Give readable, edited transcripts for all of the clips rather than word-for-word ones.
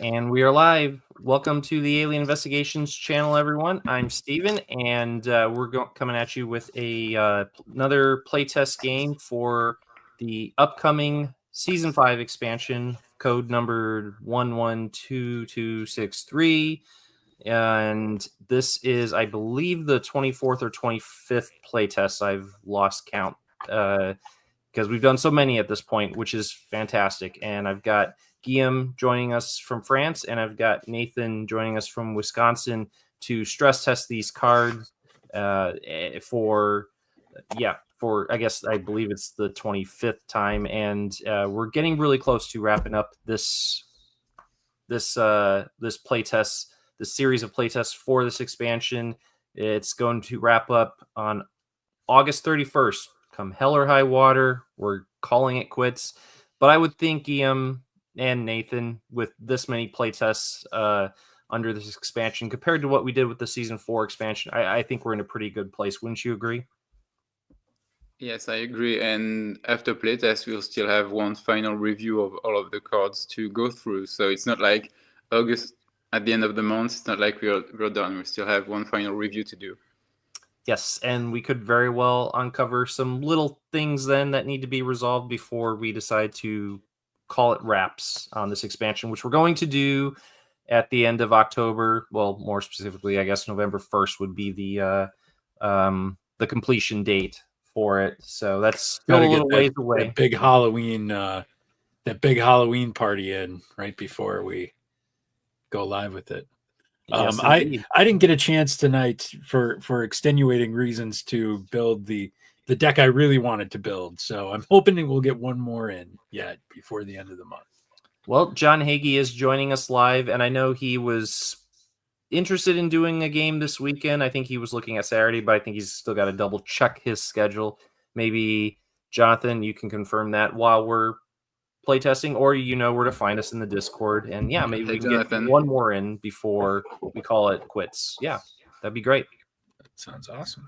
And we are live. Welcome to the Alien Investigations channel, everyone. I'm Steven, and we're coming at you with another playtest game for the upcoming Season 5 expansion, code number 112263. And this is, I believe, the 24th or 25th playtest. I've lost count because we've done so many at this point, which is fantastic. And I've got Guillaume joining us from France, and I've got Nathan joining us from Wisconsin to stress test these cards for I guess I believe it's the 25th time, and we're getting really close to wrapping up this playtest, this series of playtests for this expansion. It's going to wrap up on August 31st. Come hell or high water, we're calling it quits. But I would think Guillaume and Nathan, with this many playtests under this expansion, compared to what we did with the Season 4 expansion, I think we're in a pretty good place. Wouldn't you agree? Yes, I agree. And after playtest, we'll still have one final review of all of the cards to go through. So it's not like August at the end of the month. It's not like we're done. We still have one final review to do. Yes, and we could very well uncover some little things then that need to be resolved before we decide to call it wraps on this expansion, which we're going to do at the end of October. Well, more specifically, I guess November 1st would be the completion date for it. So that's still a little ways away. That big Halloween party in right before we go live with it. Yes, I didn't get a chance tonight for extenuating reasons to build the deck I really wanted to build. So I'm hoping we'll get one more in yet before the end of the month. Well, 𝐗-𝐅i𝐥e𝐬 is joining us live, and I know he was interested in doing a game this weekend. I think he was looking at Saturday, but I think he's still got to double check his schedule. Maybe, Jonathan, you can confirm that while we're playtesting, or you know where to find us in the Discord. And yeah, maybe we can get one more in before we call it quits. Yeah, that'd be great. That sounds awesome.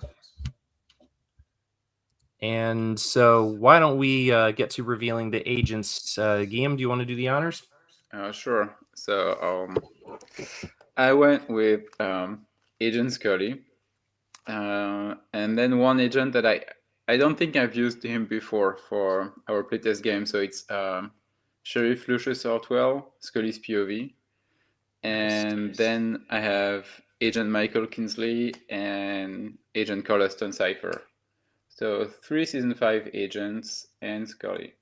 And so why don't we get to revealing the agents? Guillaume, do you want to do the honors? Sure. So I went with Agent Scully, and then one agent that I don't think I've used him before for our playtest game. So it's Sheriff Lucius Hartwell, Scully's POV. And then I have Agent Michael Kinsley and Agent Carla Stonecipher. So 3 Season 5 agents and Scully.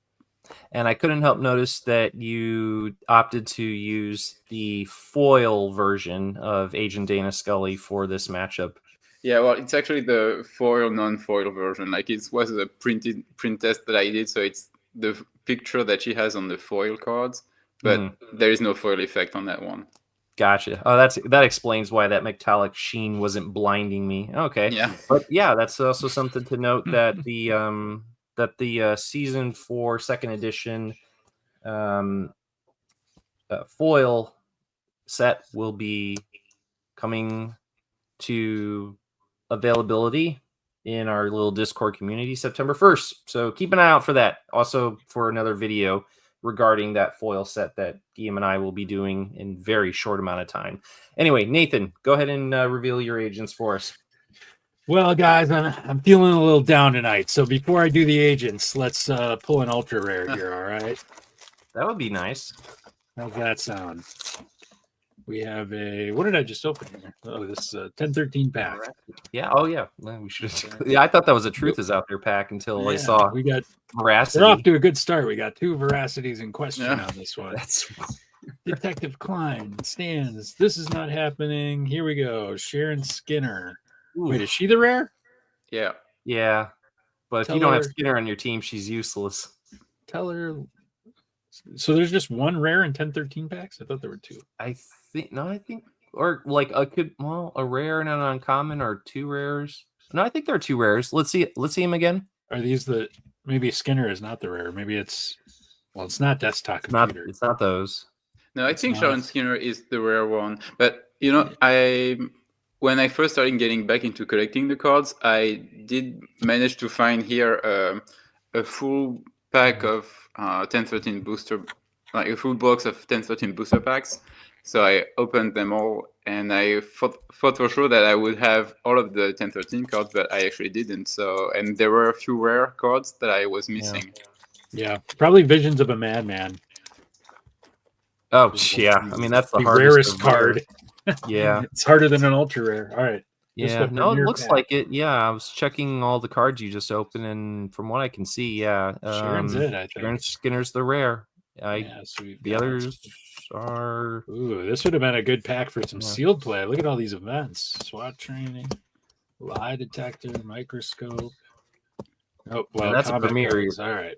And I couldn't help notice that you opted to use the foil version of Agent Dana Scully for this matchup. Yeah, well, it's actually the foil, non-foil version. Like, it was a print test that I did, so it's the picture that she has on the foil cards, but there is no foil effect on that one. Gotcha. Oh, that explains why that metallic sheen wasn't blinding me. Okay. Yeah. But yeah, that's also something to note that the Season 4 second edition foil set will be coming to availability in our little Discord community September 1st. So keep an eye out for that. Also for another video regarding that foil set that Guillaume and I will be doing in very short amount of time. Anyway, Nathan, go ahead and reveal your agents for us. Well, guys, I'm feeling a little down tonight. So before I do the agents, let's pull an ultra rare here, all right? That would be nice. How's that sound? We have a, what did I just open here? Oh, this 1013 pack. Yeah. Oh, yeah. Well, we should have. Yeah, I thought that was a Truth is Out There pack until I saw we got Veracity. We're off to a good start. We got 2 Veracities in question on this one. Detective Klein stands. This is not happening. Here we go. Sharon Skinner. Ooh. Wait, is she the rare? Yeah. Yeah. But if you don't have Skinner on your team, she's useless. Tell her. So there's just 1 rare in 1013 packs? I thought there were 2. I think, or like a rare and an uncommon, or 2 rares. No, I think there are 2 rares. Let's see him again. Are these maybe Skinner is not the rare? Maybe it's not desktop computer. It's not those. No, I think Sharon Skinner is the rare one. But you know, when I first started getting back into collecting the cards, I did manage to find here a full pack of 1013 booster like a full box of 1013 booster packs. So I opened them all, and I thought for sure that I would have all of the 1013 cards, but I actually didn't. So, and there were a few rare cards that I was missing. Yeah, probably Visions of a Madman. Oh yeah, I mean that's the hardest rarest card. Yeah, it's harder than an ultra rare. All right. Yeah, no, it looks like it. Yeah, I was checking all the cards you just opened, and from what I can see, yeah, Sharon's it. I think Sharon Skinner's the rare. So the others are. Ooh, this would have been a good pack for some sealed play. Look at all these events: SWAT training, lie detector, microscope. Oh, well, that's a premiere. All right,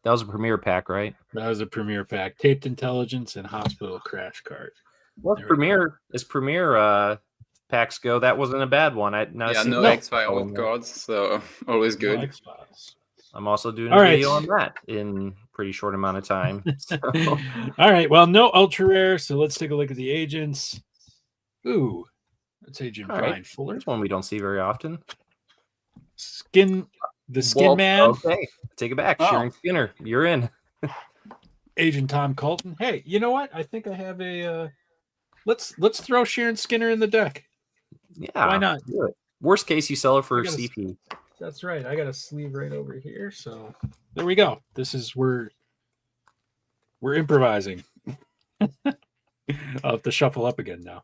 that was a premiere pack, right? That was a premiere pack. Taped intelligence and hospital crash card. Well, premiere packs go. That wasn't a bad one. No X-Files cards, so always good. No X-Files. I'm also doing a video on that in pretty short amount of time. So. All right. Well, no ultra rare, so let's take a look at the agents. Ooh, that's Agent Brian Fuller. There's one we don't see very often. Skin Man. Okay, take it back. Sharon Skinner, you're in. Agent Tom Colton. Hey, you know what? I think I have a. Let's throw Sharon Skinner in the deck. Yeah, why not? Do it. Worst case, you sell it for CP. That's right. I got a sleeve right over here. So there we go. This is we're improvising. I'll have to shuffle up again now.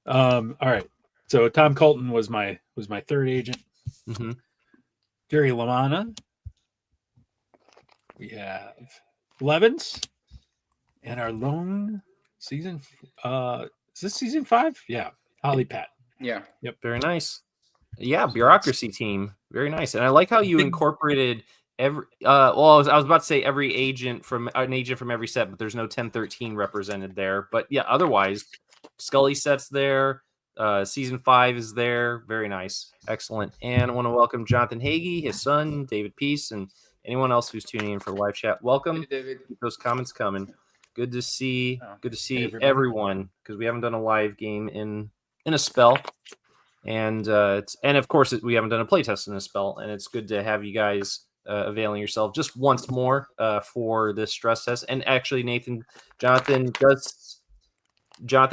All right. So Tom Colton was my third agent. Mm-hmm. Jerry LaManna. We have Levins and our lone season. Is this season 5? Yeah. Holly Pat. Yeah. Yep. Very nice. Yeah, bureaucracy team. Very nice. And I like how you incorporated every I was about to say every agent from an agent from every set, but there's no 1013 represented there. But yeah, otherwise, Scully set's there. Season 5 is there. Very nice. Excellent. And I want to welcome Jonathan Hagee, his son, David Peace, and anyone else who's tuning in for the live chat. Welcome. Hey, David. Keep those comments coming. Good to see everyone, because we haven't done a live game in a spell. And of course we haven't done a playtest in a spell, and it's good to have you guys availing yourself just once more for this stress test. And actually, Jonathan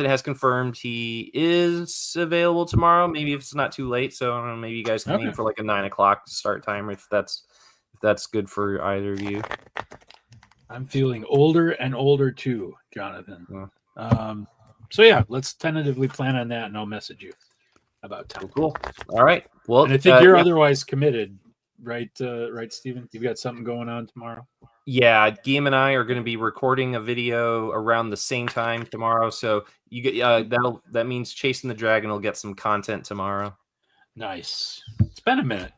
has confirmed he is available tomorrow. Maybe if it's not too late, so I don't know, maybe you guys can aim for like a 9 o'clock start time if that's good for either of you. I'm feeling older and older too, Jonathan. So yeah, let's tentatively plan on that, and I'll message you about time. Cool. All right. Well, and I think you're otherwise committed, right? Right, Steven? You've got something going on tomorrow. Yeah, Guillaume and I are going to be recording a video around the same time tomorrow, so you get that means Chasing the Dragon will get some content tomorrow. Nice. It's been a minute.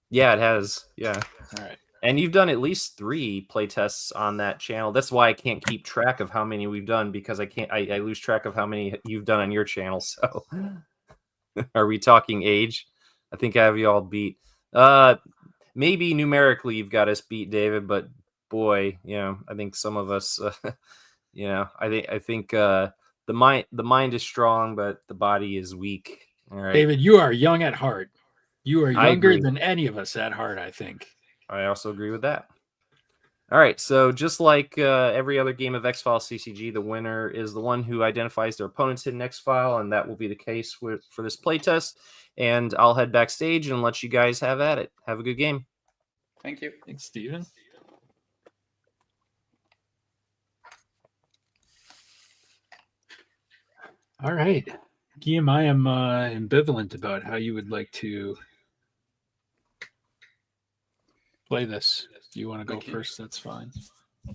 Yeah, it has. Yeah. All right. And you've done at least 3 playtests on that channel. That's why I can't keep track of how many we've done, because I lose track of how many you've done on your channel. So are we talking age? I think I have you all beat. Maybe numerically you've got us beat, David, but boy, I think some of us, I think the mind is strong, but the body is weak. All right. David, you are young at heart. You are younger than any of us at heart, I think. I also agree with that. All right, so just like every other game of X-Files CCG, the winner is the one who identifies their opponent's hidden X-File, and that will be the case for this playtest. And I'll head backstage and let you guys have at it. Have a good game. Thank you. Thanks, Steven. All right. Guillaume, I am ambivalent about how you would like to play this. Do you want to go first? That's fine.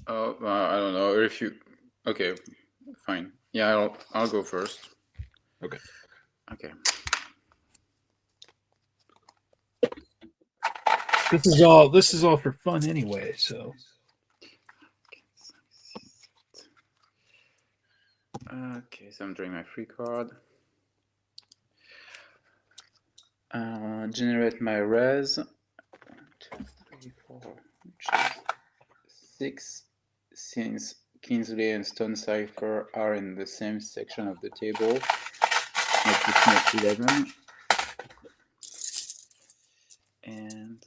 Oh, I don't know if you. Okay, fine. Yeah, I'll go first. Okay. Okay. This is all for fun anyway. So. Okay, so I'm drawing my free card. Generate my res. 1, 2, 3, 4, 6. Since Kingsley and Stone Cipher are in the same section of the table, make it 11. And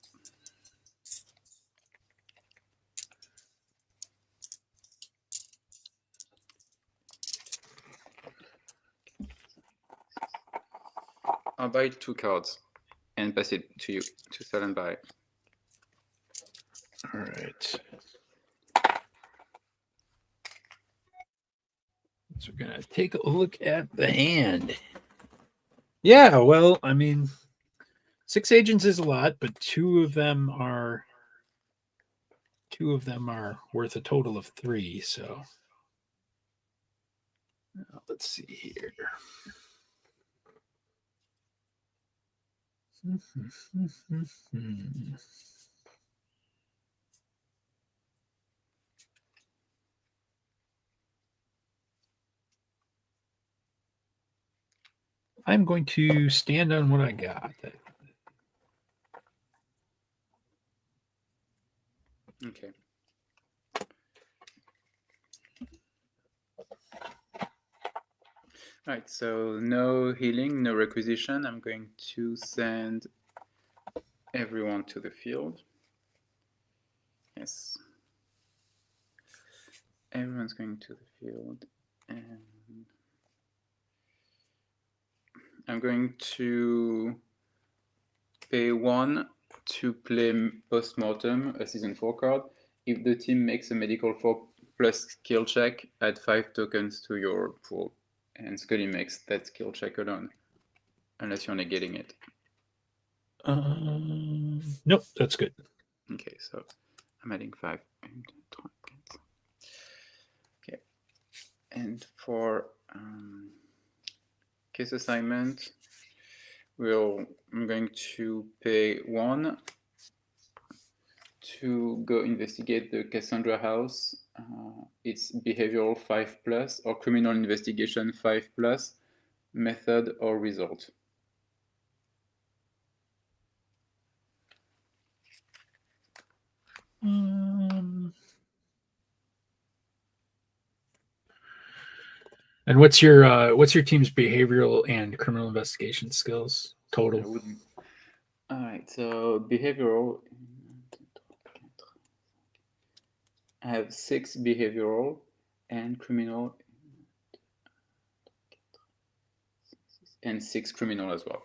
I'll buy 2 cards and pass it to you to sell and buy. All right. So we're going to take a look at the hand. Yeah, well, I mean, 6 agents is a lot, but 2 of them are worth a total of 3, so let's see here. I'm going to stand on what I got. Okay. All right, so no healing, no requisition. I'm going to send everyone to the field. Yes. Everyone's going to the field. And I'm going to pay 1 to play Postmortem, a Season 4 card. If the team makes a Medical 4 plus skill check, add 5 tokens to your pool. And Scully makes that skill check alone, unless you're negating it. Nope, that's good. Okay, so I'm adding 5. Okay, and for case assignment, I'm going to pay 1 to go investigate the Cassandra house. It's behavioral 5+, or criminal investigation 5+, method or result. And what's your team's behavioral and criminal investigation skills total? All right, so behavioral, I have 6 behavioral and criminal, and 6 criminal as well.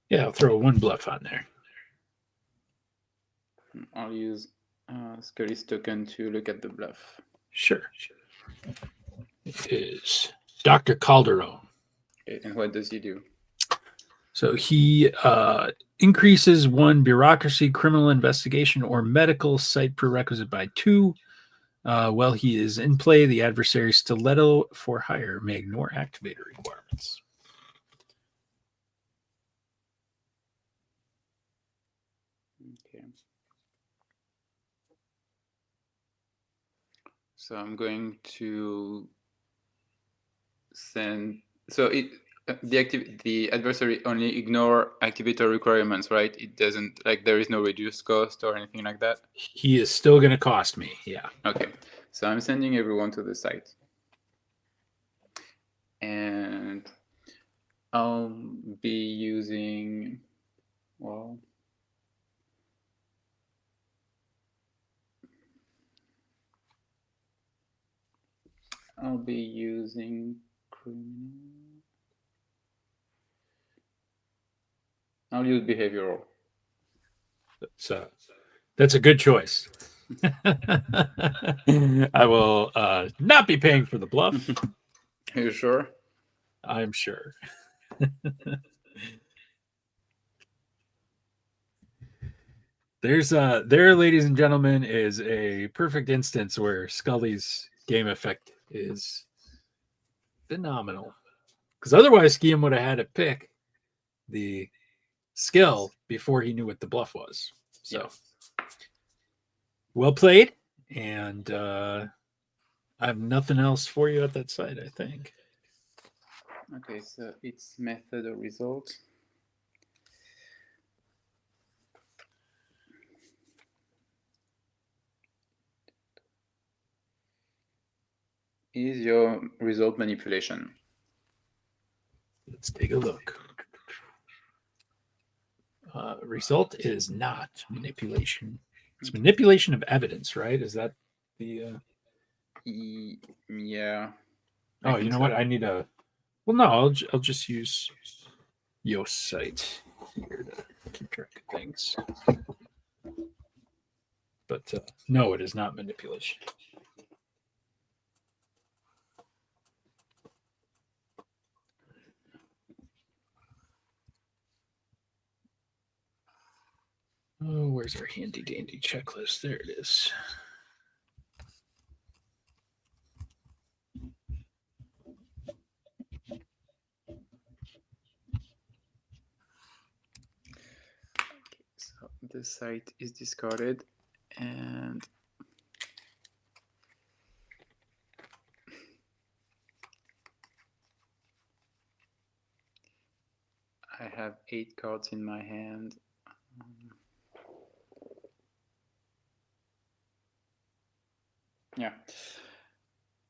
Yeah, I'll throw 1 bluff on there. I'll use Scully's token to look at the bluff. Sure. It is Dr. Calderon. Okay, and what does he do? So he increases 1 bureaucracy, criminal investigation, or medical site prerequisite by 2. While he is in play, the adversary stiletto for hire may ignore activator requirements. Okay. So I'm going to send. So the adversary only ignore activator requirements, right? It doesn't, like, there is no reduced cost or anything like that. He is still going to cost me. Yeah. Okay. So I'm sending everyone to the site, and I'll be using, well, I'll be using criminal. I'll use behavioral. So that's a good choice. I will not be paying for the bluff. Are you sure? I'm sure. There, ladies and gentlemen, is a perfect instance where Scully's game effect is phenomenal. Because otherwise, Guillaume would have had to pick the skill before he knew what the bluff was. So, yeah. Well played. And I have nothing else for you at that site, I think. Okay, so it's method or result. Is your result manipulation? Let's take a look. Result is not manipulation. It's manipulation of evidence, right? Is that the? Yeah. Oh, you know what? I need a. Well, no, I'll just use Yoast site here to keep track of things. But no, it is not manipulation. Oh, where's our handy dandy checklist? There it is. So the site is discarded, and I have 8 cards in my hand. Yeah.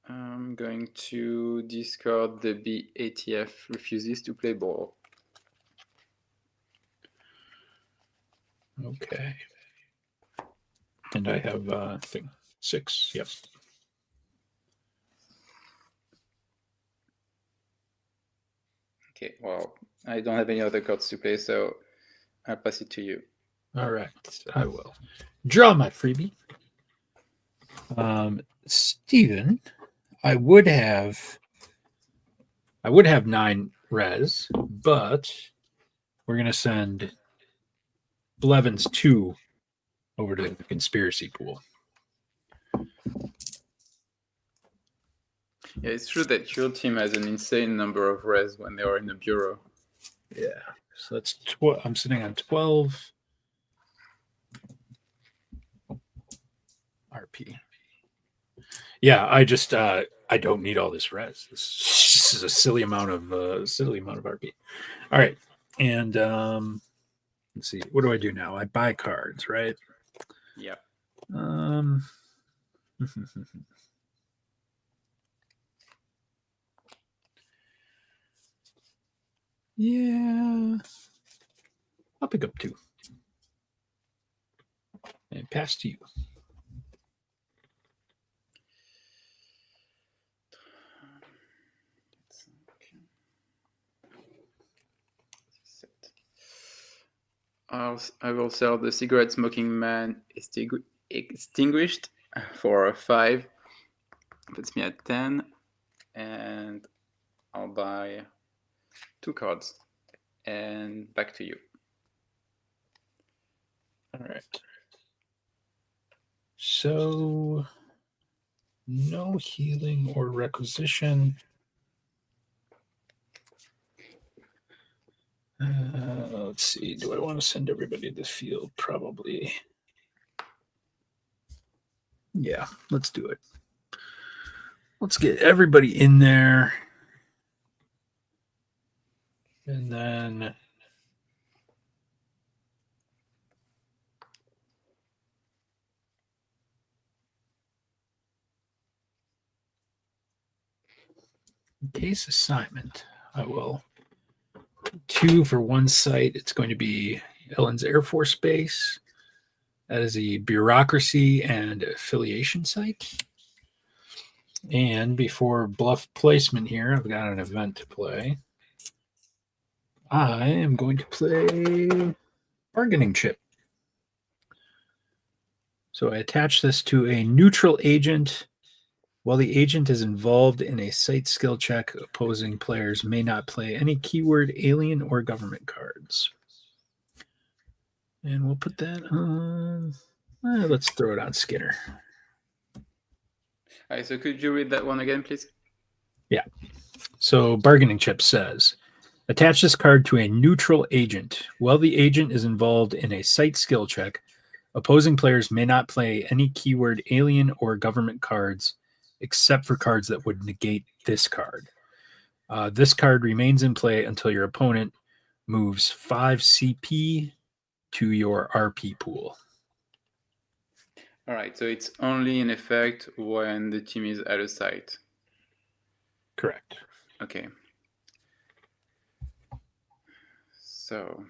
I'm going to discard the BATF refuses to play ball. Okay. And I have thing 6. Yep. Okay, well, I don't have any other cards to play, so I'll pass it to you. All right, I will draw my freebie. Steven, I would have 9 res, but we're gonna send Blevins 2 over to the conspiracy pool. Yeah, it's true that your team has an insane number of res when they are in the bureau. Yeah, so that's I'm sitting on 12 RP. Yeah, I just I don't need all this res. This is a silly amount of RP. All right, and let's see. What do I do now? I buy cards, right? Yeah. Yeah, I'll pick up 2 and pass to you. I will sell the cigarette smoking man extinguished for 5. Puts me at 10, and I'll buy 2 cards. And back to you. All right. So no healing or requisition. Let's see. Do I want to send everybody to the field? Probably. Yeah, let's do it. Let's get everybody in there. And then case assignment, I will 2 for one site. It's going to be Ellen's Air Force Base. That is a bureaucracy and affiliation site. And before bluff placement here, I've got an event to play. I am going to play bargaining chip. So I attach this to a neutral agent. While the agent is involved in a site skill check, opposing players may not play any keyword, alien, or government cards. And we'll put that on. Let's throw it on Skinner. All right, so could you read that one again, please? Yeah. So bargaining chip says, attach this card to a neutral agent. While the agent is involved in a site skill check, opposing players may not play any keyword, alien, or government cards except for cards that would negate this card. This card remains in play until your opponent moves 5 CP to your RP pool. All right, so it's only in effect when the team is at a site. Correct. Okay. So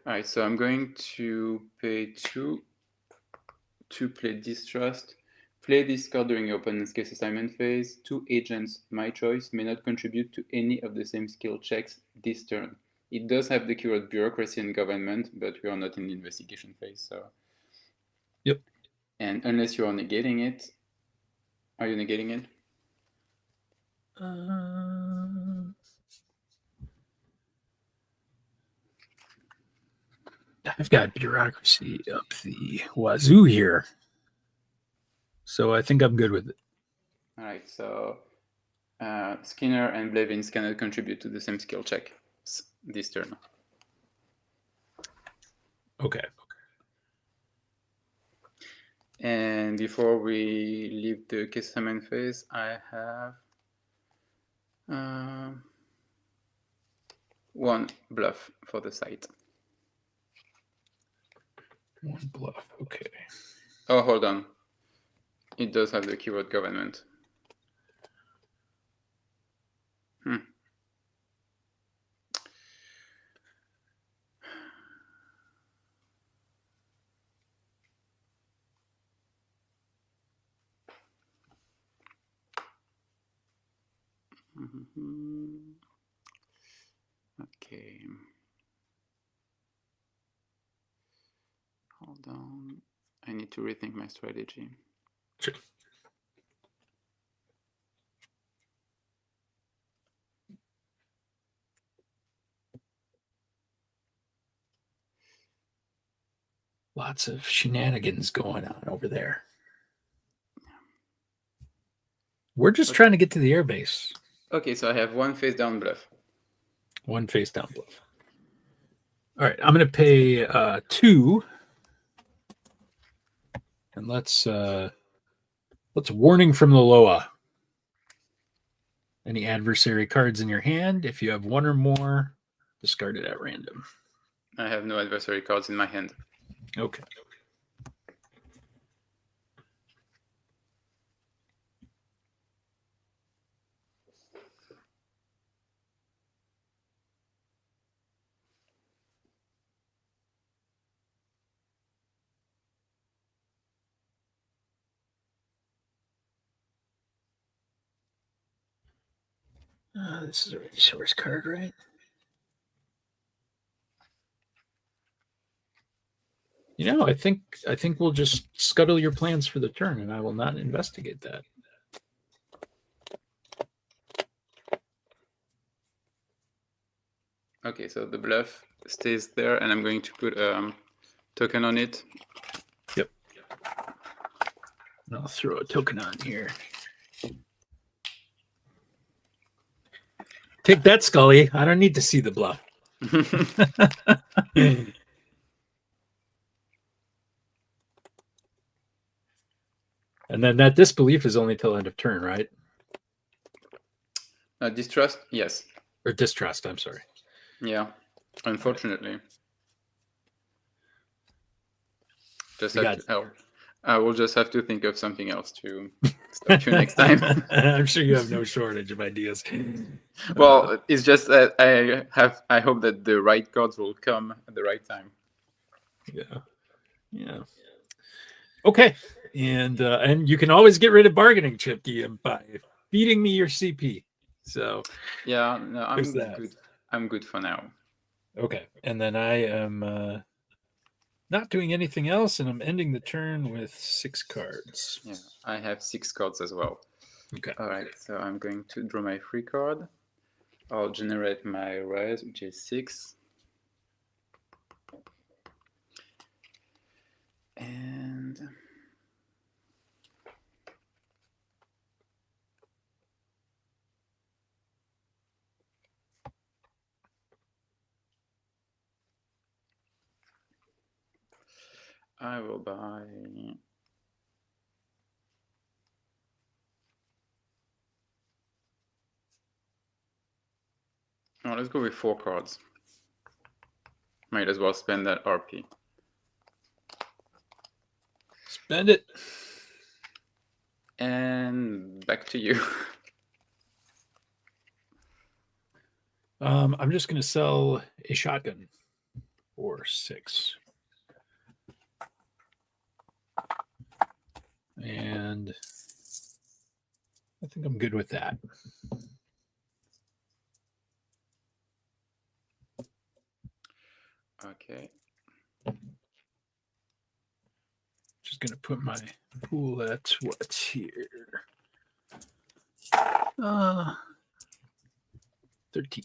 All right, so I'm going to pay 2 to play Distrust. Play this card during your opponent's case assignment phase. 2 agents, my choice, may not contribute to any of the same skill checks this turn. It does have the keyword bureaucracy and government, but we are not in the investigation phase, so. Yep. And unless you are negating it, are you negating it? I've got bureaucracy up the wazoo here. So I think I'm good with it. All right, so Skinner and Blevins cannot contribute to the same skill check this turn. Okay. And before we leave the case assignment phase, I have 1 bluff for the site. 1 bluff. Okay. Oh, hold on. It does have the keyword government. Okay. Hold on. I need to rethink my strategy. Sure. Lots of shenanigans going on over there. We're just trying to get to the airbase. Okay, so I have 1 face down bluff. 1 face down bluff. All right, I'm going to pay 2. And let's warning from the Loa. Any adversary cards in your hand, if you have 1 or more, discard it at random. I have no adversary cards in my hand. Okay. This is a resource card, right? You know, I think we'll just scuttle your plans for the turn, and I will not investigate that. Okay, so the bluff stays there, and I'm going to put a token on it. Yep. I'll throw a token on here. Take that, Scully. I don't need to see the bluff. And then that disbelief is only till end of turn, right? Distrust, yes. Or distrust, I'm sorry. Yeah, unfortunately. Just have to, I will just have to think of something else to stop you next time. I'm sure you have no shortage of ideas. Well, it's just that I hope that the right cards will come at the right time. Yeah. Okay. And you can always get rid of bargaining chip, Guillaume, by feeding me your CP. So yeah, no, I'm good. I'm good for now. Okay. And then I am not doing anything else, and I'm ending the turn with 6 cards. Yeah, I have 6 cards as well. Okay. All right, so I'm going to draw my free card. I'll generate my res, which is 6. And I will buy let's go with 4 cards. Might as well spend that RP. Spend it. And back to you. I'm just going to sell a shotgun or 6. And I think I'm good with that. Okay. Just going to put my pool at what's here. 13.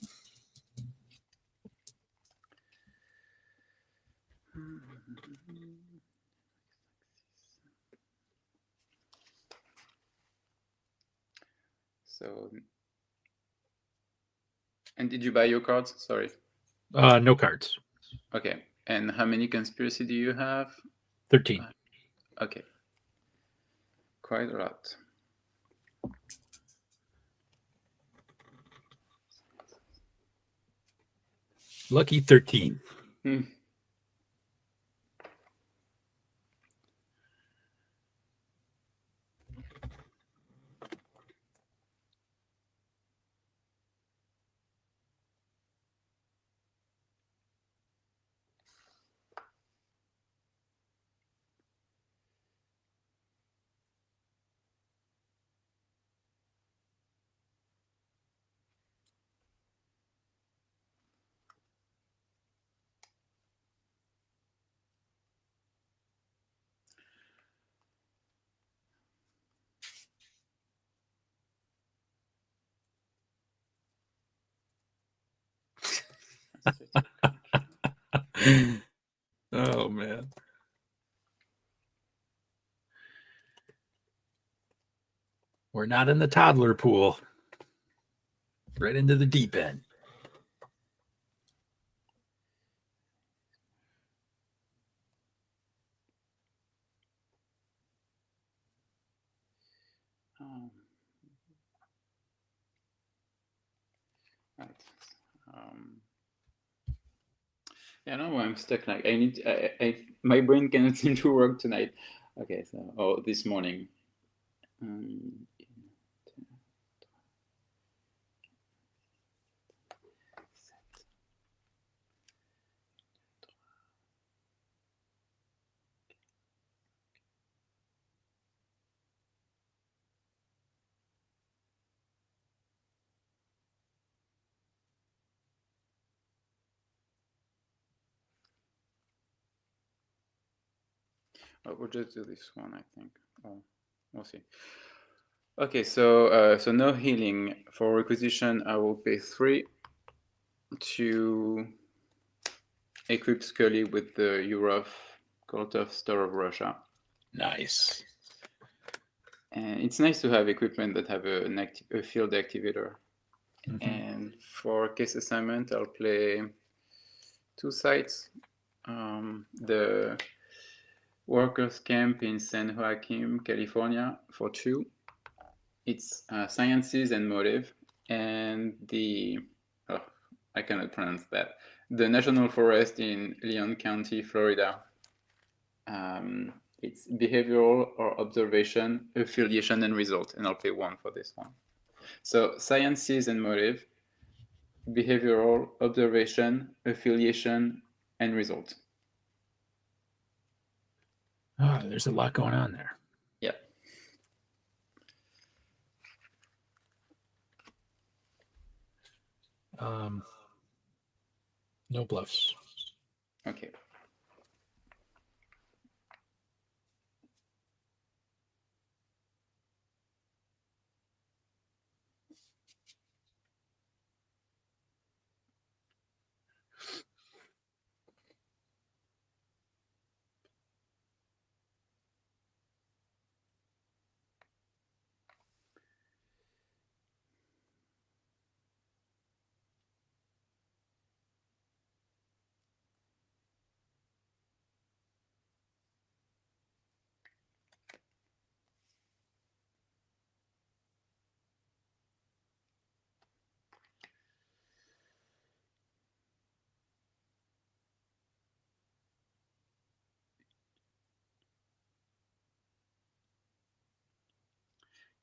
So, and did you buy your cards? Sorry. No cards. Okay. And how many conspiracy do you have? 13. Okay. Quite a lot. Lucky 13. Oh, man. We're not in the toddler pool. Right into the deep end. Right. Yeah, no, I'm stuck. Like I need, my brain cannot seem to work tonight. Okay, so this morning. We'll just do this one, I think. We'll see. Okay, so no healing. For requisition, I will pay 3 to equip Scully with the UROF Cult of Star of Russia. Nice. And it's nice to have equipment that have a field activator. Mm-hmm. And for case assignment, I'll play 2 sites. The Workers Camp in San Joaquin, California for 2. It's Sciences and Motive, and I cannot pronounce that. The National Forest in Leon County, Florida. It's Behavioral or Observation, Affiliation, and Result, and I'll play 1 for this one. So Sciences and Motive, Behavioral, Observation, Affiliation, and Result. Oh, there's a lot going on there. Yeah. No bluffs. Okay.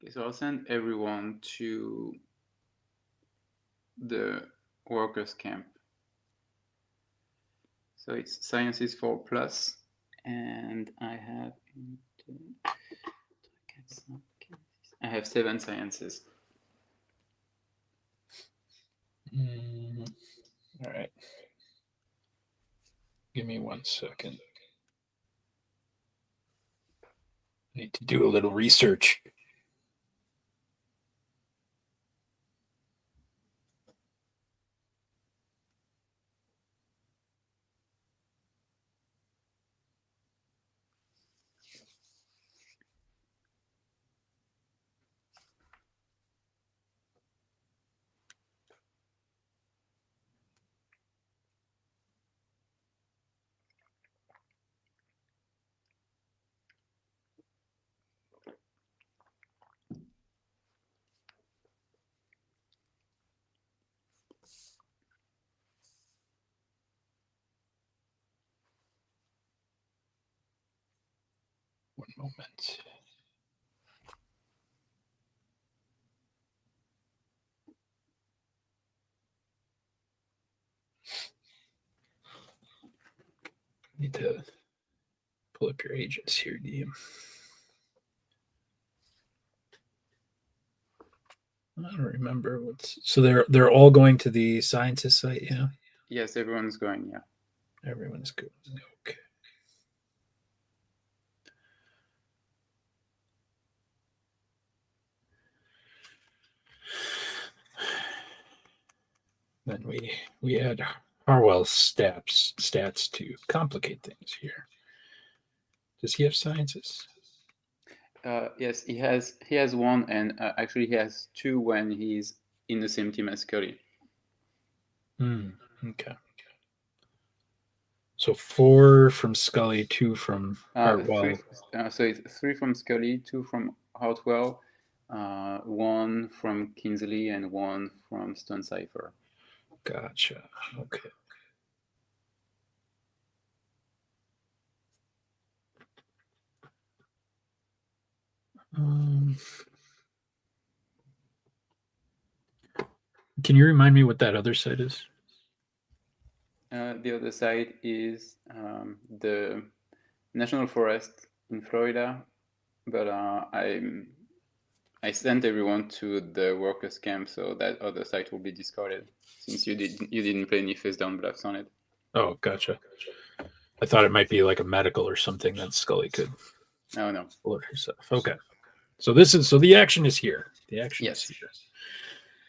Okay, so I'll send everyone to the workers camp. So it's sciences 4+, and I have 7 sciences. All right. Give me 1 second. I need to do a little research. One moment. Need to pull up your agents here, Guillaume. I don't remember what's so they're all going to the scientist site, yeah. Yes, everyone's going, yeah. Everyone's good. Okay. Then we add Harwell's stats to complicate things here. Does he have sciences? Yes, he has 1, and actually he has 2 when he's in the same team as Scully. Okay. So 4 from Scully, 2 from Hartwell. So it's 3 from Scully, 2 from Hartwell, 1 from Kingsley, and 1 from Stonecipher. Gotcha. Okay. Can you remind me what that other site is? The other side is the National Forest in Florida, but I sent everyone to the workers' camp, so that other site will be discarded since you didn't play any face down bluffs on it. Oh, gotcha. I thought it might be like a medical or something that Scully could. No. Alert herself. Okay. So the action is here. The action is here.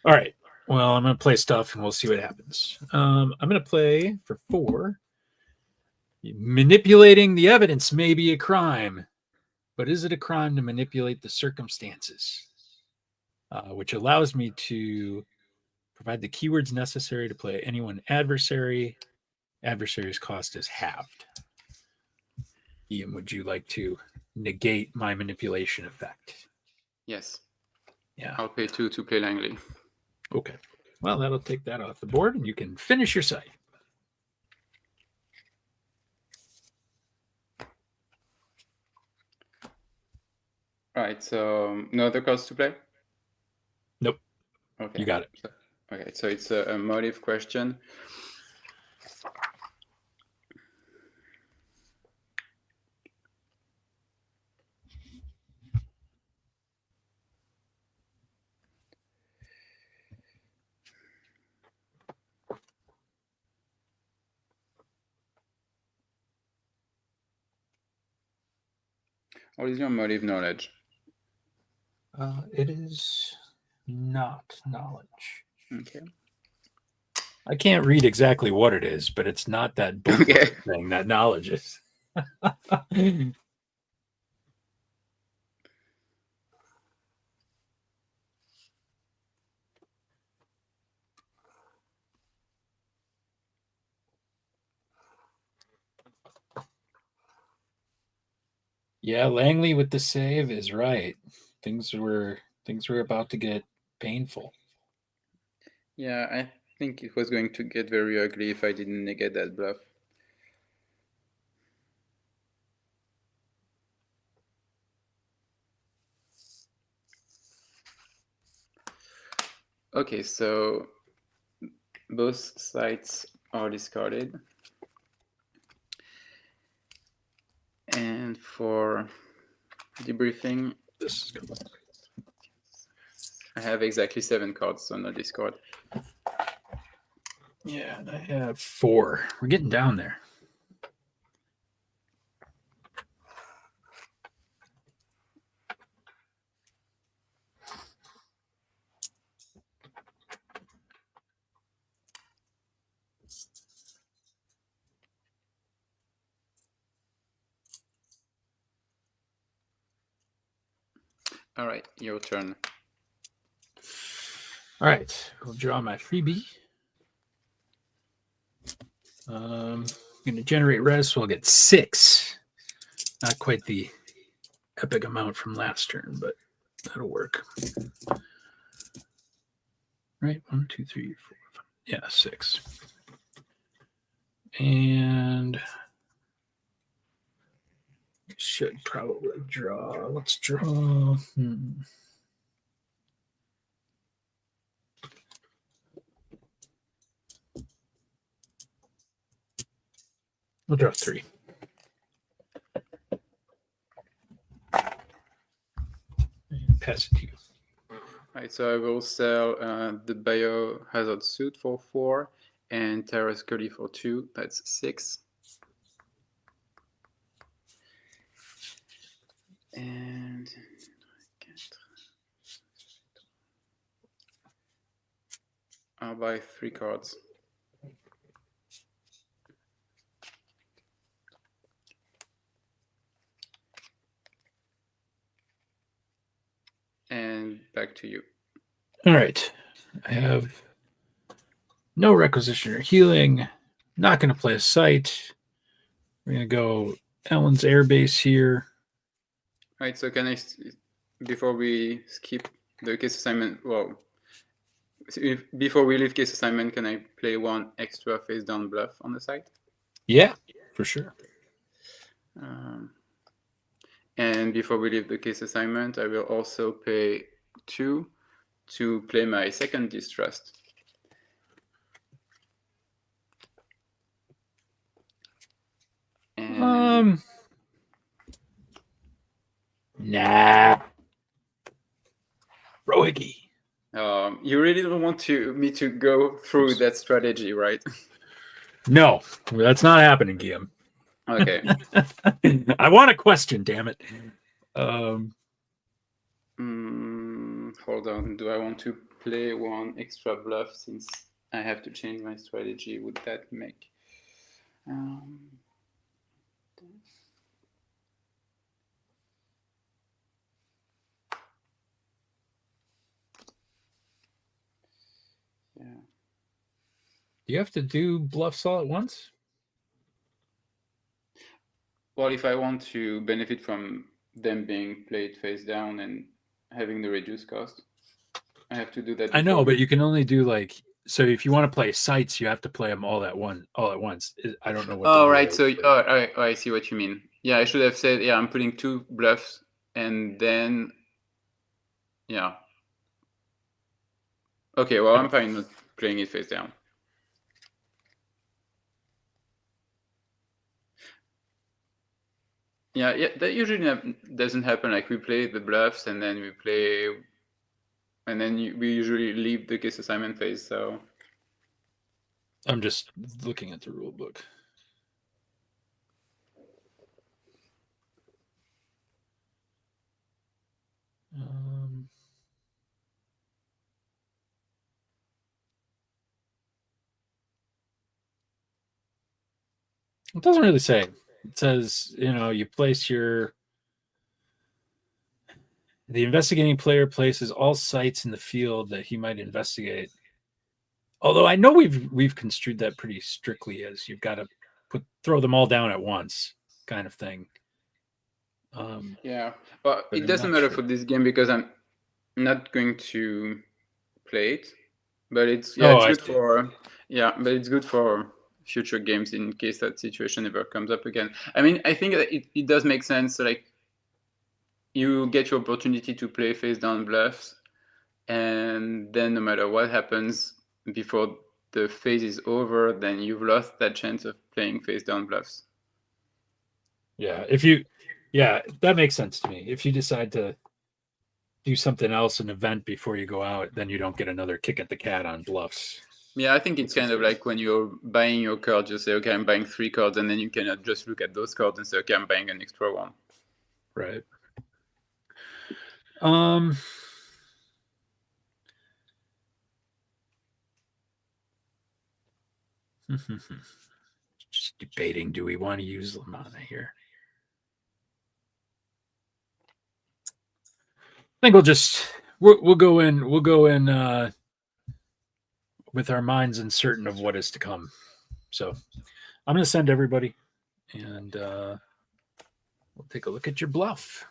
All right. Well, I'm going to play stuff and we'll see what happens. I'm going to play for 4. Manipulating the evidence may be a crime, but is it a crime to manipulate the circumstances? Which allows me to provide the keywords necessary to play any one adversary. Adversary's cost is halved. Ian, would you like to negate my manipulation effect? Yes. Yeah. I'll pay 2 to play Langley. Okay. Well, that'll take that off the board, and you can finish your site. All right. So no other cards to play? Nope. Okay. You got it. Okay. So it's a motive question. What is your motive knowledge? It is not knowledge. Okay. I can't read exactly what it is, but it's not that book thing that knowledge is. Yeah, Langley with the save is right. Things were about to get painful. Yeah, I think it was going to get very ugly if I didn't negate that bluff. Okay, so both sides are discarded. And for debriefing, This is good. I have exactly 7 cards on the Discord. Yeah, and I have 4. We're getting down there. All right, your turn. All right, we'll draw my freebie. I'm going to generate res, so I'll get 6. Not quite the epic amount from last turn, but that'll work. Right, 1, 2, 3, 4, 5. Yeah, 6. And should probably draw. Let's draw. We'll draw 3. And pass it to you. All right, so I will sell the Biohazard suit for 4 and Terra Scully for 2. That's 6. And I'll buy 3 cards. And back to you. All right. I have no requisition or healing. Not going to play a site. We're going to go Ellen's Air Base here. All right, so can I, before we skip the case assignment, well, before we leave case assignment, can I play 1 extra face down bluff on the side? Yeah, for sure. And before we leave the case assignment, I will also pay 2 to play my second distrust. And Nah. Rohiggy. you really don't want me to go through that strategy, right? No, that's not happening, Guillaume. Okay. I want a question, damn it. Hold on. Do I want to play 1 extra bluff since I have to change my strategy? Would that make... yeah. Do you have to do bluffs all at once? Well, if I want to benefit from them being played face down and having the reduced cost, I have to do that. I know, but you can only do like, so if you want to play sites, you have to play them all at once. I don't know what. Oh, right. So, I see what you mean. Yeah, I should have said, yeah, I'm putting 2 bluffs and then, yeah. Okay, well, I'm fine with playing it face down. Yeah, that usually doesn't happen. Like we play the bluffs and then we play, and then we usually leave the case assignment phase. So I'm just looking at the rule book. It doesn't really say. It says, you place the investigating player places all sites in the field that he might investigate. Although I know we've construed that pretty strictly as you've got to throw them all down at once, kind of thing. Yeah, but it doesn't matter for this game because I'm not going to play it. But it's good for future games in case that situation ever comes up again. I mean, I think that it does make sense. Like, you get your opportunity to play face down bluffs, and then no matter what happens before the phase is over, then you've lost that chance of playing face down bluffs. Yeah, Yeah, that makes sense to me. If you decide to do something else, an event before you go out, then you don't get another kick at the cat on bluffs. Yeah, I think it's kind of like when you're buying your card, you say, okay, I'm buying 3 cards, and then you cannot just look at those cards and say, okay, I'm buying an extra one. Right. Just debating, do we want to use Lamana here? I think we'll go in with our minds uncertain of what is to come. So I'm going to send everybody, and we'll take a look at your bluff.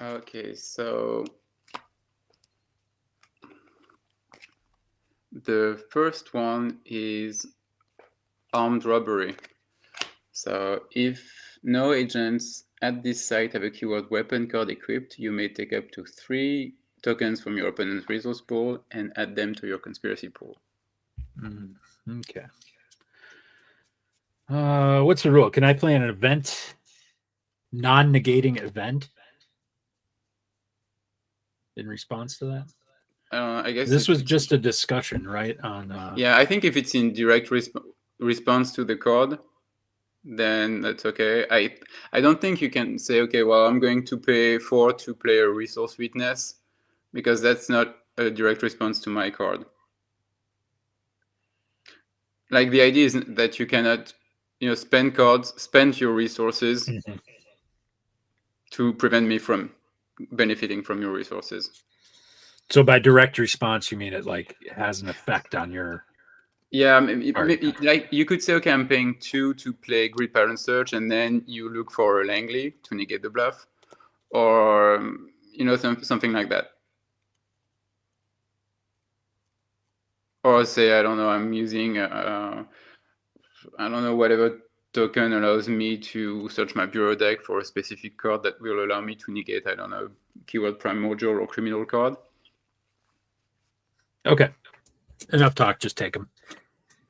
Okay, so the first one is armed robbery. So if no agents at this site have a keyword weapon card equipped, you may take up to 3 tokens from your opponent's resource pool and add them to your conspiracy pool. Okay. What's the rule? Can I play an event, non-negating event, in response to that? I guess this was just a discussion, right? On yeah, I think if it's in direct response to the card, then that's okay. I don't think you can say, okay, well, I'm going to pay 4 to play a resource witness, because that's not a direct response to my card. Like, the idea is that you cannot, spend cards, spend your resources to prevent me from benefiting from your resources. So by direct response, you mean it like has an effect on your... Yeah, maybe, like you could say, okay, I'm paying 2 to play Grid Pattern Search, and then you look for a Langley to negate the bluff, or something like that. Or say, I don't know, I'm using I don't know, whatever token allows me to search my bureau deck for a specific card that will allow me to negate, I don't know, keyword primordial or criminal card. Okay, enough talk. Just take them.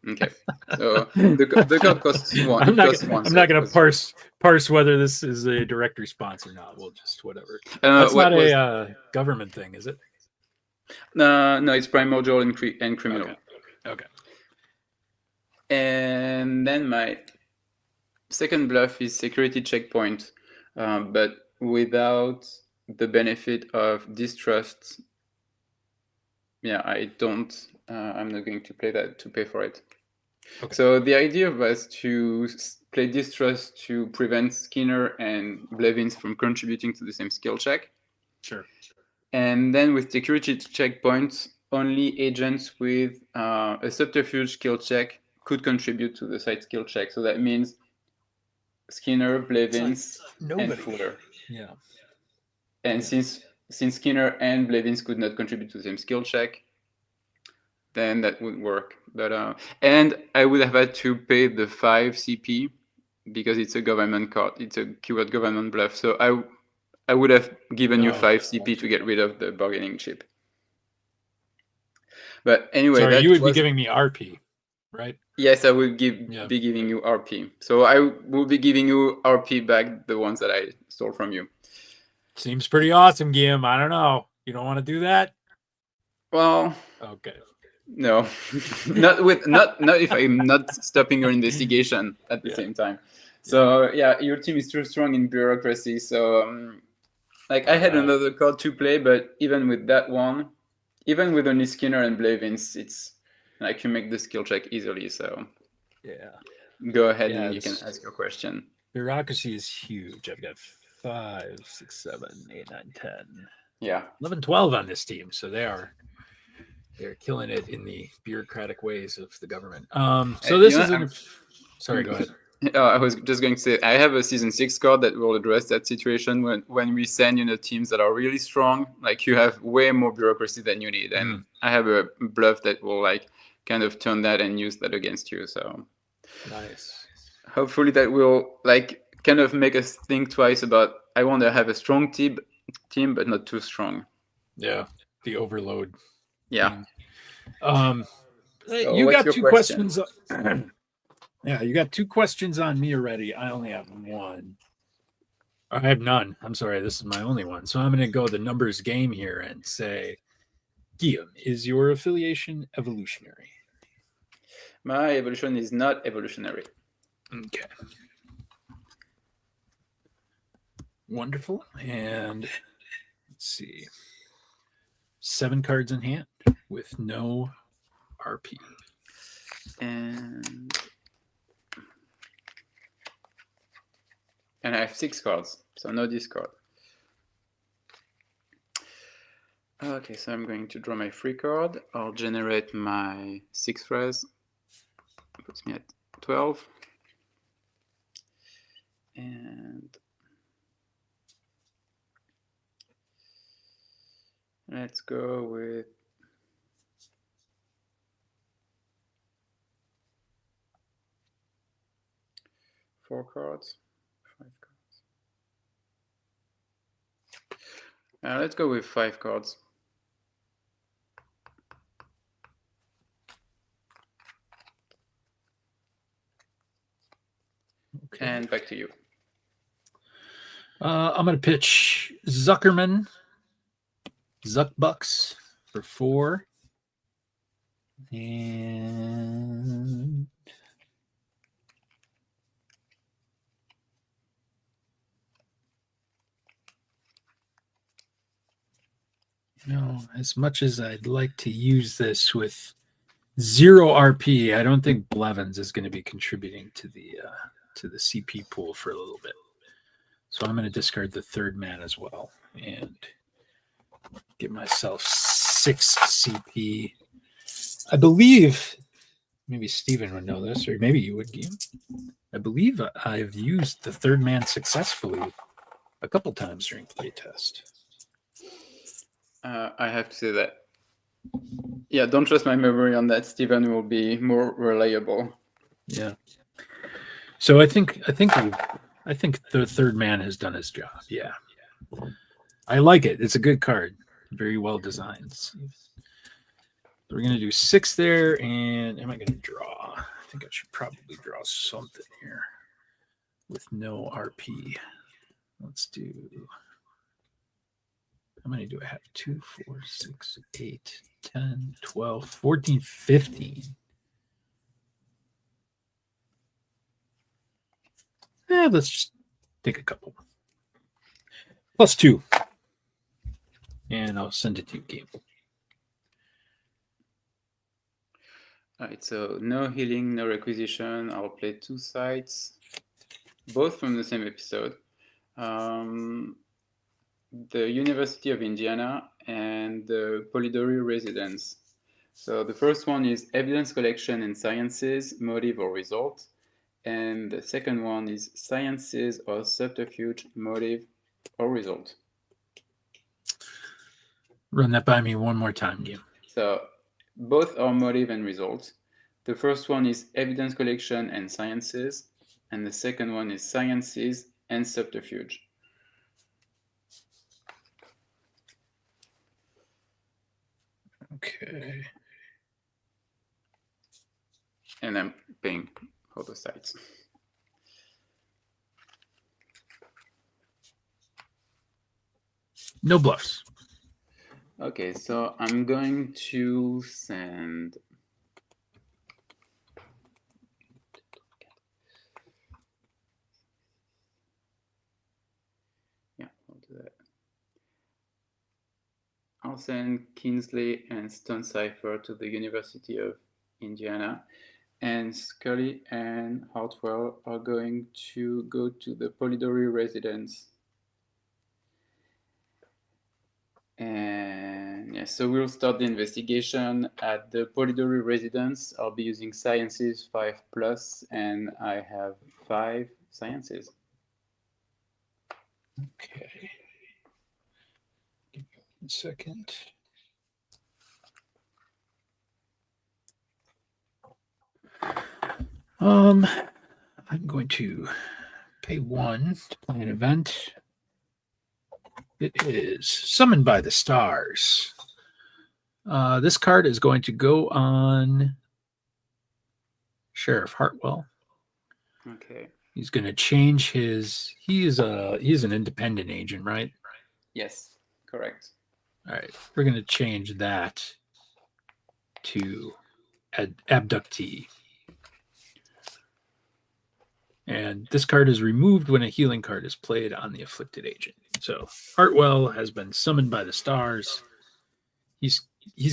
Okay, so the card costs 1. I'm not going to parse whether this is a direct response or not. We'll just whatever. That's not a government thing, is it? No, it's primordial and criminal. Okay. And then my second bluff is security checkpoint, but without the benefit of distrust. Yeah, I'm not going to play that to pay for it. Okay. So the idea was to play distrust to prevent Skinner and Blevins from contributing to the same skill check. Sure. And then with security checkpoints, only agents with a subterfuge skill check could contribute to the site skill check. So that means Skinner, Blevins, and Fuller. Yeah. And since Skinner and Blevins could not contribute to the same skill check, then that would work. But and I would have had to pay the 5 CP because it's a government card. It's a keyword government bluff. So I would have given you 5 CP to get rid of the bargaining chip. But anyway, sorry, you would be giving me RP, right? Yes, I will be giving you RP. So I will be giving you RP back, the ones that I stole from you. Seems pretty awesome, Guillaume. I don't know. You don't want to do that? Well, okay. No, not if I'm not stopping your investigation at the same time. So yeah, your team is too strong in bureaucracy. So like I had another card to play, but even with that one, even with only Skinner and Blevins, it's like you make the skill check easily. So yeah, go ahead and you can ask your question. Bureaucracy is huge. I've got 5, 6, 7, 8, 9, 10. Yeah, 11, 12 on this team. So they're killing it in the bureaucratic ways of the government. So this is sorry, go ahead. I was just going to say, I have a season 6 card that will address that situation when we send teams that are really strong, like you have way more bureaucracy than you need. And I have a bluff that will like kind of turn that and use that against you. So nice. Hopefully that will like kind of make us think twice about, I want to have a strong team, but not too strong. Yeah, the overload. Yeah. So you got 2 questions. Yeah, you got 2 questions on me already. I only have 1. I have none. I'm sorry, this is my only one. So I'm going to go the numbers game here and say, Guillaume, is your affiliation evolutionary? My evolution is not evolutionary. Okay. Wonderful. And let's see. 7 cards in hand with no RP. And I have 6 cards, so no discard. Okay, so I'm going to draw my free card. I'll generate my 6 phrase. Puts me at 12. And let's go with four cards. 5 cards. Let's go with 5 cards. Okay. And back to you. I'm going to pitch Zuckerman, Zuckbucks for 4. And you know, as much as I'd like to use this with 0 RP, I don't think Blevins is going to be contributing to the CP pool for a little bit. So I'm going to discard the 3rd man as well and get myself 6 CP. I believe, maybe Steven would know this, or maybe you would, Guillaume. I believe I've used the 3rd man successfully a couple times during playtest. I have to say that. Yeah, don't trust my memory on that. Steven will be more reliable. Yeah. So I think the 3rd man has done his job. Yeah. I like it. It's a good card. Very well designed. So we're going to do 6 there. And am I going to draw? I think I should probably draw something here with no RP. Let's do... How many do I have? 2, 4, 6, 8, 10, 12, 14, 15. Let's just take a couple. +2. And I'll send it to you, Game. All right, so no healing, no requisition. I'll play 2 sites, both from the same episode. The University of Indiana and the Polidori Residence. So the first one is evidence collection and sciences, motive or result. And the second one is sciences or subterfuge, motive or result. Run that by me one more time, Guillaume. So both are motive and result. The first one is evidence collection and sciences, and the second one is sciences and subterfuge. Okay. And I'm paying for the sites. No bluffs. Okay, so I'm going to send... Yeah, I'll do that. I'll send Kingsley and Stone Cipher to the University of Indiana, and Scully and Hartwell are going to go to the Polidori Residence. And yeah, so we'll start the investigation at the Polidori Residence. I'll be using Sciences 5+, and I have 5 Sciences. Okay. Give me 1 second. I'm going to pay 1 to play an event. It is Summoned by the Stars. This card is going to go on Sheriff Hartwell. Okay. He's going to change his. He's an independent agent, right? Yes, correct. All right, we're going to change that to abductee. And this card is removed when a healing card is played on the afflicted agent. So Hartwell has been summoned by the stars. He's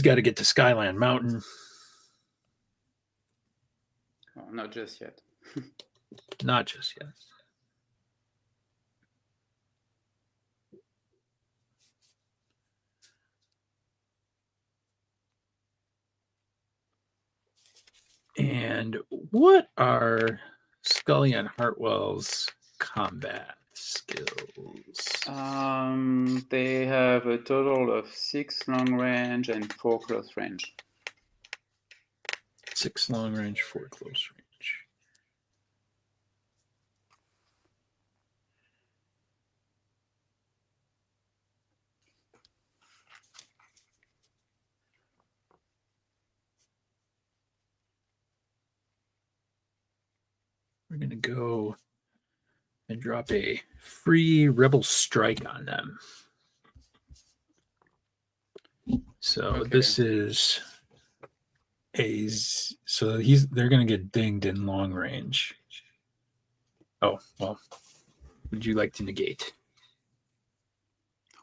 got to get to Skyland Mountain. Oh, not just yet. Not just yet. And what are Scully and Hartwell's combat skills? They have a total of 6 long range and 4 close range. 6 long range, 4 close range. We're going to go and drop a free Rebel Strike on them. So Okay. this is they're going to get dinged in long range. Oh, well, would you like to negate?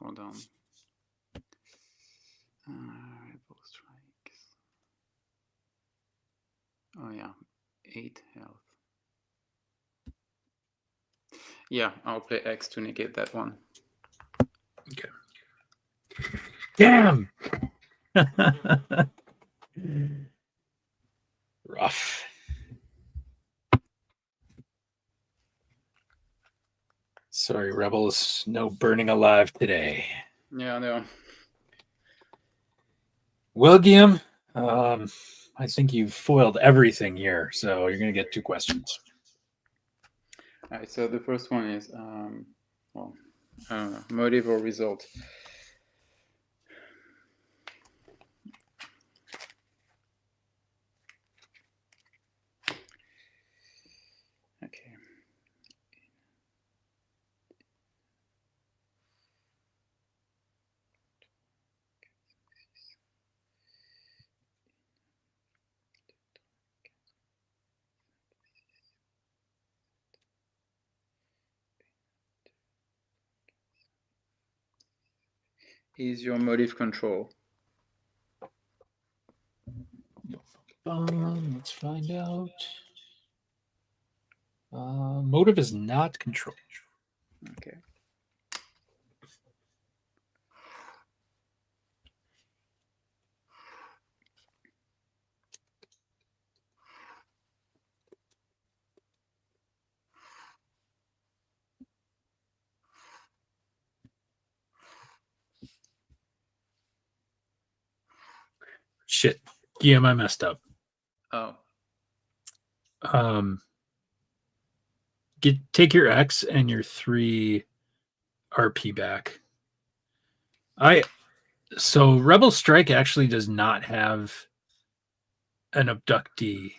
Hold on. Rebel strikes. Oh yeah, 8 health. Yeah, I'll play X to negate that one. Okay. Damn. Rough. Sorry, Rebels. No burning alive today. Yeah, no. Well, Guillaume, I think you've foiled everything here, so you're going to get 2 questions. All right, so the first one is, motive or result. Okay. Is your motive control? Let's find out. Motive is not control. Okay. Shit. Guillaume, I messed up. Oh. Take your X and your 3 RP back. So Rebel Strike actually does not have an abductee.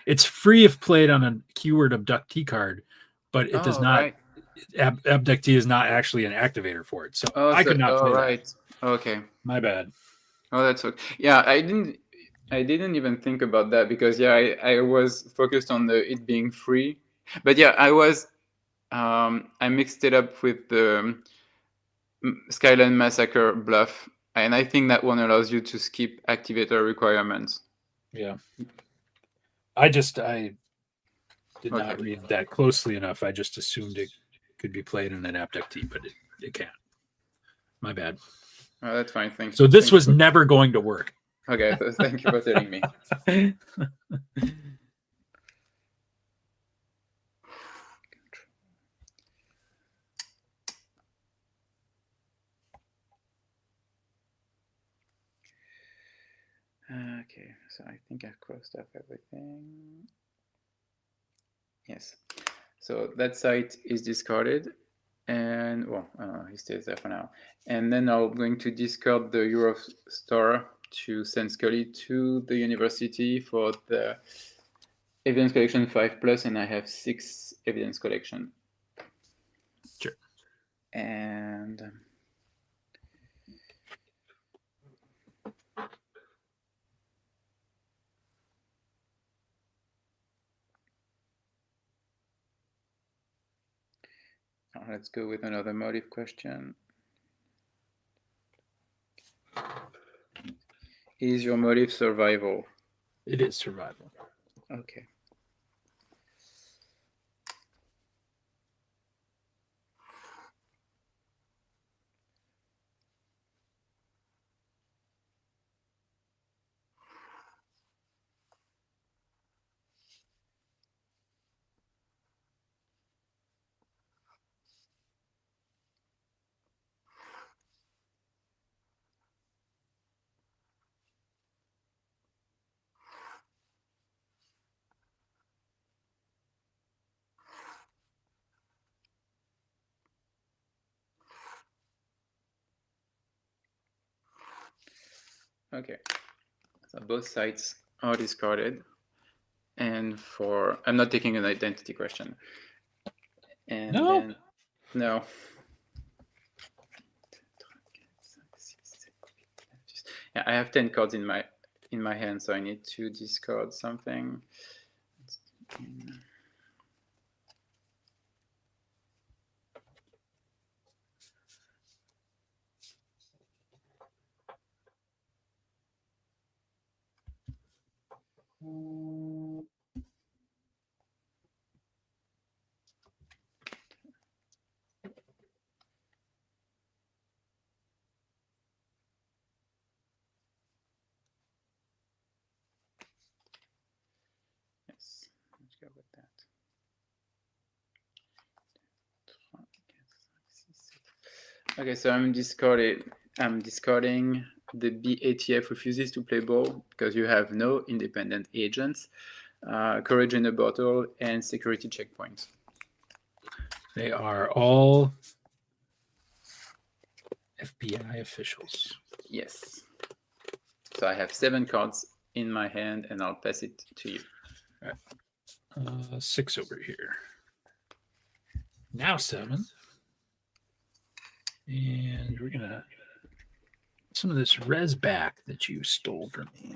It's free if played on a keyword abductee card, but it does not. Right. Abductee is not actually an activator for it, so I could not play that. Okay. My bad. Oh, that's okay. Yeah, I didn't even think about that because I was focused on it being free, but yeah, I mixed it up with the Skyland Massacre bluff, and I think that one allows you to skip activator requirements. Yeah. I did not read that closely enough. I just assumed it could be played in an abductee, but it can't. My bad. Oh, that's fine. Thanks. So this was never going to work. Okay, so thank you for telling me. Okay, so I think I've crossed off everything. Yes. So that site is discarded, and he stays there for now. And then I'm going to discard the Eurostar to send Scully to the university for the evidence collection 5+, and I have 6 evidence collection. Sure. And let's go with another motive question. Is your motive survival? It is survival. Okay. Okay, so both sides are discarded, and I'm not taking an identity question. And No? then, no. Yeah, I have 10 cards in my hand, so I need to discard something. Yes, let's go with that. Okay, so I'm discarding the BATF refuses to play ball because you have no independent agents, courage in a bottle, and security checkpoints. They are all FBI officials. Yes. So I have 7 cards in my hand, and I'll pass it to you. All right. 6 over here. Now 7. And we're gonna some of this res back that you stole from me.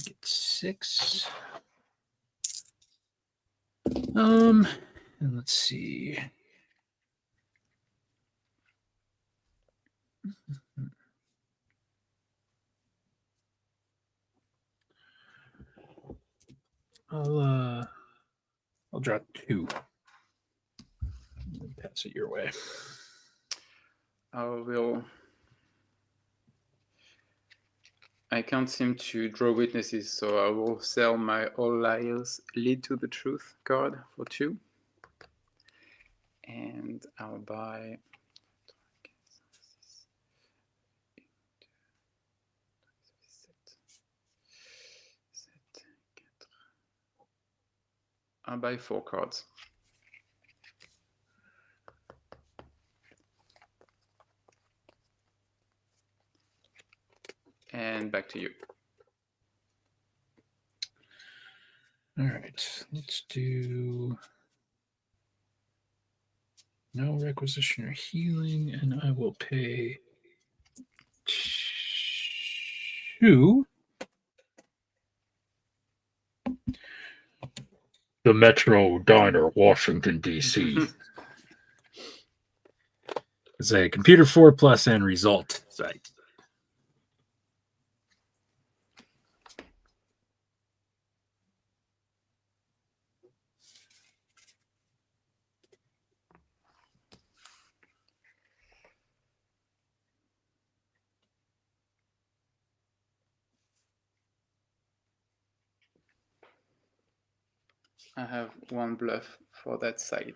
Get 6. And let's see. I'll draw 2. Pass it your way. I can't seem to draw witnesses, so I will sell my All Liars Lead to the Truth card for 2. And I'll buy... I'll buy 4 cards. And back to you. All right, let's do no requisition or healing, and I will pay 2. The Metro Diner, Washington, D.C. It's a Computer 4+ and result site. I have 1 bluff for that site.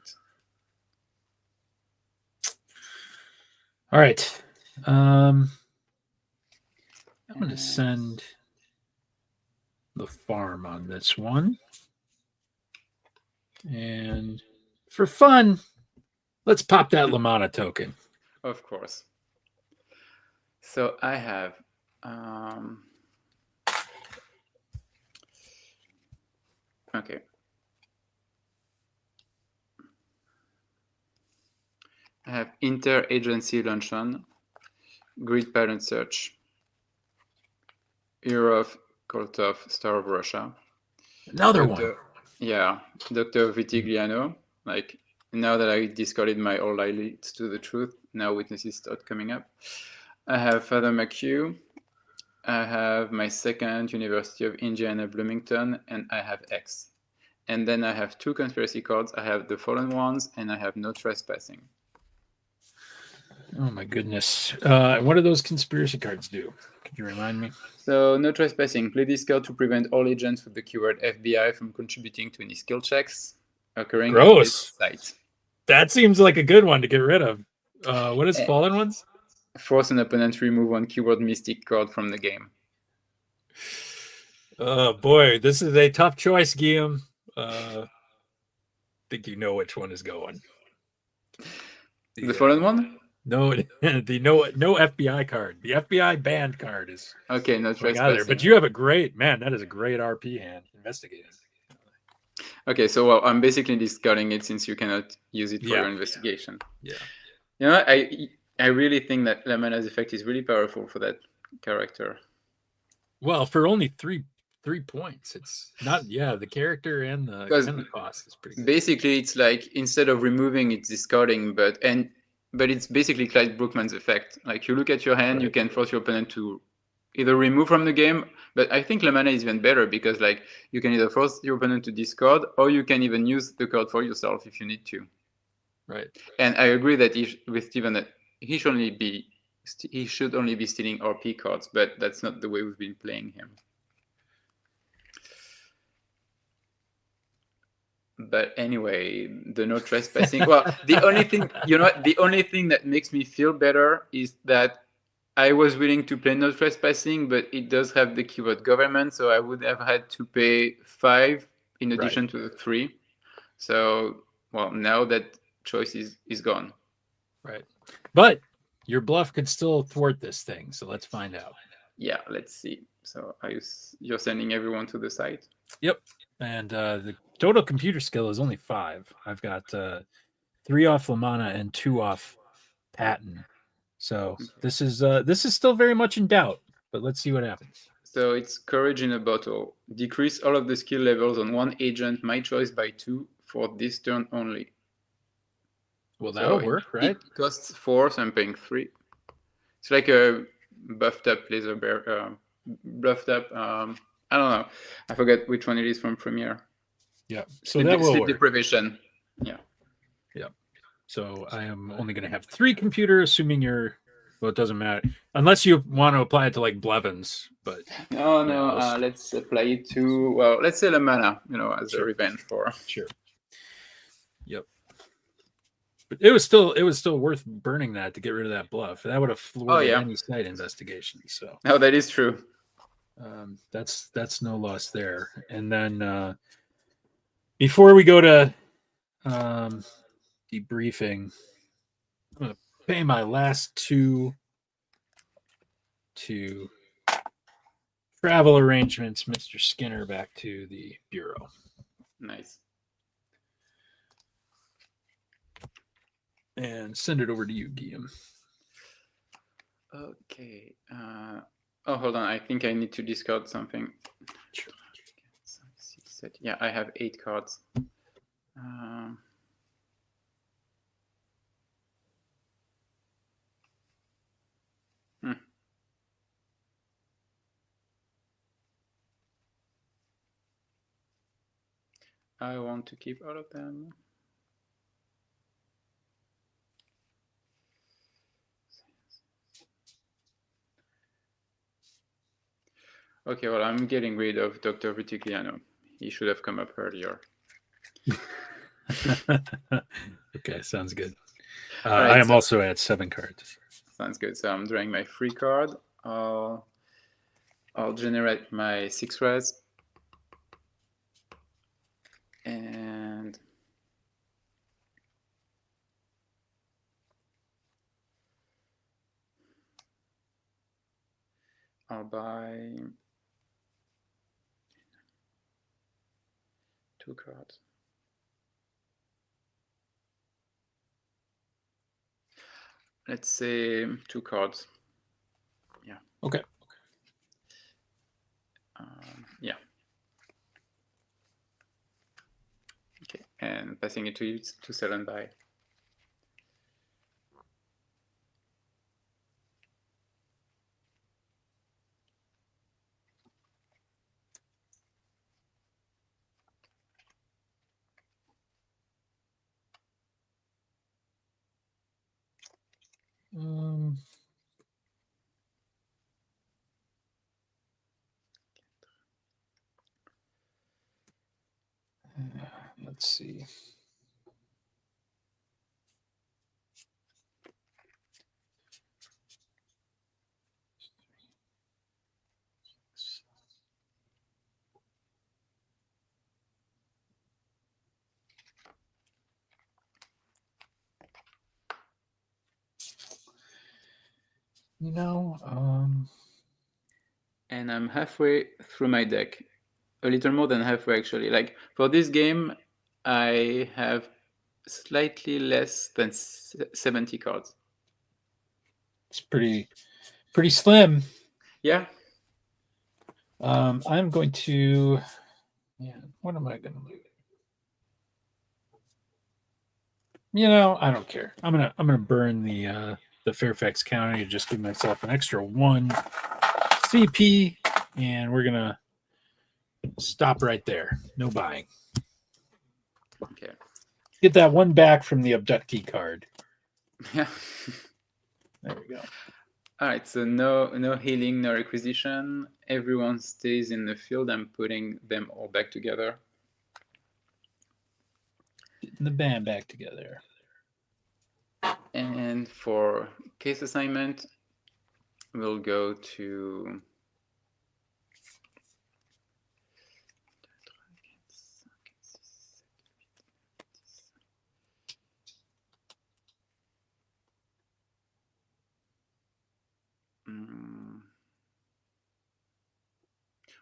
All right. I'm going to send the farm on this one. And for fun, let's pop that Lamana token. Of course. So I have Okay. I have interagency luncheon, grid pattern search, Eurov, Koltov, Star of Russia. Another one. Yeah, Dr. Vitigliano. Like, now that I discarded my all leads to the truth, now witnesses start coming up. I have Father McHugh. I have my second University of Indiana Bloomington, and I have X. And then I have 2 conspiracy cards. I have the Fallen Ones, and I have No Trespassing. Oh my goodness. What do those conspiracy cards do? Could you remind me? So, No Trespassing. Play this card to prevent all agents with the keyword FBI from contributing to any skill checks occurring at this site. That seems like a good one to get rid of. What is Fallen Ones? Force an opponent to remove 1 keyword mystic card from the game. Oh boy, this is a tough choice, Guillaume. Think you know which one is going. The Fallen One? No, the no FBI card. The FBI banned card is okay. No Trespassing. But you have a great that is a great RP hand. Investigating. Okay, so well, I'm basically discarding it since you cannot use it for your investigation. Yeah. You know, I really think that Lamana's effect is really powerful for that character. Well, for only three points, it's not. Yeah, the character and the cost is pretty good. Basically, it's like instead of removing, it's discarding, but it's basically Clyde Brookman's effect. Like you look at your hand, you can force your opponent to either remove from the game, but I think Lamana is even better because like you can either force your opponent to discard or you can even use the card for yourself if you need to. Right. And I agree that with Steven that he should only be stealing RP cards, but that's not the way we've been playing him. But anyway, the no trespassing. Well, the only thing that makes me feel better is that I was willing to play no trespassing, but it does have the keyword government, so I would have had to pay 5 in addition to the 3. So, well, now that choice is gone. Right. But your bluff could still thwart this thing, so let's find out. Yeah, let's see. So you're sending everyone to the site? Yep. And the total computer skill is only 5. I've got 3 off Lamana and 2 off Patton. So this is still very much in doubt, but let's see what happens. So it's Courage in a Bottle. Decrease all of the skill levels on 1 agent, my choice, by 2 for this turn only. Well, that'll work, right? It costs 4, so I'm paying 3. It's like a buffed up laser bear, buffed up. I don't know. I forget which one it is from Premiere. Yeah. So that will sleep work. Deprivation. Yeah. Yeah. So I am only going to have 3 computer, assuming you're. Well, it doesn't matter unless you want to apply it to like Blevins. But no. Let's apply it to let's say Lamana. As a revenge for. Sure. Yep. But it was still worth burning that to get rid of that bluff. That would have floored any site investigation. So. Oh, that is true. That's no loss there. And then before we go to debriefing, I'm going to pay my last 2 to travel arrangements, Mr. Skinner, back to the Bureau. Nice. And send it over to you, Guillaume. Okay. Oh, hold on. I think I need to discard something. Sure. Yeah, I have 8 cards. I want to keep all of them. Okay, well, I'm getting rid of Dr. Vitigliano. He should have come up earlier. Okay, sounds good. Right, I am also at 7 cards. Sounds good. So I'm drawing my free card. I'll generate my 6 res. And I'll buy 2 cards. Let's say 2 cards. Yeah. Okay. Yeah. Okay, and passing it to you to sell and buy. Let's see. You know, and I'm halfway through my deck. A little more than halfway, actually. Like, for this game, I have slightly less than 70 cards. it's pretty slim. Yeah. I'm going to. Yeah. What am I going to do? You know, I don't care. I'm gonna burn the Fairfax County to just give myself an extra 1 CP, and we're gonna stop right there. No buying. Okay. Get that 1 back from the abductee card. Yeah. There we go. All right. So no healing, no requisition. Everyone stays in the field. I'm putting them all back together. Getting the band back together. And for case assignment, we'll go to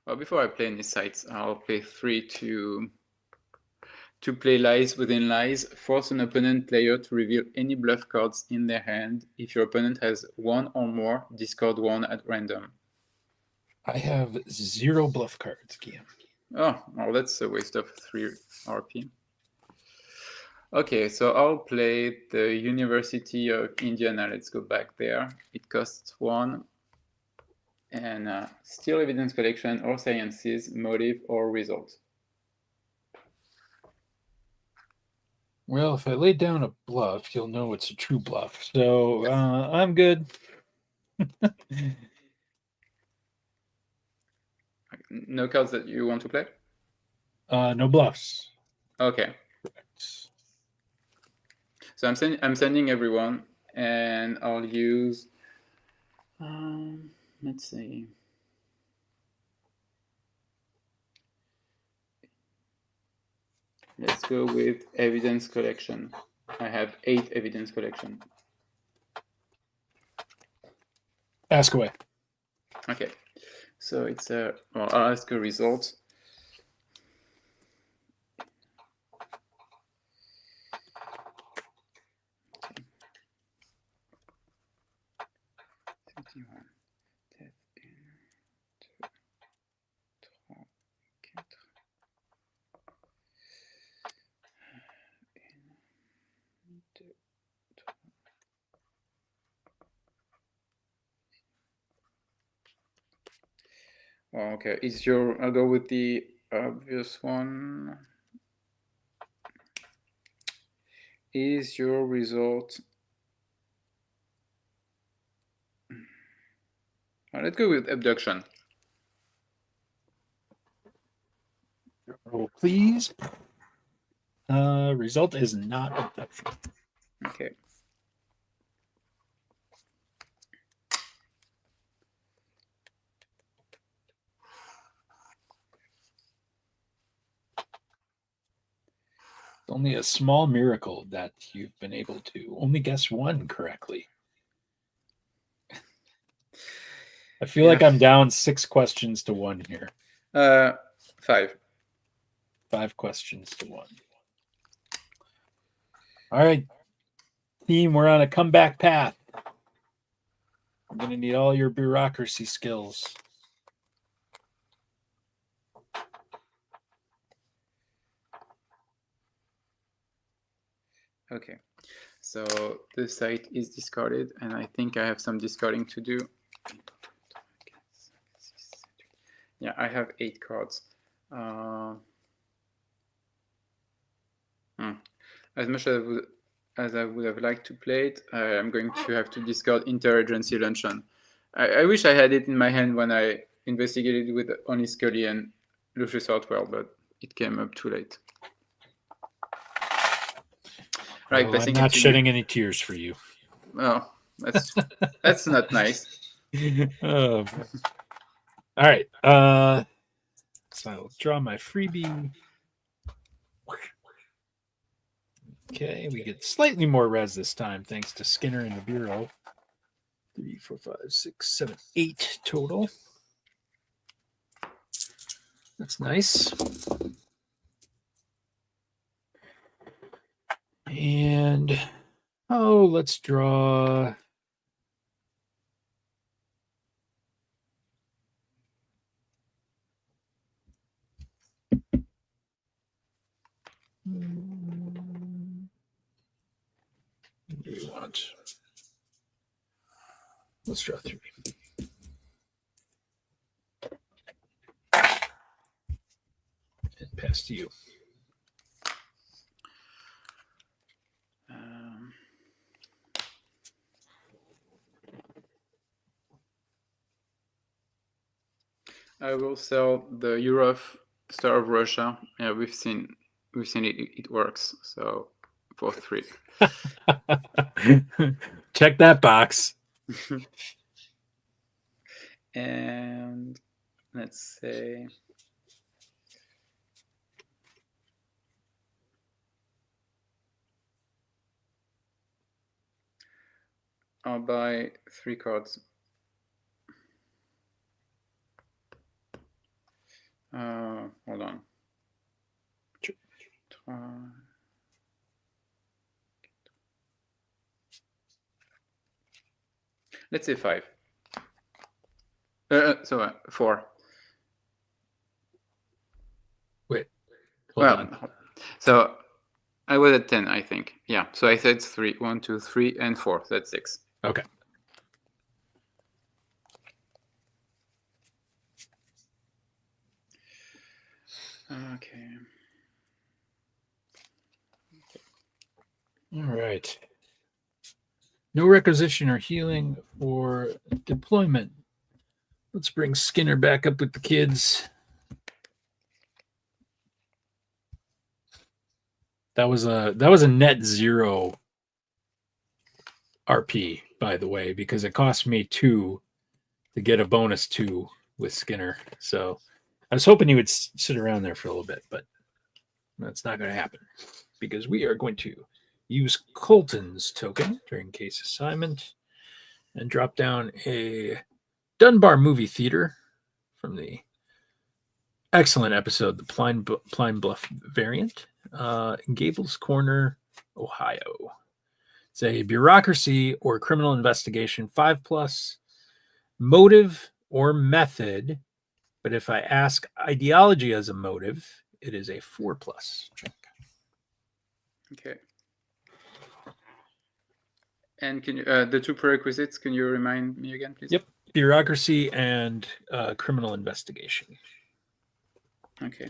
well, before I play any sites, I'll play 3 to play lies within lies. Force an opponent player to reveal any bluff cards in their hand. If your opponent has 1 or more, discard 1 at random. I have 0 bluff cards, Guillaume. Oh, well, that's a waste of 3 RP. Okay, so I'll play the University of Indiana. Let's go back there. It costs 1. And still evidence collection or sciences, motive or result. Well, if I lay down a bluff, you'll know it's a true bluff. So I'm good. No cards that you want to play? No bluffs. Okay. So I'm sending everyone, and I'll use. Let's see. Let's go with evidence collection. I have 8 evidence collection. Ask away. Okay. So it's a. Well, I'll ask a result. Oh, okay, I'll go with the obvious one. Is your result? Let's go with abduction. Roll, please. Result is not abduction. Okay. Only a small miracle that you've been able to only guess 1 correctly. I feel like I'm down 6 questions to 1 here. 5. 5 questions to 1. All right. Team, we're on a comeback path. I'm going to need all your bureaucracy skills. Okay, so the site is discarded, and I think I have some discarding to do. Yeah, I have 8 cards. As much as I would have liked to play it, I'm going to have to discard interagency luncheon. I wish I had it in my hand when I investigated with only Scully and Lucius Hartwell, but it came up too late. Right, well, I'm not shedding any tears for you. Oh, that's not nice. All right. So I'll draw my freebie. Okay, we get slightly more res this time, thanks to Skinner in the bureau. 3, 4, 5, 6, 7, 8 total. That's nice. And let's draw. What do we want? Let's draw 3. And pass to you. I will sell the Eurov Star of Russia. Yeah, we've seen it. It works. So for 3. Check that box. And let's say I'll buy 3 cards. Hold on. Let's say 5. So 4. Wait. Hold on. So I was at 10, I think. Yeah. So I said 3. 1, 2, 3, and 4. That's 6. Okay. Okay. All right. No requisition or healing for deployment. Let's bring Skinner back up with the kids. That was a net 0 RP, by the way, because it cost me 2 to get a bonus 2 with Skinner. So I was hoping he would sit around there for a little bit, but that's not going to happen because we are going to use Colton's token during case assignment and drop down a Dunbar movie theater from the excellent episode, the Pine Bluff variant, Gables Corner, Ohio. It's a bureaucracy or criminal investigation 5+, motive or method. But if I ask ideology as a motive, it is a 4+ check. Okay. And can you, the 2 prerequisites, can you remind me again, please? Yep. Bureaucracy and criminal investigation. Okay.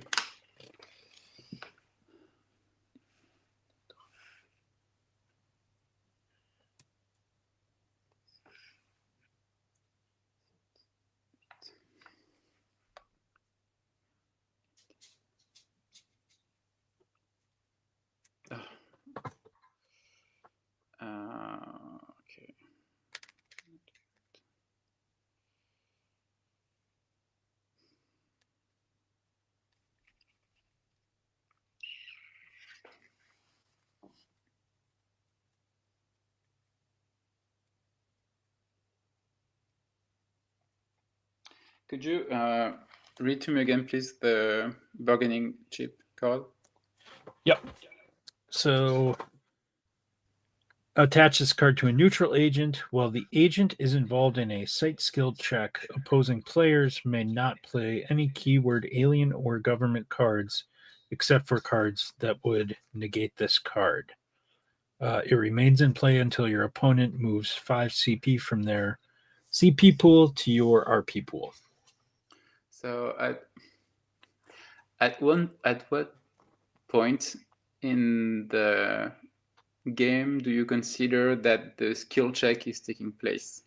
Okay. Could you read to me again, please, the bargaining chip card. Yep. So attach this card to a neutral agent. While the agent is involved in a site skill check, opposing players may not play any keyword alien or government cards except for cards that would negate this card. It remains in play until your opponent moves 5 CP from their CP pool to your RP pool. So at what point in the game do you consider that the skill check is taking place?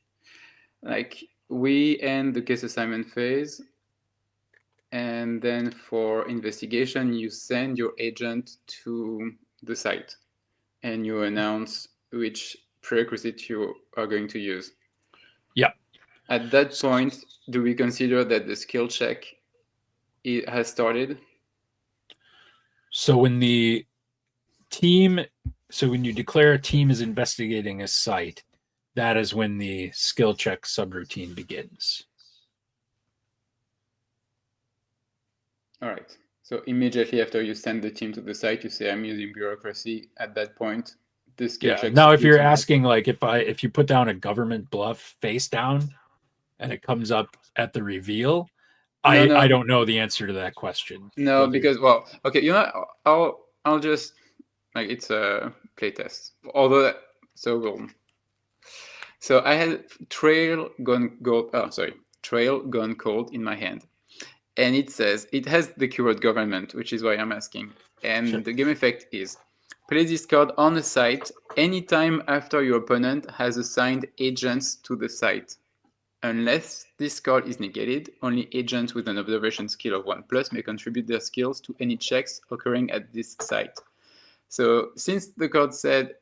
Like, we end the case assignment phase, and then for investigation you send your agent to the site and you announce which prerequisite you are going to use. Yep. At that point, do we consider that the skill check has started? So when you declare a team is investigating a site, that is when the skill check subroutine begins. All right. So immediately after you send the team to the site, you say, I'm using bureaucracy. At that point, the skill check. Now, if you're asking, like, if you put down a government bluff face down and it comes up at the reveal, No. I don't know the answer to that question. No, because, well, okay, I'll just, like, it's a playtest. Although, so I had Trail Gone Cold in my hand. And it says, it has the keyword government, which is why I'm asking. And Sure. The game effect is, play this card on the site anytime after your opponent has assigned agents to the site. Unless this card is negated, only agents with an observation skill of 1+ may contribute their skills to any checks occurring at this site. So since the card said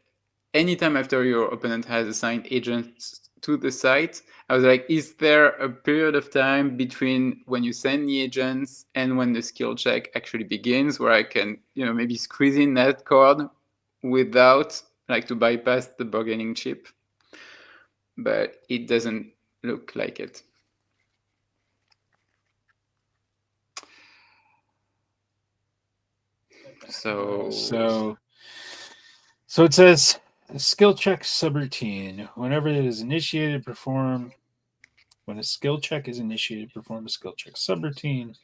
anytime after your opponent has assigned agents to the site, I was like, is there a period of time between when you send the agents and when the skill check actually begins where I can, maybe squeeze in that card without, like, to bypass the bargaining chip? But it doesn't look like it. So it says skill check subroutine. Whenever it is initiated, perform. When a skill check is initiated, perform a skill check subroutine.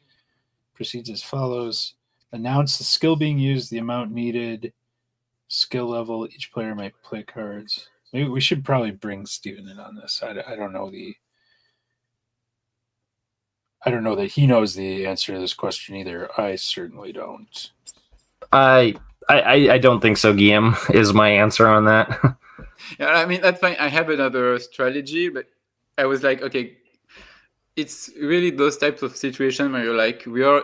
Proceeds as follows: announce the skill being used, the amount needed, skill level. Each player may play cards. Maybe we should probably bring Steven in on this. I don't know that he knows the answer to this question either. I certainly don't. I don't think so, Guillaume, is my answer on that. Yeah, I mean, that's fine. I have another strategy, but I was like, okay, it's really those types of situations where you're like, we are,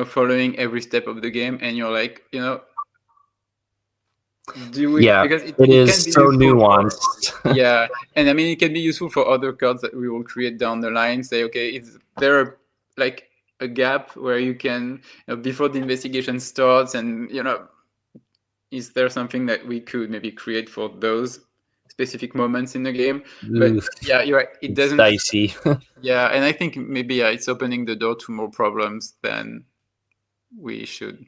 following every step of the game, and you're like, do we? Yeah, because it is so nuanced. Yeah, and I mean, it can be useful for other cards that we will create down the line. Say, okay, is there like a gap where you can, before the investigation starts, and is there something that we could maybe create for those specific moments in the game? But yeah, you're right. It doesn't. Dicey. Yeah, and I think maybe it's opening the door to more problems than we should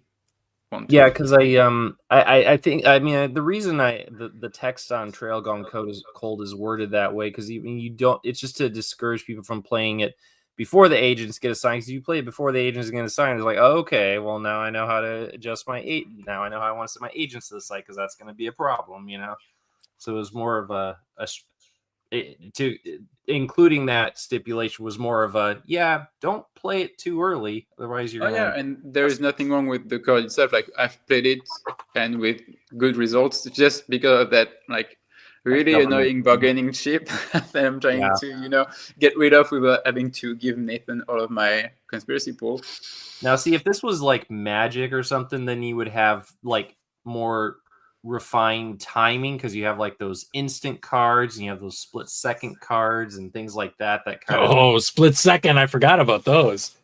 want to. Yeah, because I think, I mean, the reason the text on Trail Gone Cold is worded that way, because you don't, it's just to discourage people from playing it before the agents get assigned. Because you play it before the agents get assigned, it's like, oh, okay, well, now I know how to adjust now I know how I want to set my agents to the site, because that's going to be a problem, So it was more of including that stipulation was more of a, don't play it too early, otherwise you're gonna... and there is nothing wrong with the card itself. Like, I've played it and with good results, just because of that, like, really annoying bargaining chip that I'm trying to, get rid of without having to give Nathan all of my conspiracy pool. Now, see, if this was like Magic or something, then you would have like more refined timing, because you have like those instant cards and you have those split-second cards and things like that kind of... split second, I forgot about those.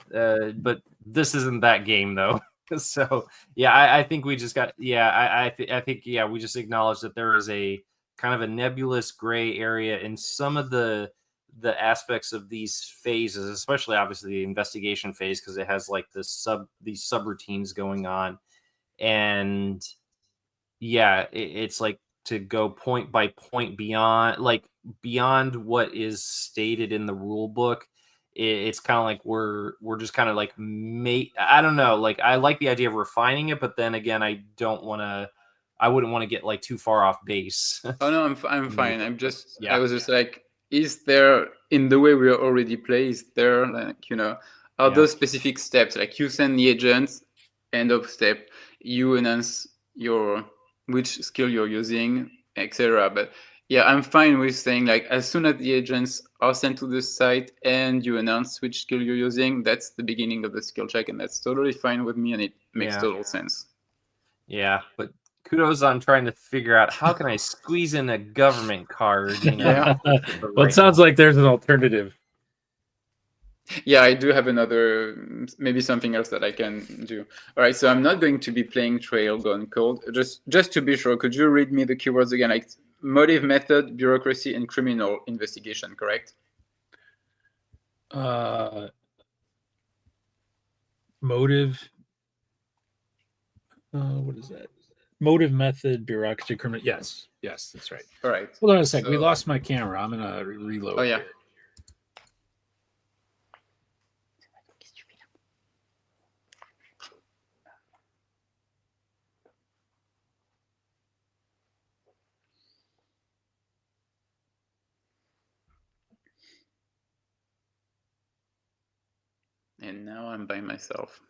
But this isn't that game though. So I think we just got I think we just acknowledged that there is a kind of a nebulous gray area in some of the the aspects of these phases, especially obviously the investigation phase, because it has like these subroutines going on, and yeah, it's like to go point by point beyond what is stated in the rule book. It's kind of like we're just kind of like I don't know, like I like the idea of refining it, but then again, I wouldn't want to get like too far off base. Oh no, I'm fine. I was just like, is there, in the way we already play, is there like, are those specific steps, like you send the agents, end of step, you announce which skill you're using, etc. But yeah, I'm fine with saying like as soon as the agents are sent to the site and you announce which skill you're using, that's the beginning of the skill check, and that's totally fine with me, and it makes total sense. Yeah, but kudos on trying to figure out how can I squeeze in a government card. Yeah. Well, it sounds like there's an alternative. Yeah, I do have maybe something else that I can do. All right, so I'm not going to be playing Trail Gone Cold. Just to be sure, could you read me the keywords again? Like motive, method, bureaucracy, and criminal investigation, correct? Motive. What is that? Motive, method, bureaucracy, criminal. Yes, that's right. All right. Hold on a sec. We lost my camera. I'm gonna reload. Oh yeah. Here. And now I'm by myself.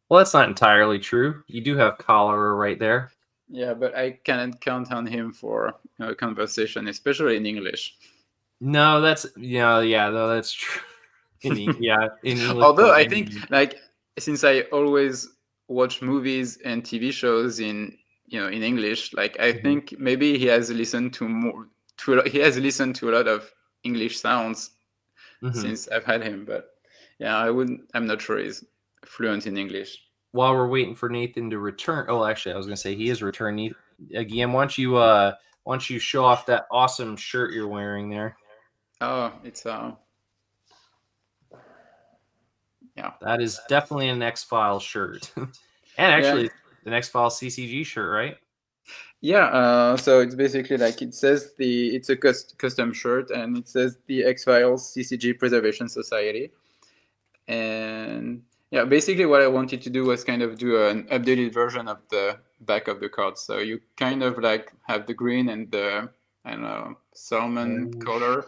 Well, that's not entirely true. You do have cholera right there. Yeah, but I cannot count on him for a conversation, especially in English. No, that's that's true. In English. Although I think, like, since I always watch movies and TV shows in English, like I think maybe he has listened to a lot of English sounds since I've had him. But yeah, I'm not sure he's fluent in English. While we're waiting for Nathan to return, actually, I was gonna say he is returning. Guillaume, why don't you show off that awesome shirt you're wearing there? Oh, it's yeah. That is definitely an X-Files shirt. And actually an X-Files CCG shirt, right? Yeah, so it's basically like it says it's a custom shirt, and it says the X-Files CCG Preservation Society. And yeah, basically what I wanted to do was kind of do an updated version of the back of the card. So you kind of like have the green and the, I don't know, salmon color.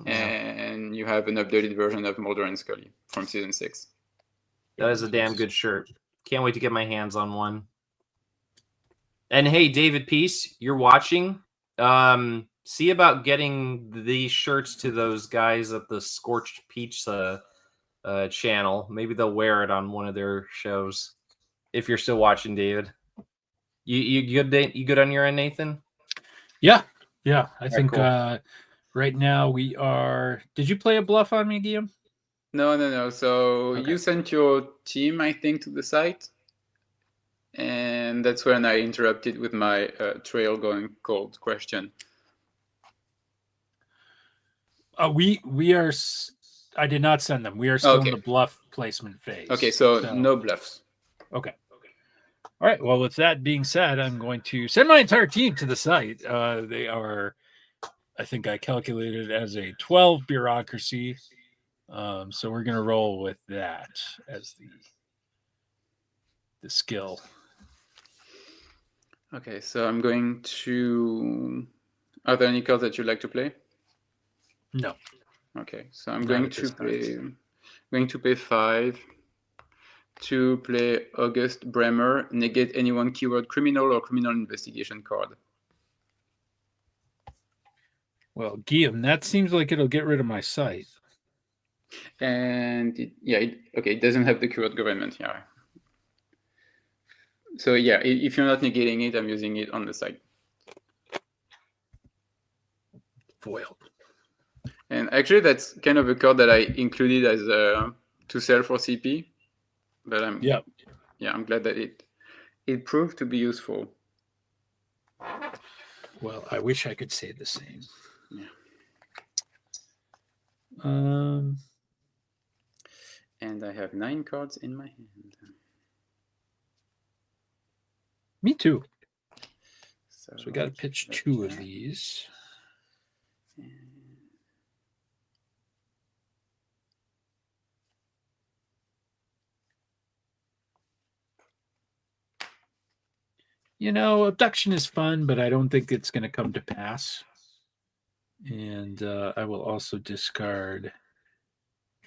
And you have an updated version of Mulder and Scully from season 6. That is a damn good shirt. Can't wait to get my hands on one. And hey, David Peace, you're watching. See about getting these shirts to those guys at the Scorched Pizza channel. Maybe they'll wear it on one of their shows. If you're still watching, David. You good on your end, Nathan? Yeah. I think cool. Right now we are. Did you play a bluff on me, Guillaume? No. So you sent your team, I think, to the site, and that's when I interrupted with my Trail Going Cold question. We are. I did not send them. We are still in the bluff placement phase. Okay, so no bluffs. Okay. All right. Well, with that being said, I'm going to send my entire team to the site. They are, I think I calculated as a 12 bureaucracy. So we're going to roll with that as the skill. Okay, so I'm going to... Are there any cards that you'd like to play? No. Okay, so I'm going to pay 5 to play August Bremer, negate any one keyword criminal or criminal investigation card. Well, Guillaume, that seems like it'll get rid of my site. And it doesn't have the keyword government. Yeah. So yeah, if you're not negating it, I'm using it on the site. Foiled. And actually, that's kind of a card that I included as to sell for CP. but I'm glad that it proved to be useful. Well, I wish I could say the same. Yeah. And I have 9 cards in my hand. Me too. So we got to pitch 2 of these. You know, abduction is fun, but I don't think it's going to come to pass. And I will also discard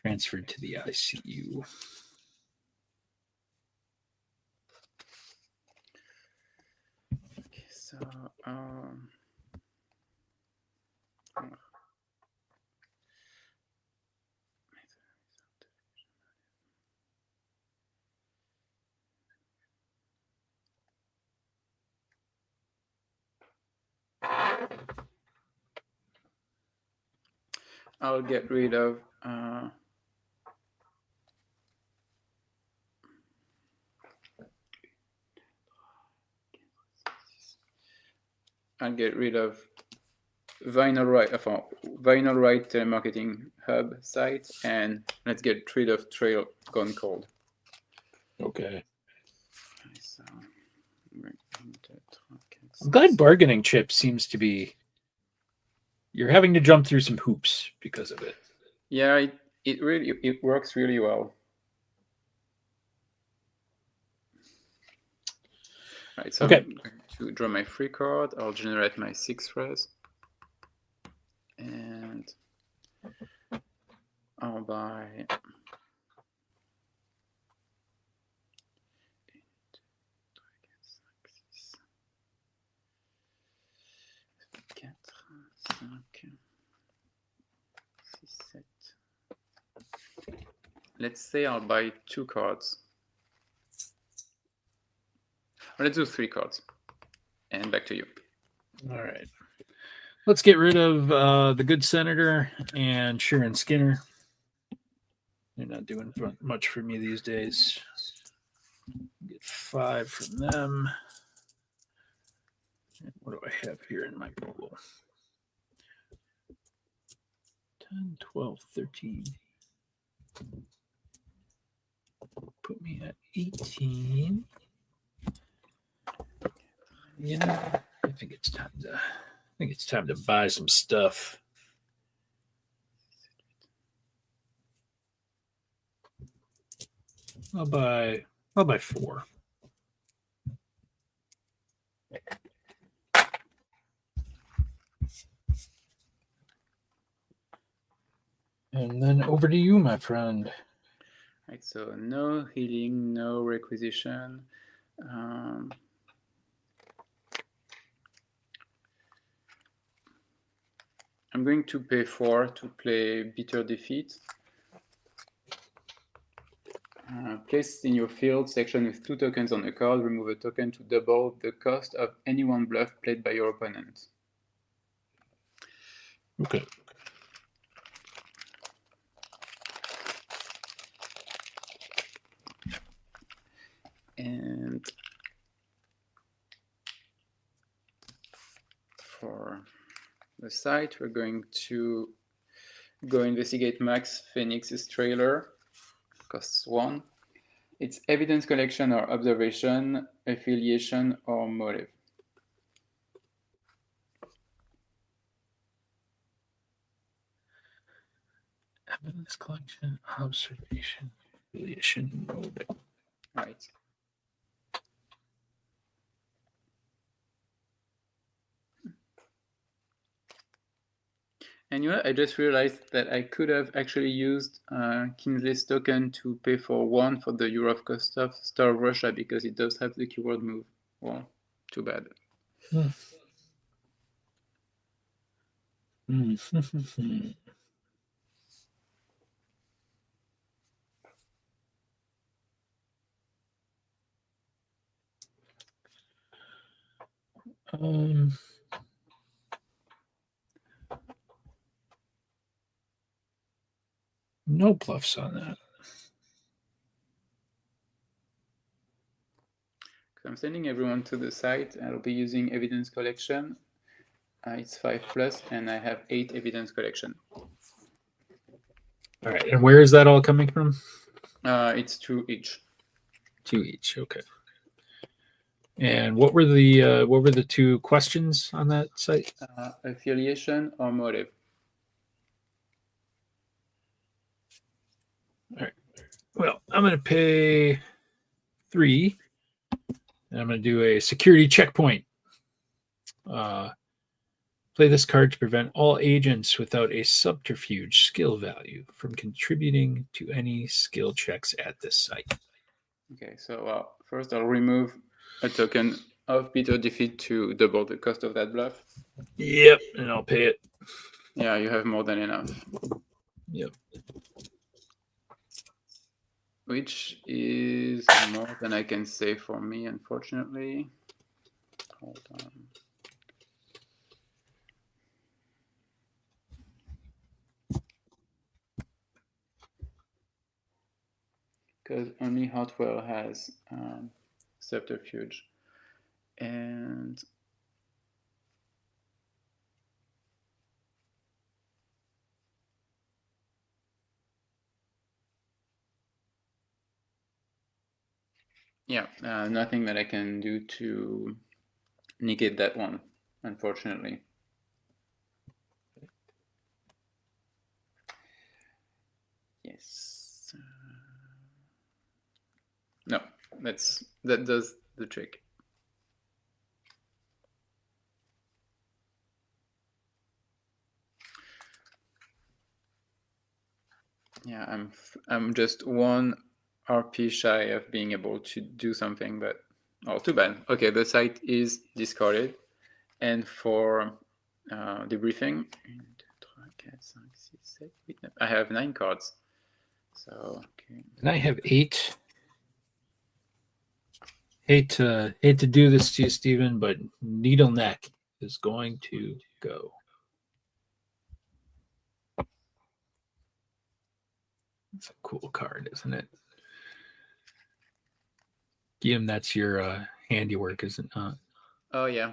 transferred to the ICU. Okay, so I'll get rid of Vinyl Right Telemarketing Hub site, and let's get rid of Trail Gone Cold. Okay. So, I'm glad bargaining chip seems to be. You're having to jump through some hoops because of it. Yeah, it works really well. Right, so okay. I'm going to draw my free card. I'll generate my 6 res. And I'll buy let's say I'll buy 2 cards. Let's do 3 cards. And back to you. All right. Let's get rid of the Good Senator and Sharon Skinner. They're not doing much for me these days. Get 5 from them. And what do I have here in my pool? 10, 12, 13. Put me at 18. You know, I think it's time to buy some stuff. I'll buy 4. And then over to you, my friend. Right, so no healing, no requisition. I'm going to pay 4 to play Bitter Defeat. Place in your field section with 2 tokens on a card. Remove a token to double the cost of any one bluff played by your opponent. Okay. And for the site, we're going to go investigate Max Phoenix's trailer. Costs 1. It's evidence collection or observation, affiliation or motive. Evidence collection, observation, affiliation, motive. Right. And you know, I just realized that I could have actually used Kingsley's token to pay for 1 for the Eurov cost of Star of Russia because it does have the keyword move. Well, too bad. No bluffs on that. I'm sending everyone to the site. I'll be using evidence collection. It's 5+, and I have 8 evidence collection. All right, and where is that all coming from? It's 2 each. 2 each. Okay. And what were the 2 questions on that site? Affiliation or motive. All right. Well, I'm going to pay 3, and I'm going to do a security checkpoint. Play this card to prevent all agents without a subterfuge skill value from contributing to any skill checks at this site. Okay, so first I'll remove a token of beat or defeat to double the cost of that bluff. Yep, and I'll pay it. Yeah, you have more than enough. Yep. Which is more than I can say for me, unfortunately. Hold on. Because only Hotwell has subterfuge. And yeah, nothing that I can do to negate that one, unfortunately. Yes. No, that does the trick. Yeah, I'm just 1 RP shy of being able to do something, but oh, too bad. Okay, the site is discarded, and for debriefing, I have 9 cards. So okay. And I have 8. Hate to do this to you, Stephen, but Needle Neck is going to go. It's a cool card, isn't it? Guillaume, that's your handiwork, isn't it? Oh yeah.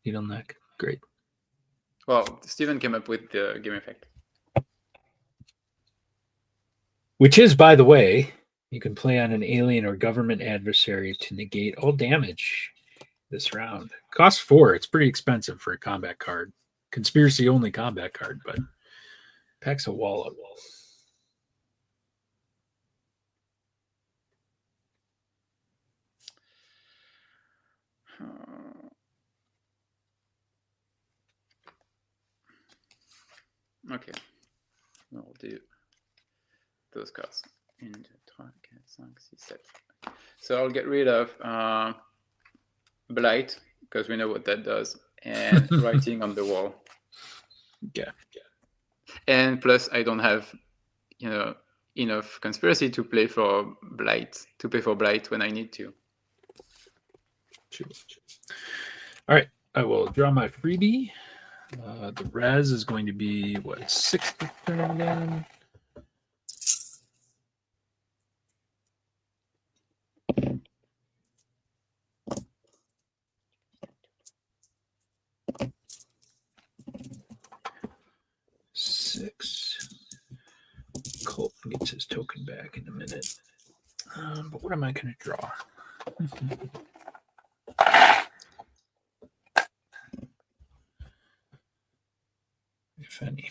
Needle Neck, great. Well, Stephen came up with the game effect. Which is, by the way, you can play on an alien or government adversary to negate all damage this round. Costs 4. It's pretty expensive for a combat card. Conspiracy only combat card, but packs a wallop. Okay. We'll do those cards. 1, 2, 3, 4, 5, 6, 7. So I'll get rid of Blight, because we know what that does, and writing on the wall. Yeah. And plus, I don't have, enough conspiracy to play for Blight, when I need to. Sure. All right. I will draw my freebie. The res is going to be, what, 6th turn again? Colt gets his token back in a minute. But what am I going to draw? If any.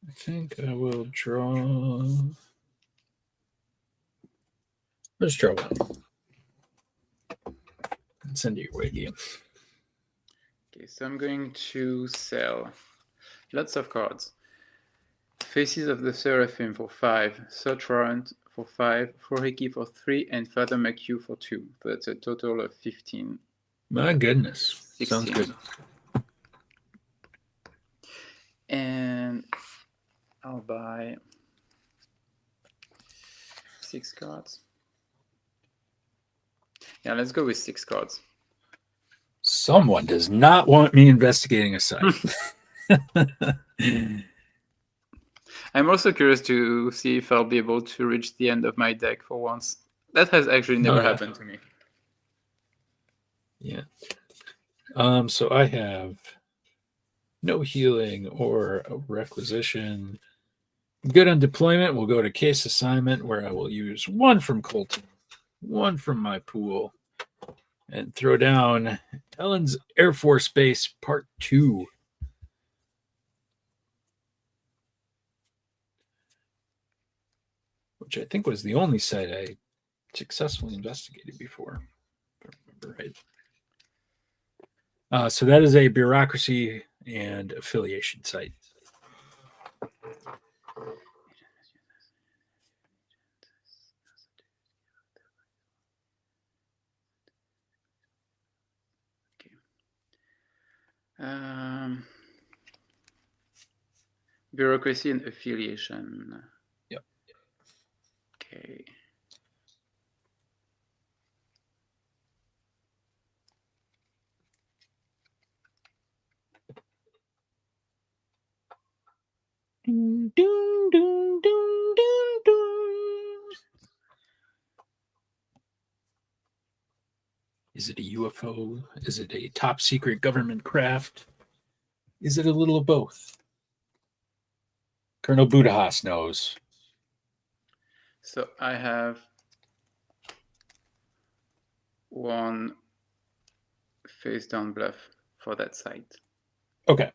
I think I will draw. Let's draw one. And send it your way, Guillaume. Okay, so I'm going to sell lots of cards. Faces of the Seraphim for 5, Search Warrant for 5, Forhickey for 3, and Father McHugh for 2. So that's a total of 15. My goodness. 16. Sounds good. And I'll buy 6 cards. Yeah, let's go with 6 cards. Someone does not want me investigating a site. I'm also curious to see if I'll be able to reach the end of my deck for once. That has actually never happened to me. Yeah. So I have no healing or a requisition. Good on deployment. We'll go to case assignment, where I will use 1 from Colton, 1 from my pool, and throw down Ellen's Air Force Base Part 2. Which I think was the only site I successfully investigated before, if I remember right. So that is a bureaucracy and affiliation site. Bureaucracy and affiliation. Yep. Okay. Dun, dun, dun, dun, dun, dun. Is it a UFO? Is it a top secret government craft? Is it a little of both? Colonel Budahas knows. So I have 1 face down bluff for that site. Okay.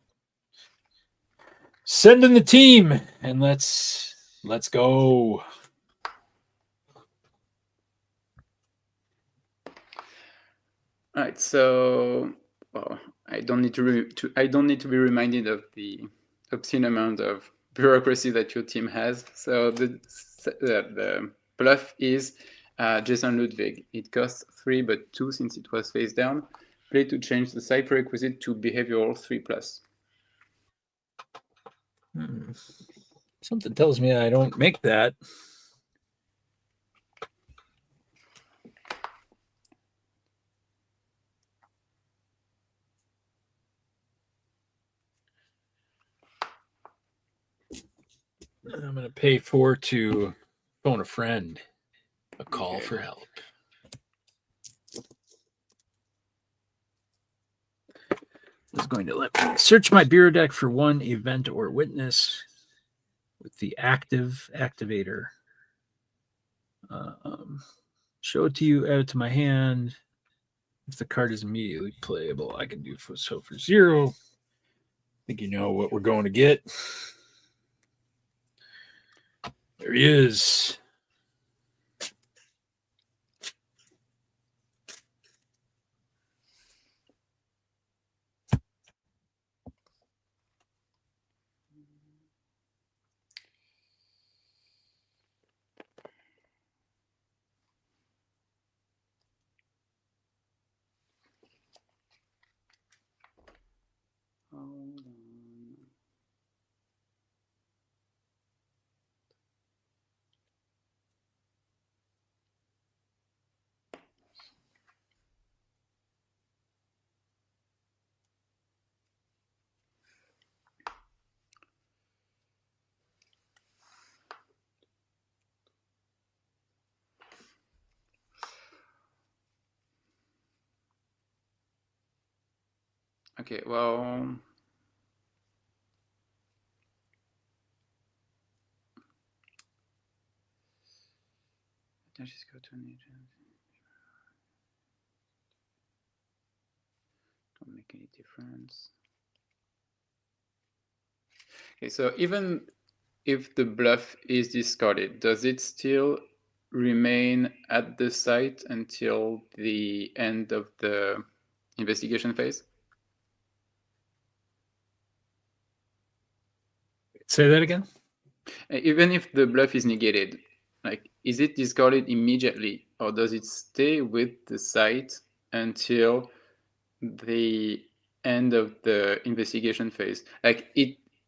Send in the team and let's go. All right, so I don't need to be reminded of the obscene amount of bureaucracy that your team has. So the bluff is Jason Ludwig. It costs 3, but 2 since it was face down. Play to change the side prerequisite to behavioral 3+. Something tells me I don't make that. I'm going to pay 4 to phone a friend. A call for help. Is going to let me search my bureau deck for 1 event or witness with the active activator. Show it to you, add it to my hand. If the card is immediately playable, I can do so for 0. I think you know what we're going to get. There he is. Hold on. Okay, well, let's just go to an agent. Don't make any difference. Okay, so even if the bluff is discarded, does it still remain at the site until the end of the investigation phase? Say that again? Even if the bluff is negated, like, is it discarded immediately, or does it stay with the site until the end of the investigation phase? Like,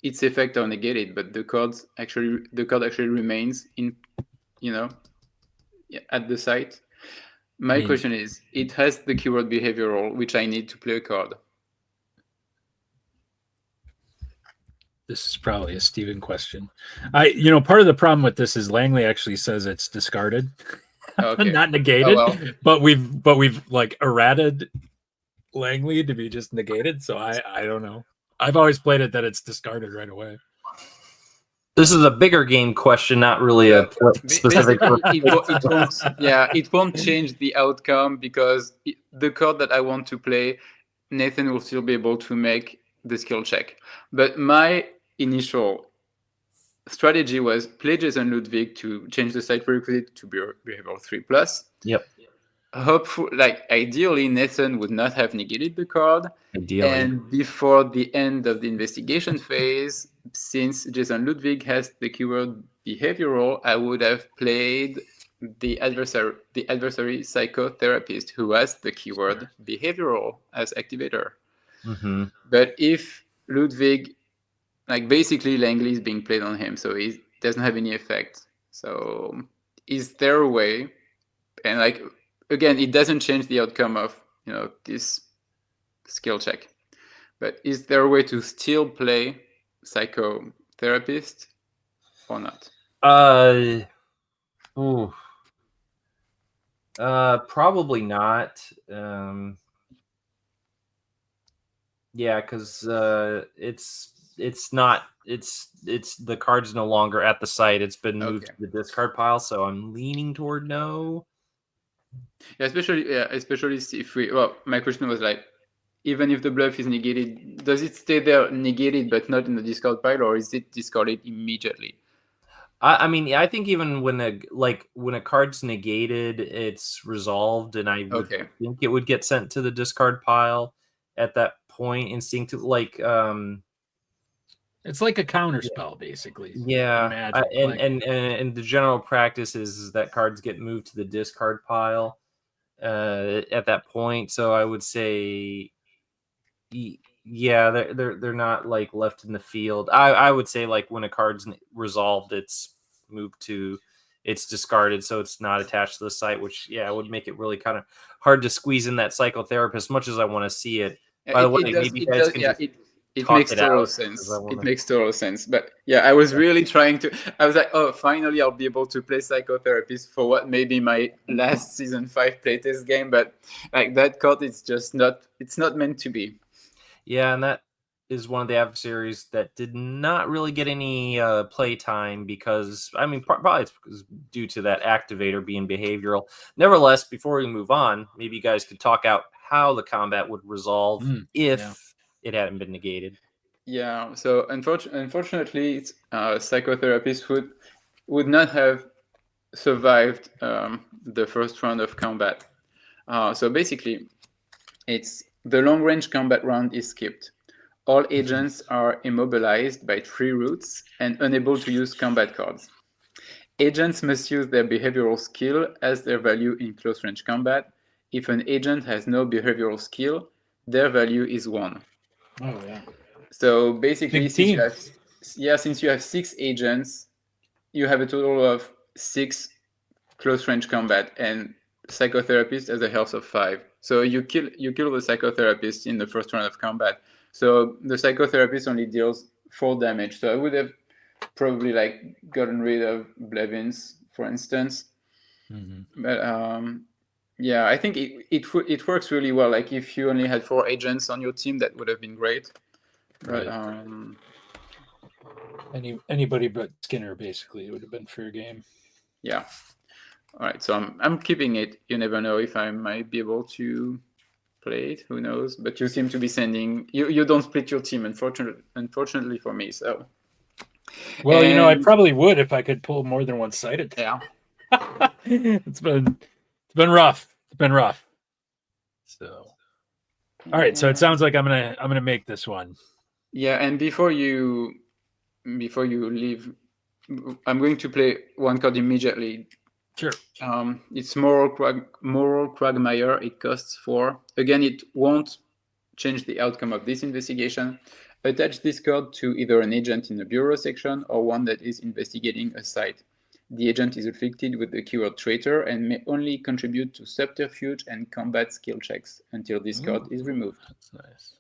its effect are negated, but the card actually remains in, at the site. My question is, it has the keyword behavioral, which I need to play a card. This is probably a Steven question. Part of the problem with this is Langley actually says it's discarded, not negated. Oh, well. But we've like errated Langley to be just negated. So I don't know. I've always played it that it's discarded right away. This is a bigger game question, not really a specific. It won't change the outcome because the card that I want to play, Nathan will still be able to make the skill check. But my initial strategy was play Jason Ludwig to change the site prerequisite to behavioral 3+. Yep. Ideally, Nathan would not have negated the card. Ideally. And before the end of the investigation phase, since Jason Ludwig has the keyword behavioral, I would have played the adversary psychotherapist who has the keyword behavioral as activator. Mm-hmm. But if Ludwig, basically Langley is being played on him, so he doesn't have any effect. So is there a way, and again, it doesn't change the outcome of this skill check, but is there a way to still play psychotherapist or not? Probably not. Yeah, because it's not. It's the card's no longer at the site. It's been moved to the discard pile. So I'm leaning toward no. Yeah, especially if we. Well, my question was even if the bluff is negated, does it stay there negated but not in the discard pile, or is it discarded immediately? I mean, I think even when a card's negated, it's resolved, and I would think it would get sent to the discard pile at that point. Instinctively, it's like a counter spell, basically. Yeah, and the general practice is that cards get moved to the discard pile at that point. So I would say, yeah, they're not left in the field. I would say when a card's resolved, it's moved to, it's discarded, so it's not attached to the site, which would make it really kind of hard to squeeze in that psychotherapist, much as I want to see it. By the way, maybe you guys can it makes total sense. It makes total sense. But I was really trying to. I was like, oh, finally, I'll be able to play psychotherapist for what may be my last season 5 playtest game. But that card, it's just not. It's not meant to be. Yeah, and that is one of the adversaries that did not really get any play time because, probably it's due to that activator being behavioral. Nevertheless, before we move on, maybe you guys could talk out how the combat would resolve if it hadn't been negated. Yeah, so unfortunately, psychotherapist would not have survived the first round of combat. So basically, it's the long-range combat round is skipped. All agents are immobilized by 3 routes and unable to use combat cards. Agents must use their behavioral skill as their value in close-range combat. If an agent has no behavioral skill, their value is 1. Oh, yeah. So basically, since you have 6 agents, you have a total of 6 close-range combat, and psychotherapist has a health of 5. So you kill the psychotherapist in the first round of combat. So the psychotherapist only deals 4 damage. So I would have probably gotten rid of Blevins, for instance. Mm-hmm. But I think it works really well. If you only had 4 agents on your team, that would have been great. But anybody but Skinner, basically, it would have been fair game. Yeah. All right, so I'm keeping it. You never know if I might be able to play it. Who knows? But you seem to be sending. You don't split your team, unfortunately for me. So. Well, I probably would if I could pull more than one sided. Yeah. It's been rough. It's been rough. So. All right, so it sounds like I'm gonna make this one. Yeah, and before you leave, I'm going to play one card immediately. Sure. It's moral quagmire. It costs 4. Again, it won't change the outcome of this investigation. Attach this card to either an agent in the bureau section or one that is investigating a site. The agent is afflicted with the keyword traitor and may only contribute to subterfuge and combat skill checks until this card is removed. That's nice.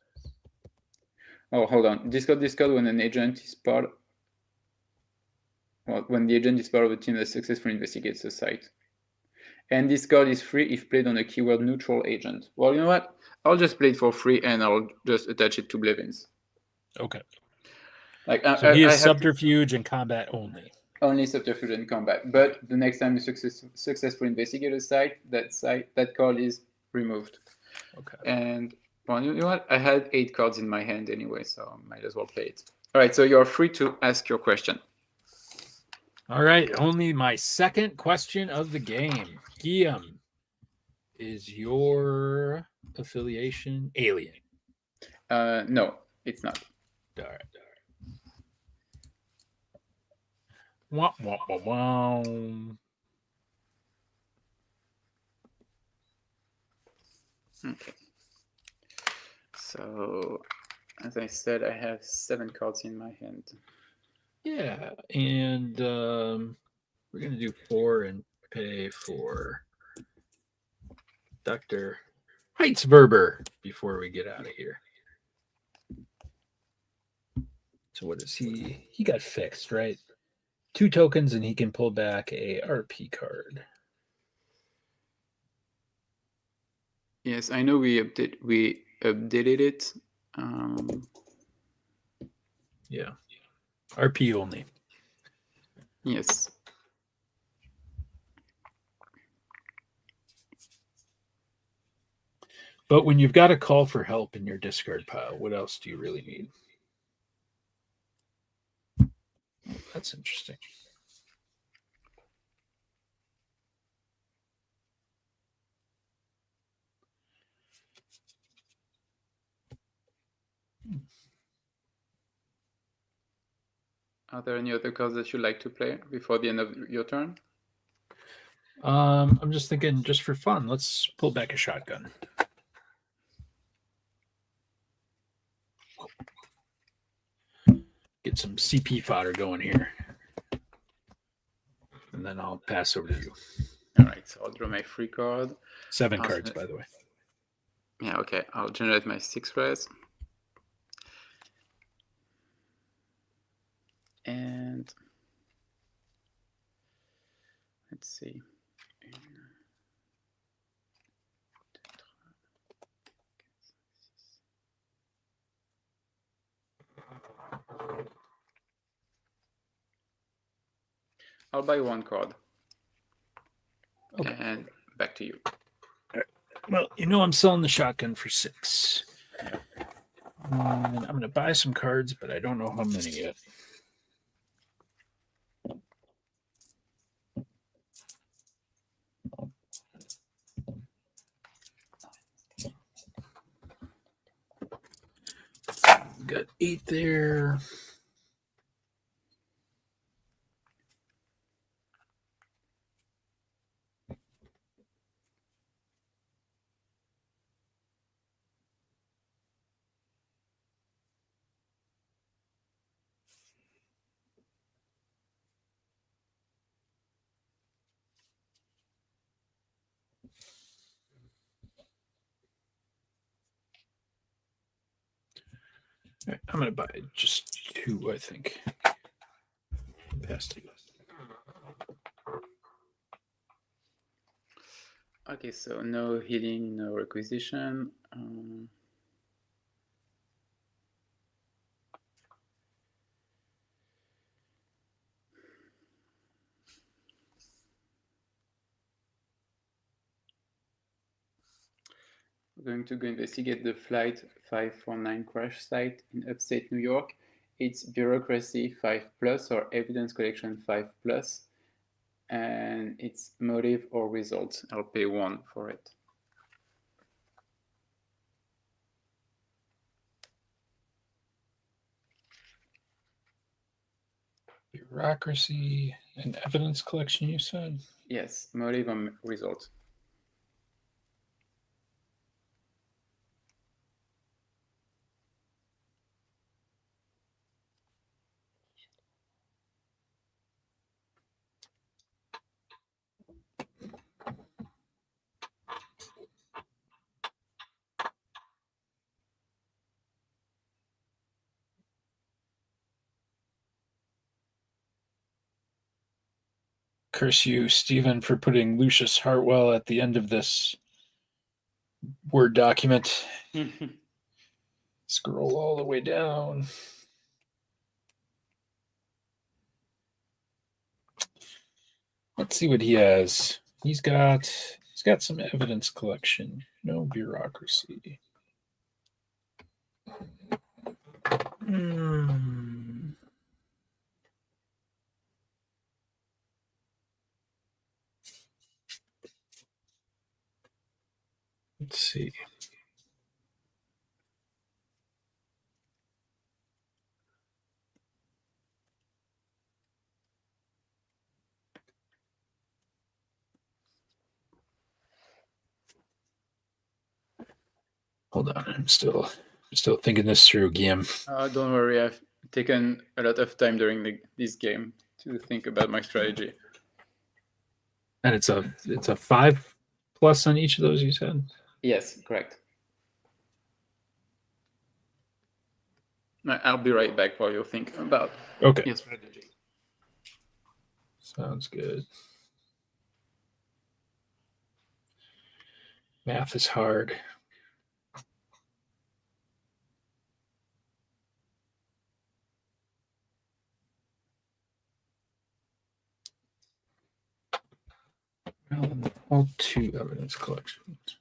Oh, hold on. Discard this card when an agent is part. Well, when the agent is part of a team that successfully investigates a site. And this card is free if played on a keyword neutral agent. Well, you know what? I'll just play it for free and I'll just attach it to Blevins. Okay. Like so he is subterfuge and combat only. Only subterfuge and combat. But the next time you successfully investigate a site, that card is removed. Okay. And well, you know what? I had 8 cards in my hand anyway, so I might as well play it. All right, so you're free to ask your question. All right, only my second question of the game. Guillaume, is your affiliation alien? No, it's not. All right. Wah, wah, wah, wah. Okay. So, as I said, I have 7 cards in my hand. Yeah, and we're going to do 4 and pay for Dr. 𝐗-𝐅i𝐥e𝐬 before we get out of here. So what is he? He got fixed, right? 2 tokens and he can pull back a RP card. Yes, I know we updated it. Yeah. RP only. Yes. But when you've got a call for help in your discard pile, what else do you really need? That's interesting. Are there any other cards that you'd like to play before the end of your turn? I'm just thinking, just for fun, let's pull back a shotgun. Get some CP fodder going here. And then I'll pass over to you. All right, so I'll draw my free card. 7 cards, by the way. Yeah, okay. I'll generate my 6 res. And let's see. I'll buy 1 card. Okay. And back to you. Well, you know I'm selling the shotgun for 6. And I'm going to buy some cards, but I don't know how many yet. Got 8 there. All right, I'm going to buy just 2, I think. Pass to you. Okay, so no healing, no requisition. We're going to go investigate the Flight 549 crash site in upstate New York. It's bureaucracy 5+ or evidence collection 5+, and it's motive or result. I'll pay 1 for it. Bureaucracy and evidence collection, you said? Yes, motive or result. Curse you, Stephen, for putting Lucius Hartwell at the end of this Word document. Scroll all the way down. Let's see what he has. He's got some evidence collection. No bureaucracy. Let's see. Hold on, I'm still thinking this through, Guillaume. Don't worry, I've taken a lot of time during this game to think about my strategy. And it's a 5+ on each of those, you said? Yes, correct. I'll be right back while you think about your strategy. Sounds good. Math is hard. Well, all 2 evidence collections.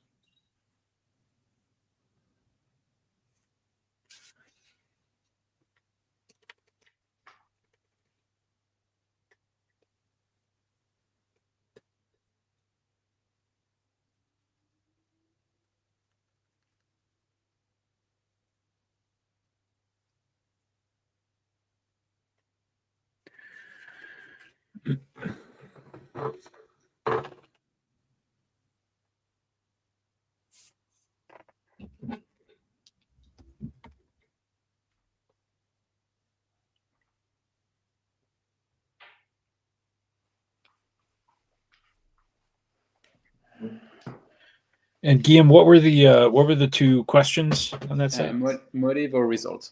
And Guillaume, what were the 2 questions on that side? Motive or result?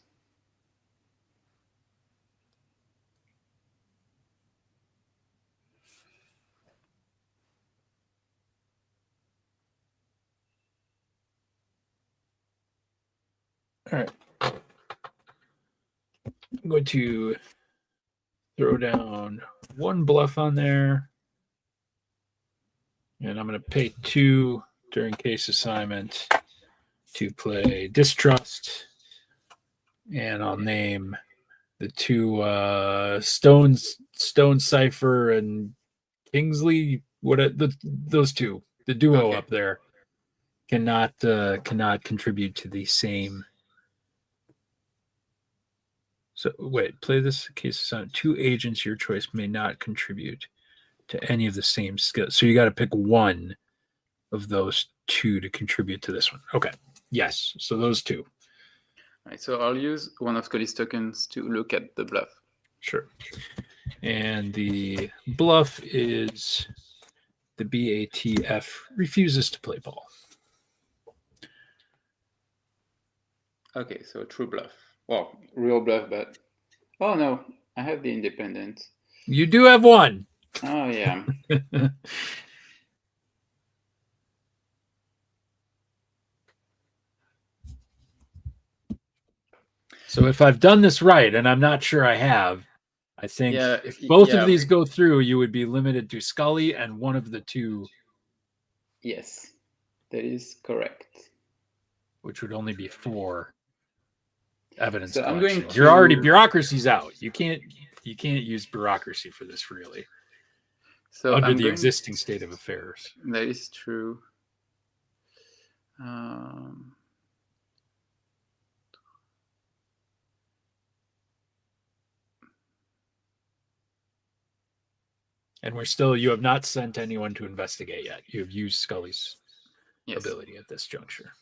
All right. I'm going to throw down 1 bluff on there. And I'm going to pay 2 during case assignment to play Distrust. And I'll name the 2 Stone Cipher and Kingsley. Those 2, the duo up there, cannot contribute to the same. So wait, play this case assignment. 2 agents, your choice, may not contribute to any of the same skills. So you got to pick 1 of those 2 to contribute to this one. Okay. Yes. So those 2. All right. So I'll use one of Scully's tokens to look at the bluff. Sure. And the bluff is the BATF refuses to play ball. Okay. So true bluff. Well, real bluff, but oh no, I have the independent. You do have 1. Oh yeah. So if I've done this right, and I'm not sure I have, I think if both of these go through, you would be limited to Scully and one of the 2. Yes, that is correct. Which would only be 4 evidence. So I'm collection. going to... You're already bureaucracy's out. You can't use bureaucracy for this, really. So under the existing state of affairs. That is true. And you have not sent anyone to investigate yet. You have used Scully's ability at this juncture.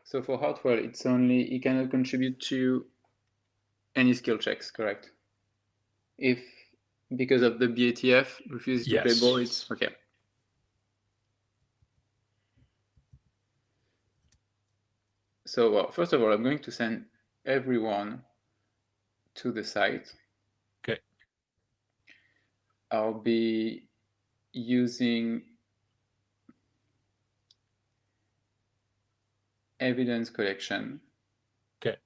So for Hartwell, it's only he cannot contribute to any skill checks, correct? If Because of the BATF refuses to play ball. It's okay. So, well, first of all, I'm going to send everyone to the site. Okay. I'll be using evidence collection. Okay.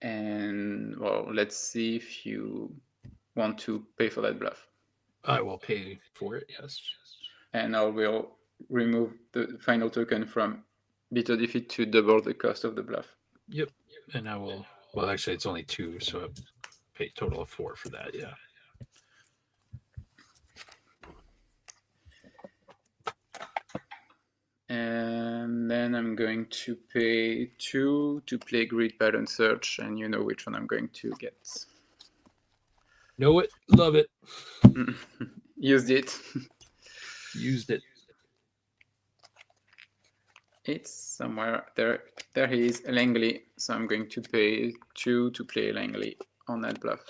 And, well, let's see if you want to pay for that bluff. I will pay for it, yes. And I will remove the final token from bitter defeat to double the cost of the bluff. Yep. And I will, well, actually, it's only 2, so I pay a total of 4 for that, yeah. And then I'm going to pay 2 to play grid pattern search, and you know which one I'm going to get. Know it, love it. Used it. Used it. It's somewhere there. There he is, Langley. So I'm going to pay 2 to play Langley on that bluff.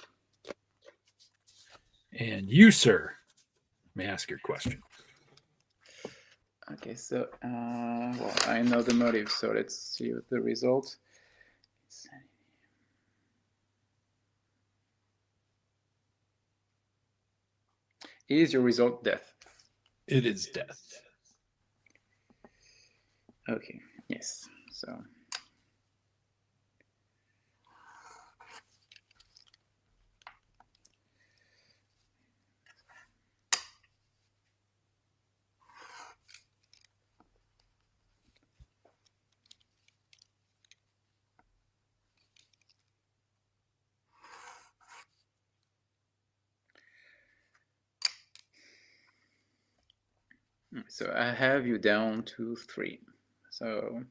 And you, sir, may ask your question. Okay, so well, I know the motive, so let's see the result. Is your result death? It is death. Okay, yes. So so I have you down to 3. So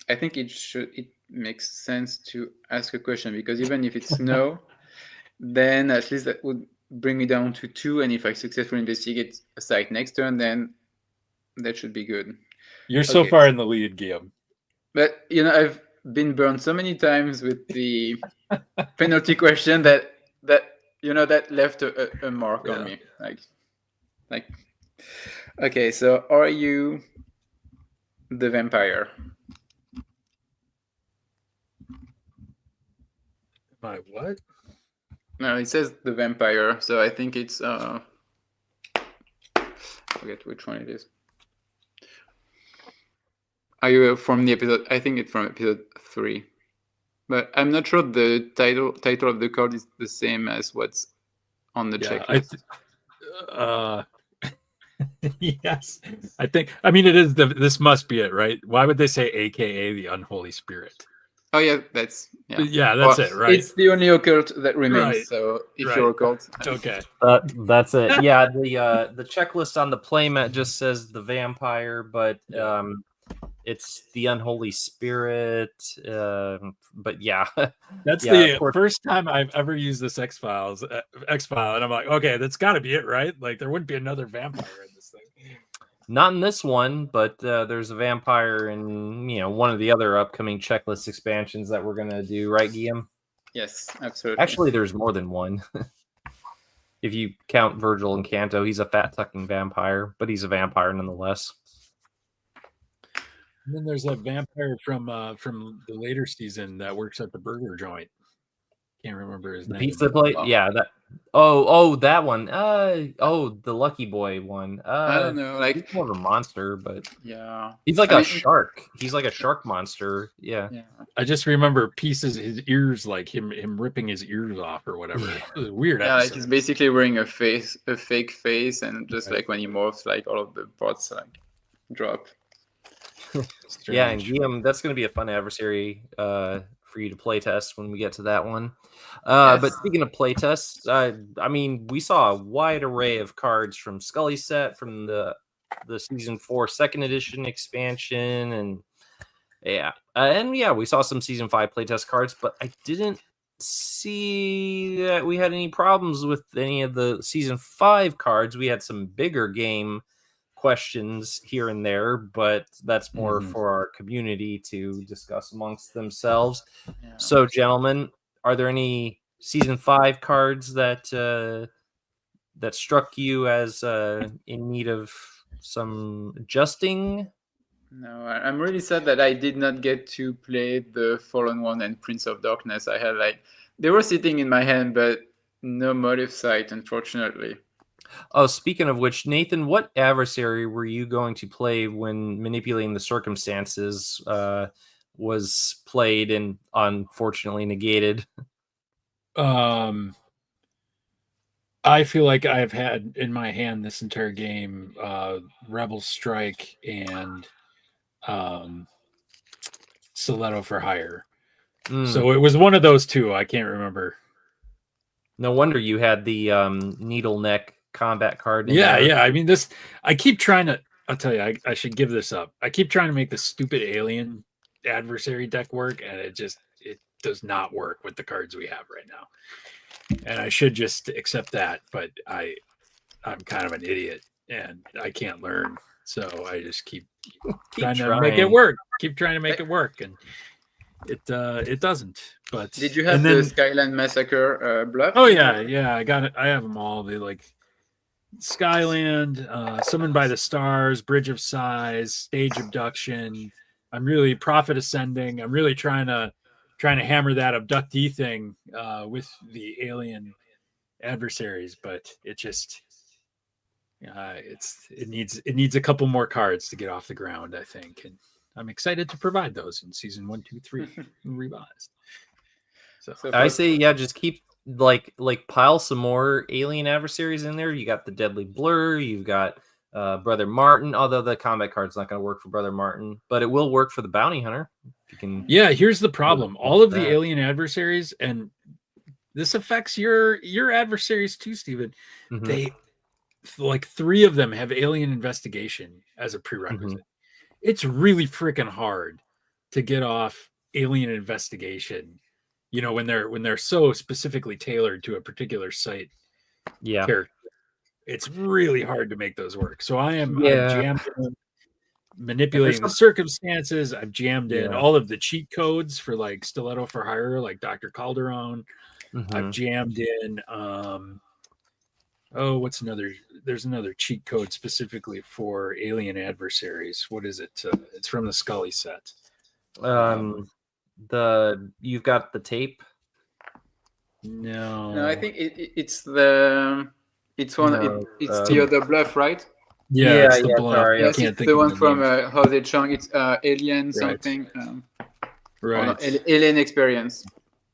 I think it makes sense to ask a question, because even if it's no, then at least that would bring me down to 2. And if I successfully investigate a site next turn, then that should be good. You're so far in the lead, Guillaume. But you know, I've been burned so many times with the penalty question that you know that left a mark on me. Like, okay, so are you the vampire? My what? No, it says the vampire, so I think it's I forget which one it is. Are you from the episode? I think it's from episode 3, but I'm not sure the title of the card is the same as what's on the checklist. Yes, I think. I mean, it is. This must be it, right? Why would they say AKA the unholy spirit? Oh yeah, that's that's it, right? It's the only occult that remains. Right. So if you're occult, okay, that's it. Yeah, the checklist on the playmat just says the vampire, but it's the unholy spirit. But yeah, that's the first time I've ever used this X-File, and I'm like, okay, that's got to be it, right? Like there wouldn't be another vampire in this thing. Not in this one, but there's a vampire in one of the other upcoming checklist expansions that we're gonna do, right, Guillaume? Yes, absolutely. Actually, there's more than one. If you count Virgil and Canto, he's a fat-sucking vampire, but he's a vampire nonetheless. And then there's that vampire from the later season that works at the burger joint. Can't remember his name. Pizza plate? Yeah, that. Oh, that one. The Lucky Boy one. I don't know. Like he's more of a monster, but yeah, he's like a shark. He's like a shark monster. Yeah. I just remember pieces his ears, like him ripping his ears off or whatever. It was weird. Yeah, like he's basically wearing a fake face, and just like when he morphs, like all of the parts like drop. Yeah, and Guillaume, that's going to be a fun adversary for you to play test when we get to that one. But speaking of play tests, I mean, we saw a wide array of cards from Scully's set, from the season 4 second edition expansion, and we saw some season 5 playtest cards, but I didn't see that we had any problems with any of the season 5 cards. We had some bigger game questions here and there, but that's more for our community to discuss amongst themselves. Yeah. So, gentlemen, are there any season 5 cards that that struck you as in need of some adjusting? No, I'm really sad that I did not get to play the Fallen One and Prince of Darkness. I had they were sitting in my hand, but no motive sight, unfortunately. Oh, speaking of which, Nathan, what adversary were you going to play when Manipulating the Circumstances was played and unfortunately negated? I feel like I've had in my hand this entire game Rebel Strike and Stiletto for Hire. So it was one of those two. I can't remember. No wonder you had the needle neck combat card. Yeah. I mean, I keep trying to. I'll tell you, I should give this up. I keep trying to make the stupid alien adversary deck work, and it does not work with the cards we have right now. And I should just accept that, but I'm kind of an idiot, and I can't learn. So I just keep trying to make it work. Keep trying to make it work, and it doesn't. But did you have the Skyland Massacre bluff? Oh yeah, I got it. I have them all. They Skyland, Summoned by the Stars, Bridge of Sighs, Stage Abduction. I'm really Prophet Ascending. I'm really trying to hammer that abductee thing with the alien adversaries, but it just it needs a couple more cards to get off the ground, I think, and I'm excited to provide those in season 1, 2, 3 revised. So I say, just keep pile some more alien adversaries in there. You got the Deadly Blur, you've got Brother Martin, although the combat card's not going to work for Brother Martin, but it will work for the Bounty Hunter. Here's the problem. All of the alien adversaries, and this affects your adversaries too, Steven. They 3 of them have alien investigation as a prerequisite. It's really freaking hard to get off alien investigation, when they're so specifically tailored to a particular site character. It's really hard to make those work. So I'm jammed in Manipulating the Circumstances. I've jammed in all of the cheat codes for Stiletto for Hire, like Dr. Calderon. I've jammed in there's another cheat code specifically for alien adversaries. What is it? It's from the Scully set. You've got the tape. No, I think it's the other bluff, right? It's the bluff. Sorry, yes, it's the one from Jose Chung. It's Alien something. Alien Experience.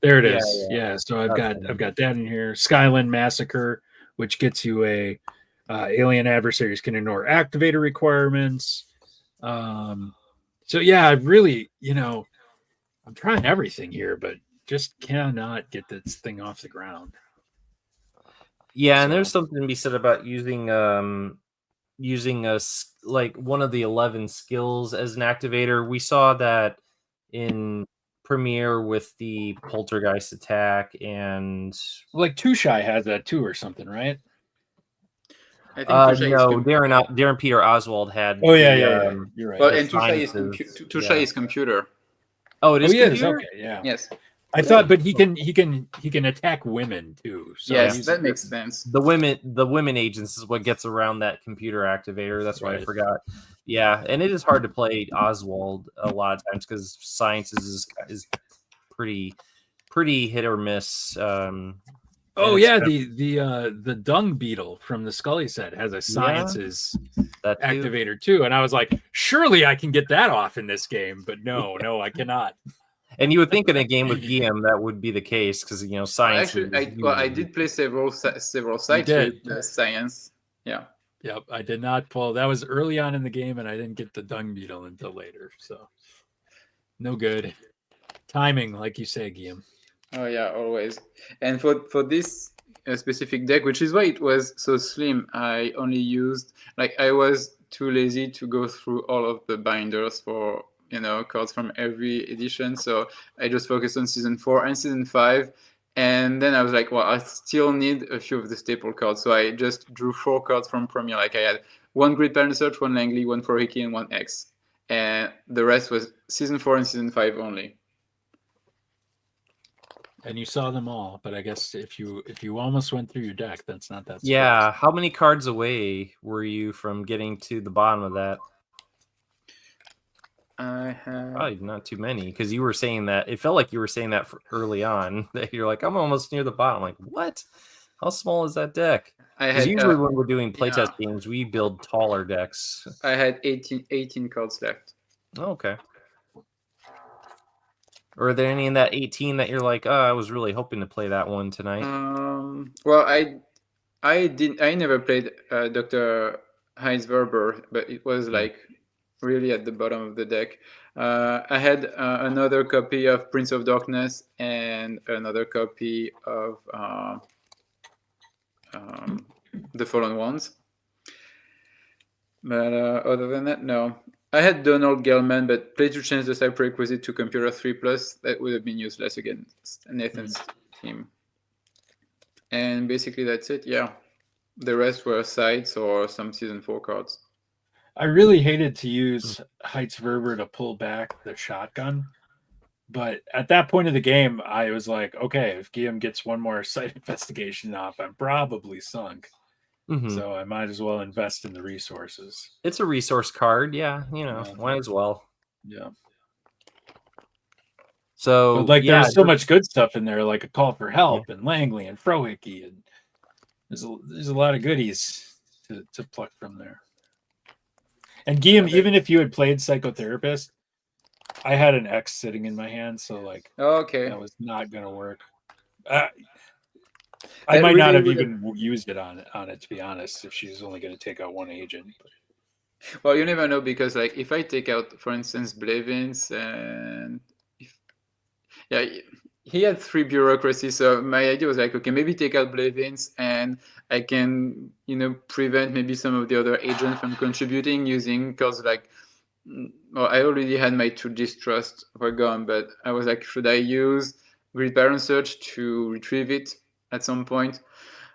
There it is. Yeah. So I've got that in here. Skyland Massacre, which gets you a alien adversaries can ignore activator requirements. So I really, I'm trying everything here, but just cannot get this thing off the ground. Yeah, and there's something to be said about using one of the 11 skills as an activator. We saw that in Premiere with the Poltergeist attack, and Tushai has that too, or something, right? I think Darren Peter Oswald had. Oh yeah, you're right. Well, and Tushai is computer. Oh, it is computer? Okay, yeah. Yes. I thought, but he can attack women too. So yes, that makes sense. The women agents is what gets around that computer activator. That's why I forgot. Yeah, and it is hard to play Oswald a lot of times because sciences is pretty hit or miss. The dung beetle from the Scully set has a sciences activator too, and I was like, surely I can get that off in this game, but no, I cannot. And you would think in a game with Guillaume that would be the case because science. Actually, I did play several sites with science. Yeah. Yep, I did not pull. That was early on in the game, and I didn't get the dung beetle until later. So, no good timing, like you say, Guillaume. Oh yeah, always. And for this specific deck, which is why it was so slim, I only used I was too lazy to go through all of the binders for cards from every edition. So I just focused on season 4 and season 5. And then I was like, well, I still need a few of the staple cards. So I just drew 4 cards from Premiere. I had 1 grid pattern search, 1 Langley, 1 Frohike, and 1 X. And the rest was season 4 and season 5 only. And you saw them all, but I guess if you almost went through your deck, that's not that. Yeah, how many cards away were you from getting to the bottom of that? I have Probably not too many, because you were saying that. It felt like you were saying that early on. That you're like, I'm almost near the bottom. Like, what? How small is that deck? Because usually when we're doing playtest games, we build taller decks. I had 18 cards left. Oh, okay. Or are there any in that 18 that you're like, oh, I was really hoping to play that one tonight? Well, I never played Dr. 𝐗-𝐅i𝐥e𝐬, but it was like really at the bottom of the deck. I had another copy of Prince of Darkness and another copy of The Fallen Ones. But other than that, no. I had Donald Gelman, but play to change the side prerequisite to Computer 3+. That would have been useless against Nathan's team. And basically that's it, yeah. The rest were sides or some season 4 cards. I really hated to use 𝐗-𝐅i𝐥e𝐬 to pull back the shotgun. But at that point of the game, I was like, okay, if Guillaume gets one more site investigation off, I'm probably sunk. So I might as well invest in the resources. It's a resource card, yeah. Might as well. Yeah. So, but there's so much good stuff in there, like a call for help and Langley and Frohike, and there's a lot of goodies to pluck from there. And Guillaume, even if you had played Psychotherapist, I had an X sitting in my hand, so that was not going to work. I might not have even used it on it, to be honest, if she's only going to take out one agent. Well, you never know, because if I take out, for instance, Blevins, and he had 3 bureaucracies, so my idea was okay, maybe take out Blevins, and I can prevent maybe some of the other agents from contributing using cards well, I already had my 2 distrust were gone, but I was like, should I use grid pattern search to retrieve it at some point?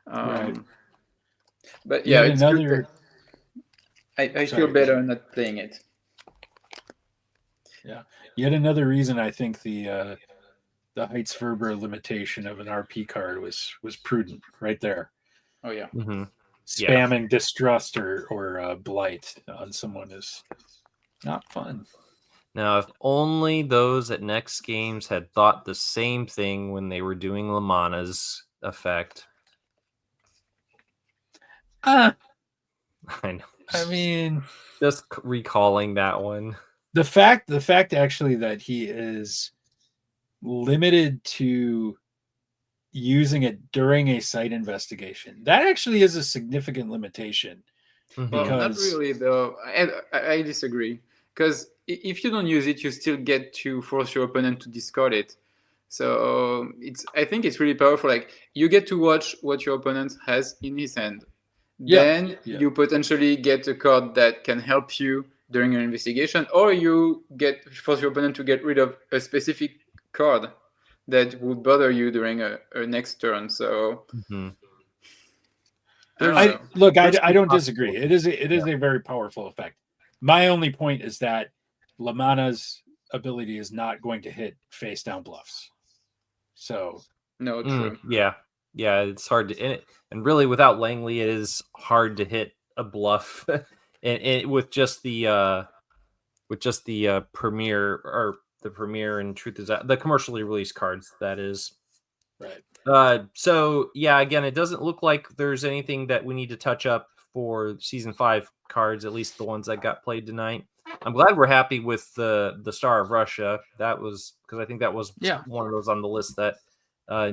Right. But yeah, it's another. I feel better not playing it. Yeah, yet another reason I think the 𝐗-𝐅i𝐥e𝐬 limitation of an RP card was prudent right there. Oh yeah. Spamming distrust or blight on someone is not fun. Now, if only those at Next Games had thought the same thing when they were doing Lamanna's effect. I know. I mean, just recalling that one. The fact actually that he is limited to using it during a site investigation, that actually is a significant limitation. Well, not really, though. I disagree, because if you don't use it, you still get to force your opponent to discard it. So I think it's really powerful. You get to watch what your opponent has in his hand. Then you potentially get a card that can help you during your investigation, or you force your opponent to get rid of a specific card that would bother you during a next turn. So I don't disagree. It is a very powerful effect. My only point is that Lamanna's ability is not going to hit face down bluffs. So no, true. Yeah, it's hard to, and really without Langley, it is hard to hit a bluff, and with just the premier or the premier and truth is that the commercially released cards, that is. Right. So yeah, again, it doesn't look like there's anything that we need to touch up for season 5 cards, at least the ones that got played tonight. I'm glad we're happy with the Star of Russia. That was because I think that was one of those on the list that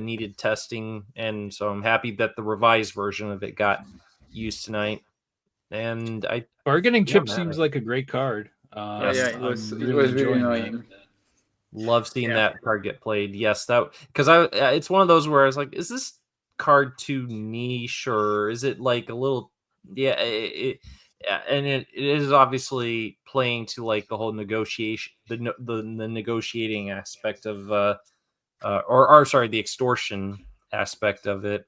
needed testing, and so I'm happy that the revised version of it got used tonight. And bargaining chip seems like a great card. It was really annoying. Love seeing that card get played. Yes, that because it's one of those where I was like, is this card too niche, or is it like a little? Yeah, and it is obviously playing to like the whole negotiation, the negotiating aspect of the extortion aspect of it,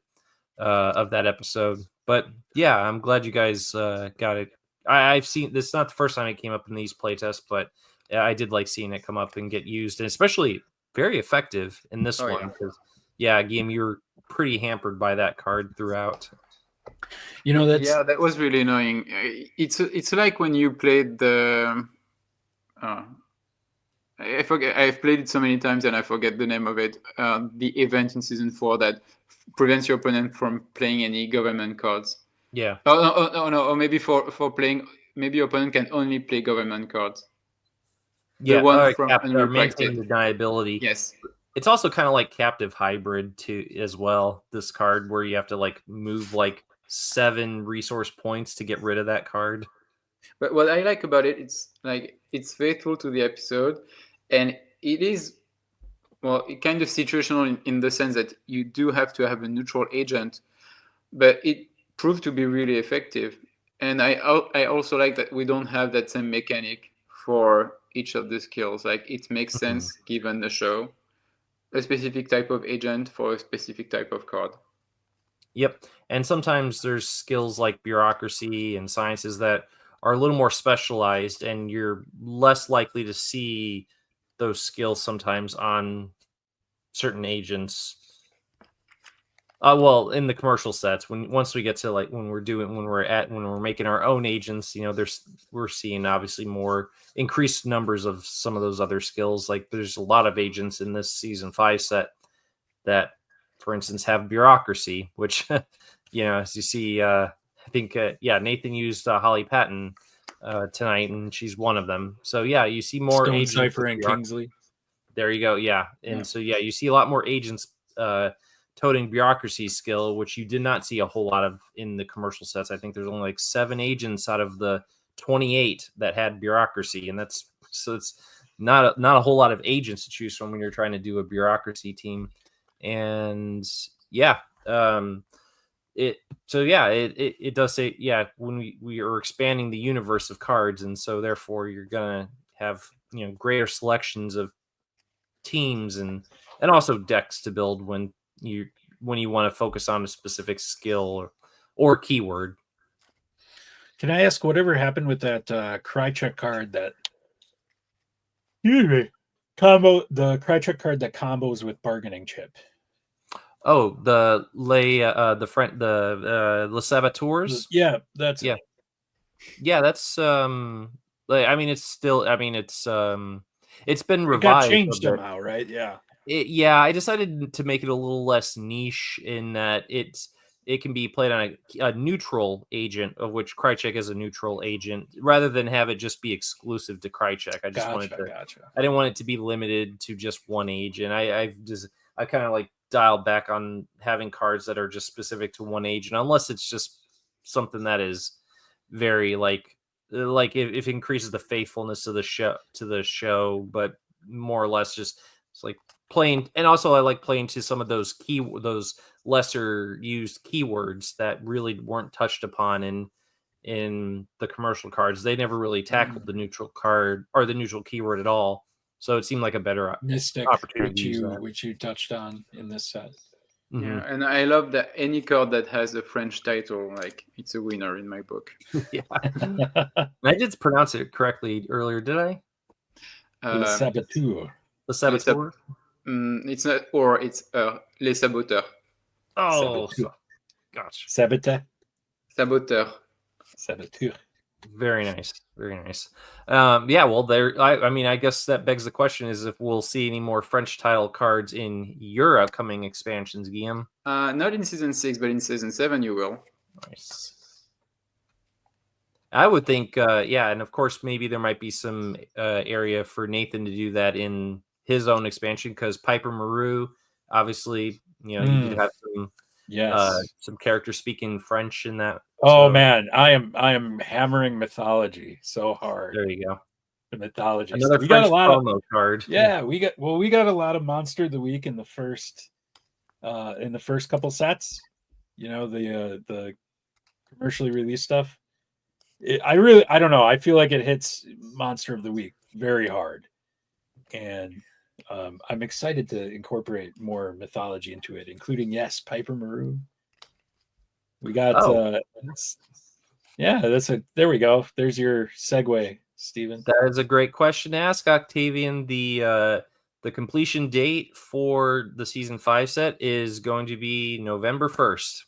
of that episode. But yeah, I'm glad you guys got it I've seen this. Is not the first time it came up in these playtests, but I did like seeing it come up and get used, and especially very effective in this one. Because Guillaume, you were pretty hampered by that card throughout. You know, that was really annoying. It's like when you played the. I forget. I've played it so many times and I forget the name of it. The event in season 4 that prevents your opponent from playing any government cards. Yeah. Oh no. Or maybe for playing, maybe your opponent can only play government cards. The one from maintaining deniability. Yes. It's also kind of like captive hybrid too, as well. This card where you have to like move like 7 resource points to get rid of that card. But what I like about it, it's like it's faithful to the episode, and it is kind of situational in the sense that you do have to have a neutral agent, but it proved to be really effective. And I also like that we don't have that same mechanic for each of the skills. Like it makes sense given the show, a specific type of agent for a specific type of card. Yep. And sometimes there's skills like bureaucracy and sciences that are a little more specialized, and you're less likely to see those skills sometimes on certain agents. Well, in the commercial sets, once we get to like when we're making our own agents, you know, we're seeing obviously more increased numbers of some of those other skills. Like there's a lot of agents in this season 5 set that, for instance, have bureaucracy, which you know, as you see, I think Nathan used Holly Patton tonight, and she's one of them. So yeah, you see more Stone agents. Cipher and Kingsley. There you go. Yeah, and so you see a lot more agents toting bureaucracy skill, which you did not see a whole lot of in the commercial sets. I think there's only like 7 agents out of the 28 that had bureaucracy, and it's not a whole lot of agents to choose from when you're trying to do a bureaucracy team. And it does say when we are expanding the universe of cards, and so therefore you're gonna have, you know, greater selections of teams and also decks to build when you want to focus on a specific skill or keyword. Can I ask whatever happened with that Krychek card that the Krychek card that combos with bargaining chip? Oh, the Le Saboteurs? Yeah, that's it. Yeah, that's I mean it's still, I mean it's been revived. It got changed somehow, right? Yeah. I decided to make it a little less niche in that it can be played on a neutral agent, of which Krychek is a neutral agent, rather than have it just be exclusive to Krychek. I just wanted to. Gotcha. I didn't want it to be limited to just one agent. I kind of like dialed back on having cards that are just specific to one agent, unless it's just something that is very like if it increases the faithfulness of the show, but more or less just it's like playing. And also I like playing to some of those lesser used keywords that really weren't touched upon in the commercial cards. They never really tackled the neutral card or the neutral keyword at all, so it seemed like a better Mystic opportunity, which you touched on in this set. Yeah, and I love that any card that has a French title, like it's a winner in my book. Yeah. I did pronounce it correctly earlier, did I? Le Saboteur. Le Saboteur? It's not, or it's Les Saboteurs. Oh, gotcha. Saboteur. Very nice. Very nice. Well, I mean, I guess that begs the question is if we'll see any more French title cards in your upcoming expansions, Guillaume. Not in season 6, but in season 7 you will. Nice. I would think, and of course, maybe there might be some area for Nathan to do that in his own expansion, because Piper Maru, obviously, you know, you could have some characters speaking French in that. Oh man, I am hammering mythology so hard. There you go. The mythology. Another French promo card. Yeah, we got a lot of Monster of the Week in the first couple sets. You know, the commercially released stuff. I don't know. I feel like it hits Monster of the Week very hard, and I'm excited to incorporate more mythology into it, including Piper Maru. We got Yeah, there we go. There's your segue, Steven. That is a great question to ask, Octavian. The completion date for the season 5 set is going to be November 1st.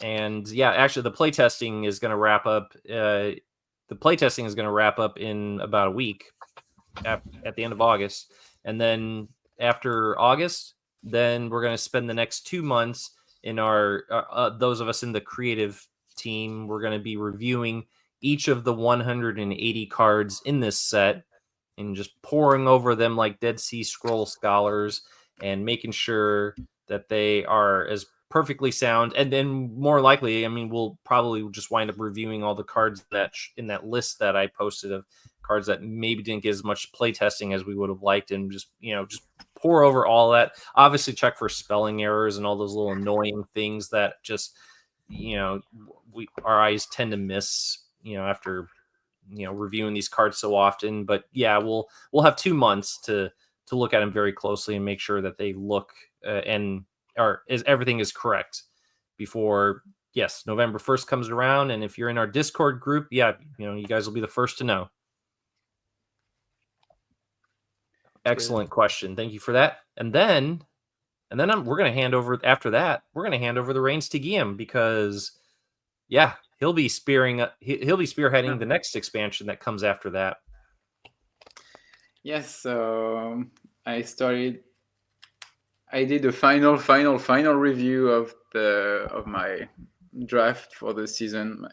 And yeah, actually the playtesting is going to wrap up. The playtesting is going to wrap up in about a week at the end of August. And then after August, then we're going to spend the next 2 months in our those of us in the creative team. We're going to be reviewing each of the 180 cards in this set and just poring over them like Dead Sea Scroll scholars and making sure that they are as perfectly sound. And then more likely, I mean, we'll probably just wind up reviewing all the cards that in that list that I posted of cards that maybe didn't get as much play testing as we would have liked, and just pour over all that. Obviously check for spelling errors and all those little annoying things that just our eyes tend to miss after reviewing these cards so often. But yeah, we'll have 2 months to look at them very closely and make sure that they look everything is correct before November 1st comes around. And if you're in our Discord group, you guys will be the first to know. Excellent question. Thank you for that. And then we're going to hand over after that. We're going to hand over the reins to Guillaume because he'll be spearheading the next expansion that comes after that. Yes, so I did a final review of my draft for the season.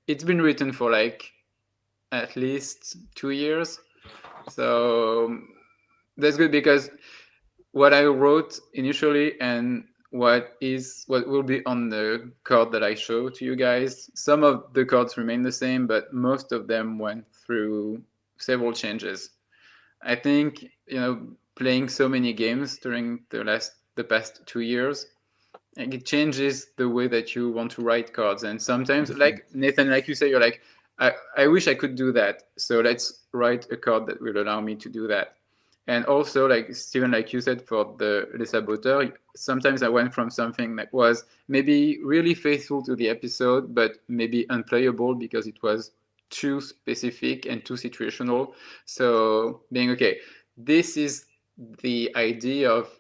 It's been written for like at least 2 years, so that's good because what I wrote initially and what will be on the card that I show to you guys, some of the cards remain the same, but most of them went through several changes. I think playing so many games during the past 2 years, and it changes the way that you want to write cards. And sometimes, like Nathan, like you say, you're like, I wish I could do that. So let's write a card that will allow me to do that. And also, like Steven, like you said, for the Les Saboteurs, sometimes I went from something that was maybe really faithful to the episode, but maybe unplayable because it was too specific and too situational. So being okay, this is the idea of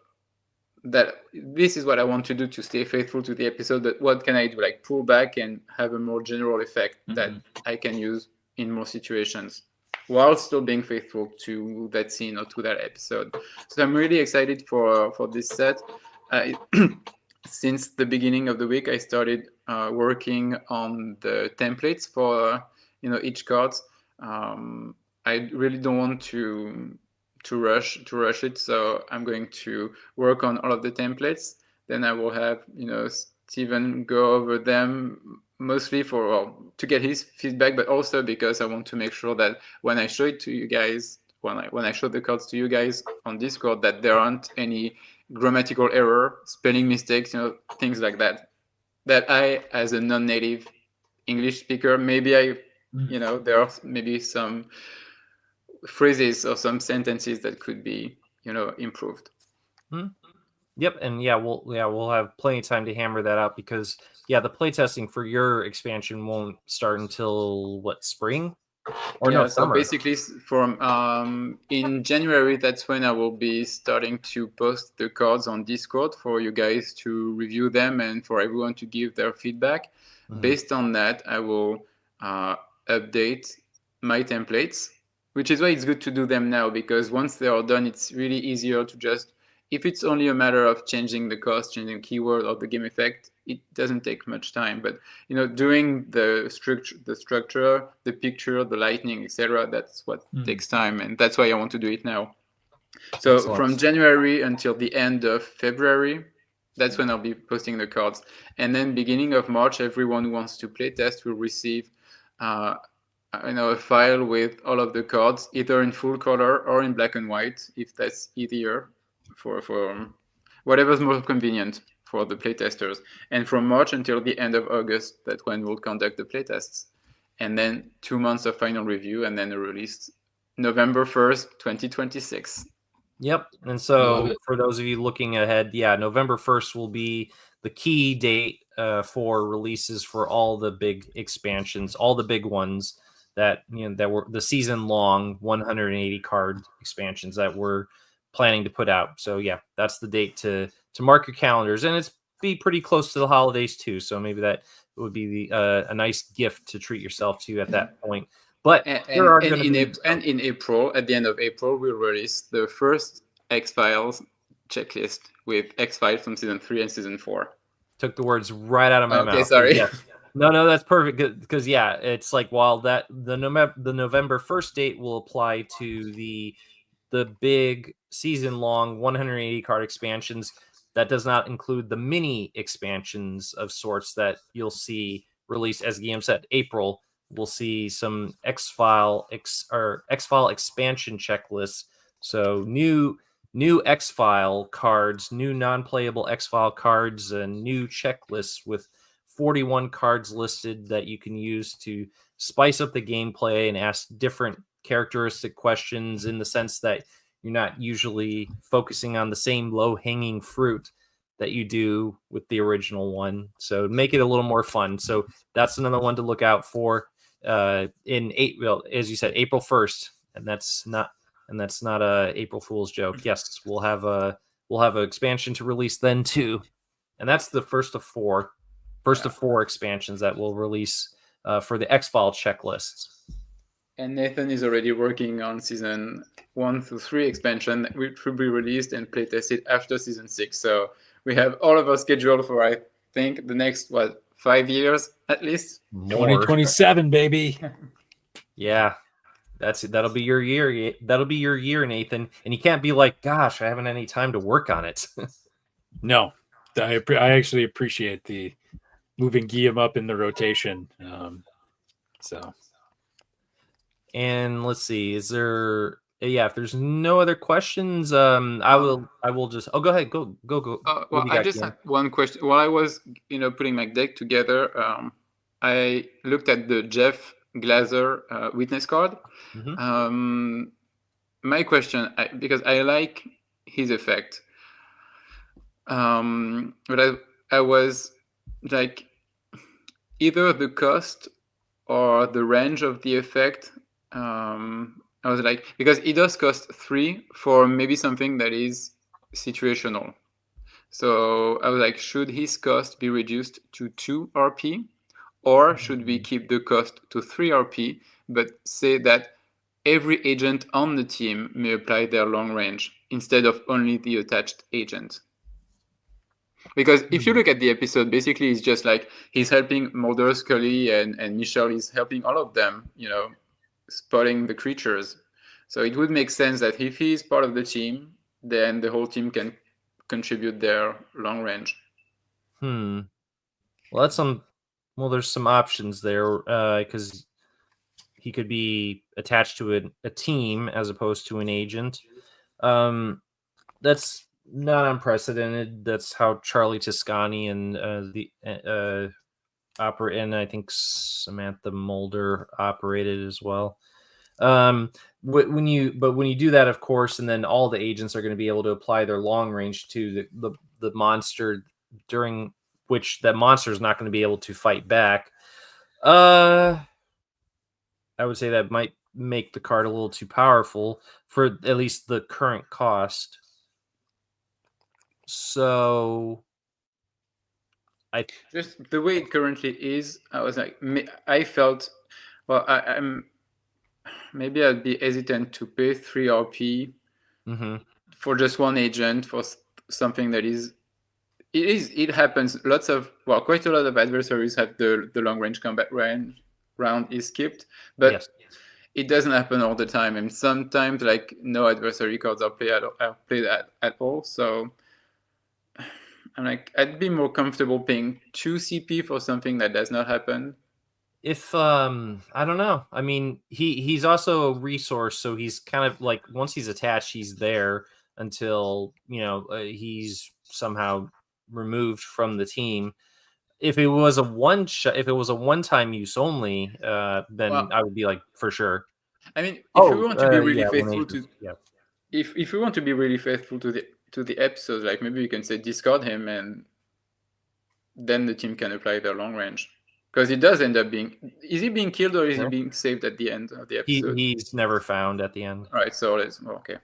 that. This is what I want to do to stay faithful to the episode. But what can I do? Like pull back and have a more general effect that I can use in more situations, while still being faithful to that scene or to that episode. So I'm really excited for this set. Since the beginning of the week, I started working on the templates for each card. I really don't want to rush it, so I'm going to work on all of the templates. Then I will have Steven go over them, mostly to get his feedback, but also because I want to make sure that when I show it to you guys, when I show the cards to you guys on Discord, that there aren't any grammatical error, spelling mistakes, things like that. That I, as a non-native English speaker, maybe there are maybe some phrases or some sentences that could be improved. Yep, and we'll have plenty of time to hammer that out because the playtesting for your expansion won't start until spring or no summer. So basically from in January, that's when I will be starting to post the cards on Discord for you guys to review them and for everyone to give their feedback. Based on that, I will update my templates, which is why it's good to do them now, because once they are done, it's really easier to just, if it's only a matter of changing the cost, changing the keyword or the game effect, it doesn't take much time. But doing the structure, the picture, the lighting, etc., that's what takes time, and that's why I want to do it now. So excellent. From January until the end of February, that's when I'll be posting the cards, and then beginning of March, everyone who wants to play test will receive a file with all of the cards, either in full color or in black and white, if that's easier for whatever's more convenient for the playtesters. And from March until the end of August, that's when we'll conduct the playtests. And then 2 months of final review, and then a release November 1st, 2026. Yep. And so for those of you looking ahead, November 1st will be key date for releases for all the big expansions, all the big ones that that were the season long 180 card expansions that we're planning to put out. So yeah, that's the date to mark your calendars, and it's be pretty close to the holidays too. So maybe that would be a nice gift to treat yourself to at that point. But in April, at the end of April, we'll release the first X-Files checklist with X-Files from season 3 and season 4. Took the words right out of my mouth. Okay, sorry. Yeah. No, that's perfect because yeah, it's like while that the November 1st date will apply to the big season long 180 card expansions. That does not include the mini expansions of sorts that you'll see released, as Guillaume said, April. We'll see some X-File expansion checklists. So new X-File cards, new non-playable X-File cards, and new checklists with 41 cards listed that you can use to spice up the gameplay and ask different characteristic questions, in the sense that you're not usually focusing on the same low-hanging fruit that you do with the original one. So make it a little more fun. So that's another one to look out for in April, as you said, April 1st, and that's not a April Fool's joke. Yes, we'll have an expansion to release then too, and that's the first of four expansions that we'll release for the X-File checklists. And Nathan is already working on season 1 through 3 expansion, which will be released and playtested after season 6. So we have all of our schedule for, I think, the next 5 years at least. 2027, baby. Yeah, that'll be your year. That'll be your year, Nathan. And you can't be like, "Gosh, I haven't any time to work on it." No, I actually appreciate the moving Guillaume up in the rotation. So. And let's see, is there? Yeah, if there's no other questions, I will just. Oh, go ahead. Go. Well, I just had one question. While I was, putting my deck together, I looked at the 𝐗-𝐅i𝐥e𝐬 witness card. Mm-hmm. My question, because I like his effect, but I was like, either the cost or the range of the effect. I was like, because it does cost 3 for maybe something that is situational. So I was like, should his cost be reduced to 2 RP, or should we keep the cost to 3 RP, but say that every agent on the team may apply their long range instead of only the attached agent? Because if you look at the episode, basically it's just like he's helping Mulder, Scully, and Michelle is helping all of them, spotting the creatures. So it would make sense that if he's part of the team, then the whole team can contribute their long range. Well, there's some options there, because he could be attached to a team as opposed to an agent. That's not unprecedented. That's how Charlie Toscani and the operate, and I think Samantha Mulder operated as well. When you do that, of course, and then all the agents are going to be able to apply their long range to the monster, during which that monster is not going to be able to fight back. I would say that might make the card a little too powerful for at least the current cost. So just the way it currently is, I was like, I felt, well, I'm maybe I'd be hesitant to pay 3 RP for just one agent for something that is. It happens. Quite a lot of adversaries have the long range combat round is skipped, but yes, it doesn't happen all the time, and sometimes no adversary cards are played at all. So I'm like, I'd be more comfortable paying 2 CP for something that does not happen. If I don't know. I mean, he's also a resource, so he's kind of like, once he's attached, he's there until he's somehow removed from the team. If it was a one-time use only, then I would be like, for sure. I mean, if we want to be really faithful if we want to be really faithful to the episodes, maybe we can say discard him and then the team can apply their long range. Because it does end up being... Is he being killed or is he being saved at the end of the episode? He's never found at the end. All right, so it's... okay.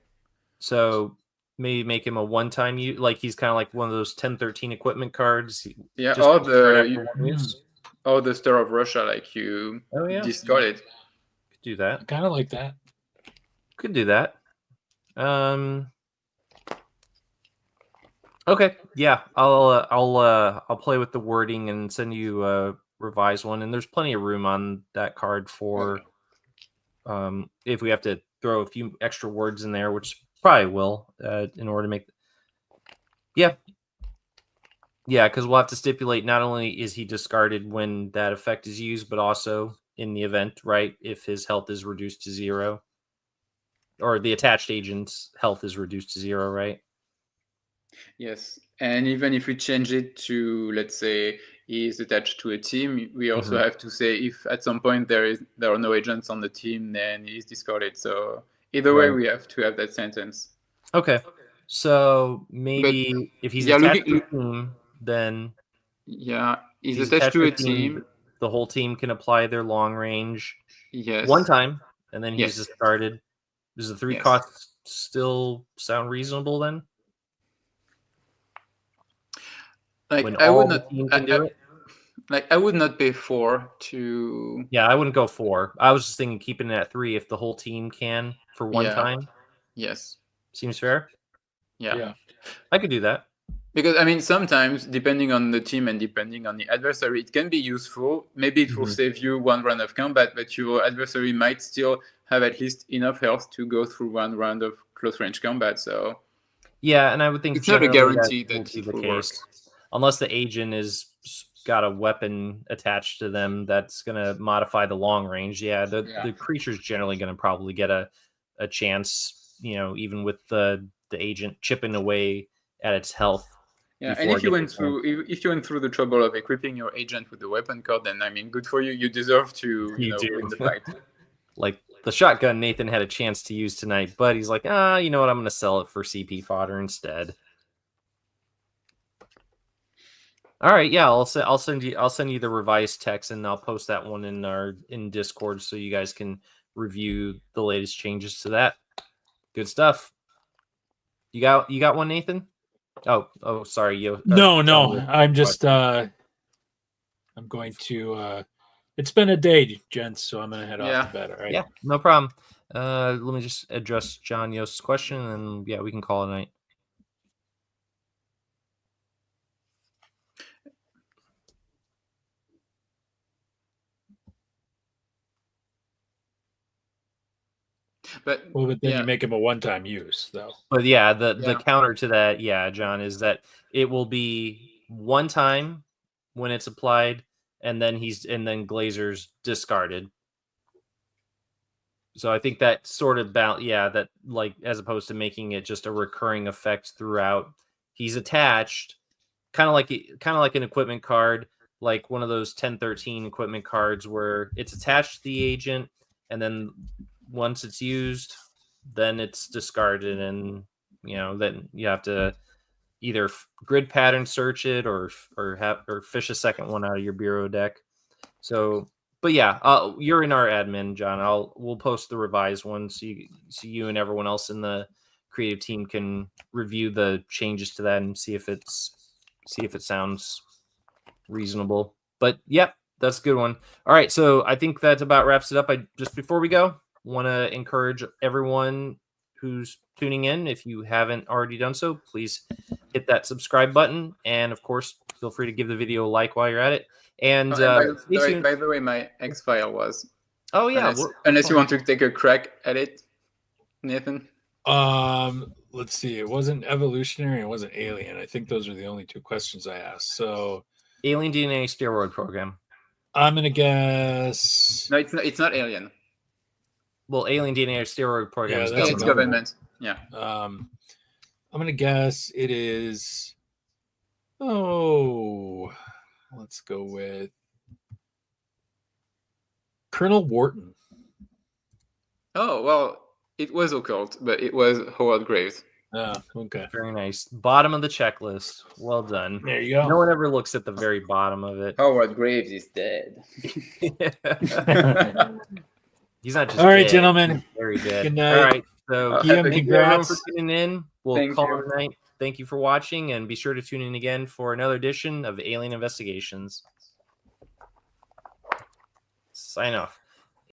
So maybe make him a one-time use, like he's kind of like one of those 1013 equipment cards. Yeah, Just or the Star of Russia, like you discard it. Could do that. Kind of like that. Could do that. Okay, yeah, I'll play with the wording and send you a revised one. And there's plenty of room on that card for if we have to throw a few extra words in there, which probably will, in order to make. Yeah, because we'll have to stipulate not only is he discarded when that effect is used, but also in the event, right? If his health is reduced to 0, or the attached agent's health is reduced to 0, right? Yes, and even if we change it to, let's say, he's attached to a team, we also have to say if at some point there are no agents on the team, then he's discarded. So either way, we have to have that sentence. Okay, so maybe if he's attached to a team, then he's attached to a team. The whole team can apply their long range one time, and then he's discarded. Does the 3 costs still sound reasonable then? Like when I would the not team can do it? Like I would not pay 4 to. Yeah, I wouldn't go 4. I was just thinking keeping it at 3 if the whole team can for one time. Yes. Seems fair. Yeah. I could do that. Because I mean, sometimes depending on the team and depending on the adversary, it can be useful. Maybe it will save you 1 round of combat, but your adversary might still have at least enough health to go through 1 round of close range combat. So yeah, and I would think it's not a guarantee that will be the case, unless the agent is got a weapon attached to them that's going to modify the long range. Yeah, the creature's generally going to probably get a chance, even with the agent chipping away at its health. Yeah, and if you went through the trouble of equipping your agent with the weapon card, then I mean, good for you. You deserve to win the fight. Like the shotgun Nathan had a chance to use tonight, but he's like, you know what? I'm going to sell it for CP fodder instead. All right, yeah, I'll send you the revised text, and I'll post that one in Discord so you guys can review the latest changes to that. Good stuff. You got one, Nathan? Oh, sorry, you. No, I'm just I'm going to. It's been a day, gents, so I'm gonna head off to bed. All right. Yeah, no problem. Let me just address John Yost's question, and we can call it a night. But then you make him a one-time use, though. But the counter to that, John, is that it will be one time when it's applied, and then Glazer's discarded. So I think that sort of that like as opposed to making it just a recurring effect throughout, he's attached, kind of like an equipment card, like one of those 1013 equipment cards where it's attached to the agent, and then once it's used, then it's discarded, and then you have to either grid pattern search it or fish a second one out of your bureau deck. So, but you're in our admin, John. We'll post the revised one so you and everyone else in the creative team can review the changes to that and see if it sounds reasonable. But that's a good one. All right, so I think that about wraps it up. Just before we go, want to encourage everyone who's tuning in, if you haven't already done so, please hit that subscribe button, and of course feel free to give the video a like while you're at it. And by the way, my X-File was unless you want to take a crack at it, Nathan. Let's see, it wasn't evolutionary, it wasn't alien. I think those are the only 2 questions I asked. So alien DNA steroid program, I'm gonna guess. No, it's not alien. Well, alien DNA steroid program is government. Yeah. I'm gonna guess it is. Oh, let's go with Colonel Wharton. Oh well, it was occult, but it was Howard Graves. Oh, okay. Very nice. Bottom of the checklist. Well done. There you go. No one ever looks at the very bottom of it. Howard Graves is dead. He's not just All right, dead. gentlemen. He's very dead. Good night. All right. So Guillaume, thank you everyone congrats. for tuning in. We'll Thank call you. it a night. Thank you for watching, and be sure to tune in again for another edition of Alien Investigations. Sign off.